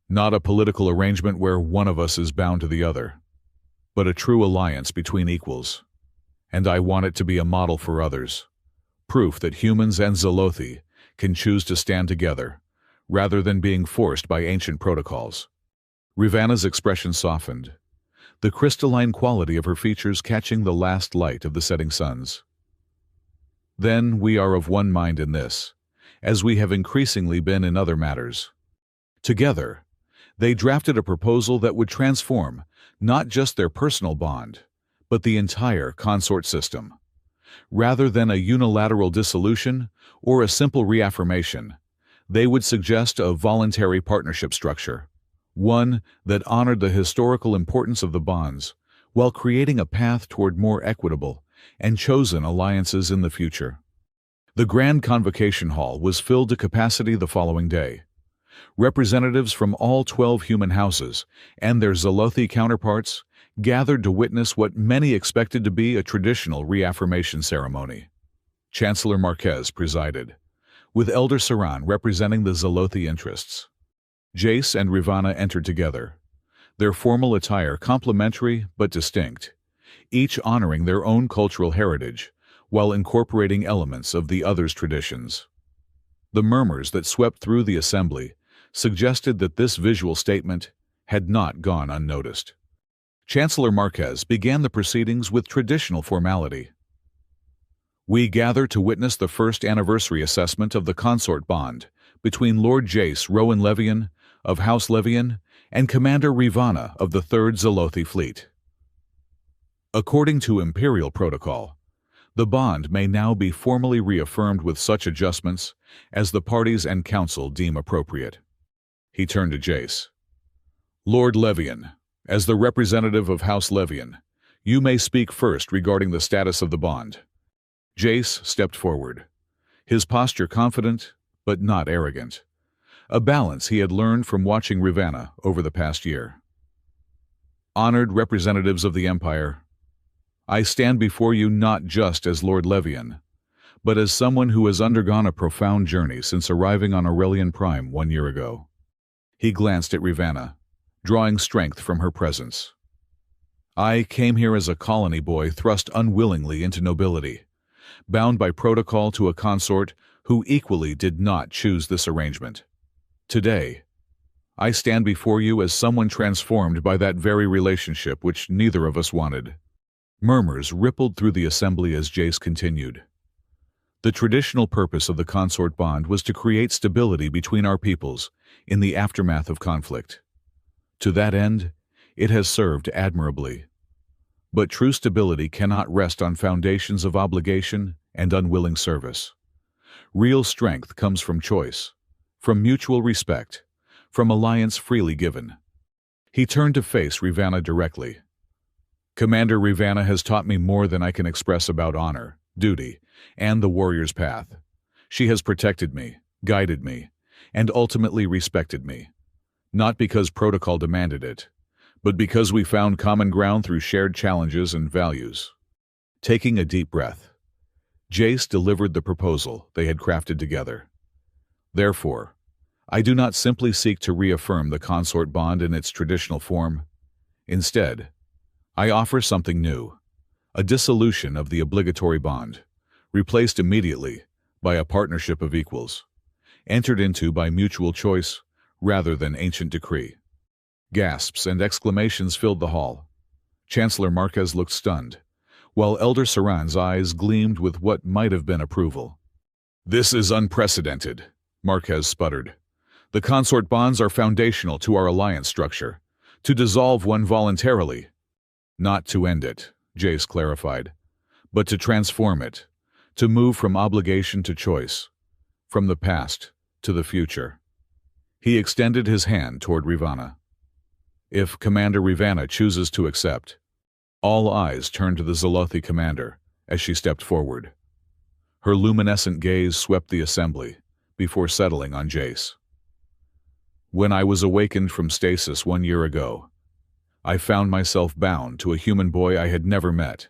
Not a political arrangement where one of us is bound to the other, but a true alliance between equals. And I want it to be a model for others. Proof that humans and Zolothi can choose to stand together, rather than being forced by ancient protocols. Rivanna's expression softened, the crystalline quality of her features catching the last light of the setting suns. Then we are of one mind in this, as we have increasingly been in other matters. Together, they drafted a proposal that would transform not just their personal bond, but the entire consort system. Rather than a unilateral dissolution or a simple reaffirmation, they would suggest a voluntary partnership structure, one that honored the historical importance of the bonds while creating a path toward more equitable and chosen alliances in the future. The Grand Convocation Hall was filled to capacity the following day. Representatives from all 12 human houses and their Zolothi counterparts gathered to witness what many expected to be a traditional reaffirmation ceremony. Chancellor Marquez presided, with Elder Saran representing the Zolothi interests. Jace and Rivanna entered together, their formal attire complementary but distinct, each honoring their own cultural heritage while incorporating elements of the other's traditions. The murmurs that swept through the assembly suggested that this visual statement had not gone unnoticed. Chancellor Marquez began the proceedings with traditional formality. We gather to witness the first anniversary assessment of the consort bond between Lord Jace Rowan Levian of House Levian and Commander Rivanna of the 3rd Zolothi Fleet. According to Imperial Protocol, the bond may now be formally reaffirmed with such adjustments as the parties and council deem appropriate. He turned to Jace. Lord Levian, as the representative of House Levian, you may speak first regarding the status of the bond. Jace stepped forward, his posture confident but not arrogant, a balance he had learned from watching Rivanna over the past year. Honored representatives of the Empire, I stand before you not just as Lord Levian, but as someone who has undergone a profound journey since arriving on Aurelian Prime 1 year ago. He glanced at Rivanna, drawing strength from her presence. I came here as a colony boy thrust unwillingly into nobility, bound by protocol to a consort who equally did not choose this arrangement. Today, I stand before you as someone transformed by that very relationship which neither of us wanted. Murmurs rippled through the assembly as Jace continued. The traditional purpose of the consort bond was to create stability between our peoples in the aftermath of conflict. To that end, it has served admirably. But true stability cannot rest on foundations of obligation and unwilling service. Real strength comes from choice, from mutual respect, from alliance freely given. He turned to face Rivanna directly. Commander Rivanna has taught me more than I can express about honor, duty, and the warrior's path. She has protected me, guided me, and ultimately respected me, not because protocol demanded it, but because we found common ground through shared challenges and values. Taking a deep breath, Jace delivered the proposal they had crafted together. Therefore, I do not simply seek to reaffirm the consort bond in its traditional form. Instead, I offer something new, a dissolution of the obligatory bond, replaced immediately by a partnership of equals, entered into by mutual choice rather than ancient decree. Gasps and exclamations filled the hall. Chancellor Marquez looked stunned, while Elder Saran's eyes gleamed with what might have been approval. This is unprecedented, Marquez sputtered. The consort bonds are foundational to our alliance structure. To dissolve one voluntarily, not to end it, Jace clarified, but to transform it, to move from obligation to choice, from the past to the future. He extended his hand toward Rivanna. If Commander Rivanna chooses to accept, all eyes turned to the Zolothi commander as she stepped forward. Her luminescent gaze swept the assembly before settling on Jace. When I was awakened from stasis 1 year ago, I found myself bound to a human boy I had never met.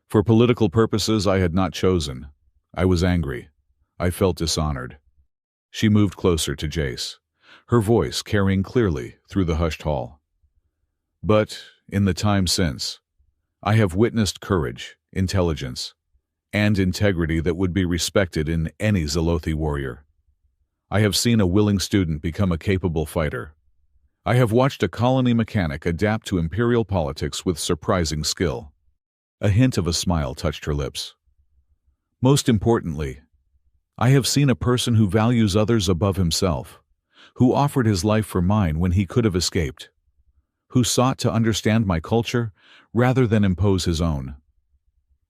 For political purposes I had not chosen. I was angry. I felt dishonored. She moved closer to Jace, her voice carrying clearly through the hushed hall. But, in the time since, I have witnessed courage, intelligence, and integrity that would be respected in any Zalothi warrior. I have seen a willing student become a capable fighter. I have watched a colony mechanic adapt to imperial politics with surprising skill. A hint of a smile touched her lips. Most importantly, I have seen a person who values others above himself, who offered his life for mine when he could have escaped, who sought to understand my culture rather than impose his own.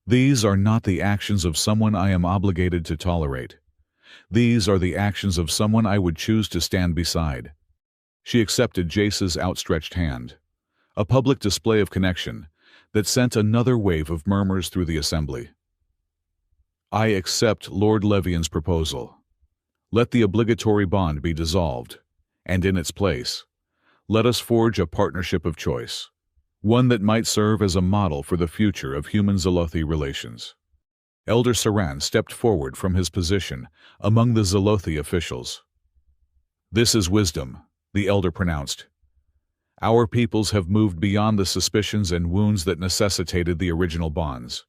These are not the actions of someone I am obligated to tolerate. These are the actions of someone I would choose to stand beside. She accepted Jace's outstretched hand, a public display of connection that sent another wave of murmurs through the assembly. I accept Lord Levian's proposal. Let the obligatory bond be dissolved, and in its place, let us forge a partnership of choice, one that might serve as a model for the future of human-Zalothi relations. Elder Saran stepped forward from his position among the Zalothi officials. This is wisdom, the elder pronounced. Our peoples have moved beyond the suspicions and wounds that necessitated the original bonds.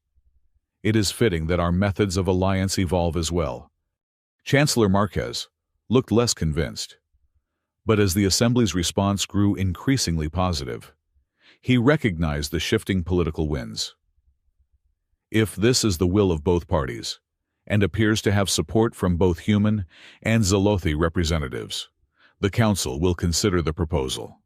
It is fitting that our methods of alliance evolve as well. Chancellor Marquez looked less convinced, but as the Assembly's response grew increasingly positive, he recognized the shifting political winds. If this is the will of both parties, and appears to have support from both human and Zalothi representatives, the Council will consider the proposal.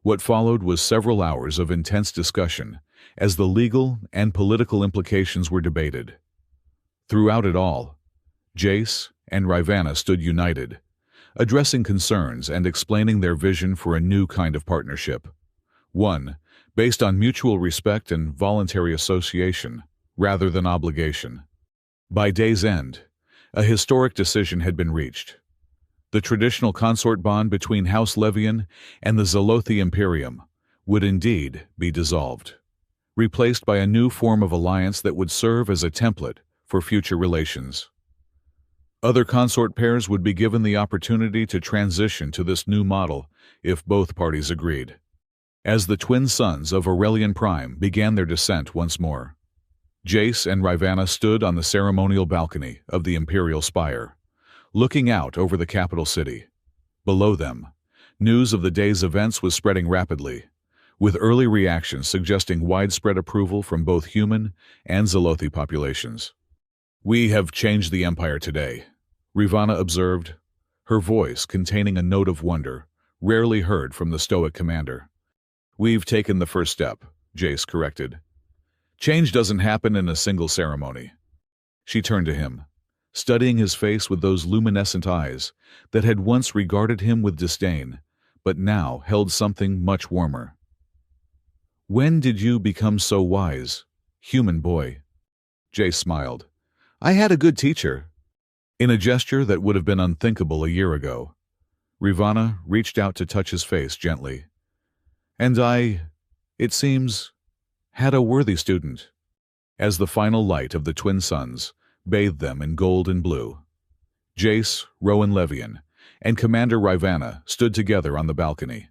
What followed was several hours of intense discussion as the legal and political implications were debated. Throughout it all, Jace and Rivanna stood united, addressing concerns and explaining their vision for a new kind of partnership, one based on mutual respect and voluntary association rather than obligation. By day's end, a historic decision had been reached. The traditional consort bond between House Levian and the Zalothi Imperium would indeed be dissolved, replaced by a new form of alliance that would serve as a template for future relations. Other consort pairs would be given the opportunity to transition to this new model if both parties agreed. As the twin sons of Aurelian Prime began their descent once more, Jace and Rivanna stood on the ceremonial balcony of the Imperial Spire, looking out over the capital city. Below them, news of the day's events was spreading rapidly, with early reactions suggesting widespread approval from both human and Zalothi populations. We have changed the Empire today, Rivanna observed, her voice containing a note of wonder rarely heard from the stoic commander. We've taken the first step, Jace corrected. Change doesn't happen in a single ceremony. She turned to him, studying his face with those luminescent eyes that had once regarded him with disdain, but now held something much warmer. When did you become so wise, human boy? Jace smiled. I had a good teacher. In a gesture that would have been unthinkable a year ago, Rivanna reached out to touch his face gently. And I, it seems, had a worthy student. As the final light of the twin suns bathed them in gold and blue, Jace, Rowan Levian, and Commander Rivanna stood together on the balcony,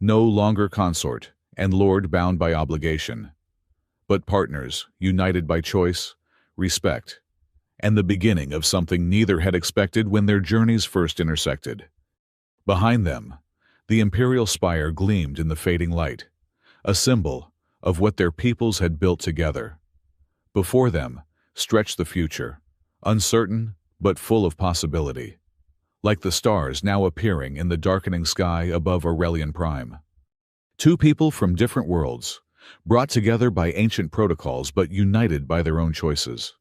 no longer consort and lord bound by obligation, but partners united by choice, respect, and the beginning of something neither had expected when their journeys first intersected. Behind them, the Imperial Spire gleamed in the fading light, a symbol of what their peoples had built together. Before them stretched the future, uncertain but full of possibility, like the stars now appearing in the darkening sky above Aurelian Prime. Two people from different worlds, brought together by ancient protocols but united by their own choices.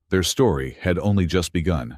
Their story had only just begun.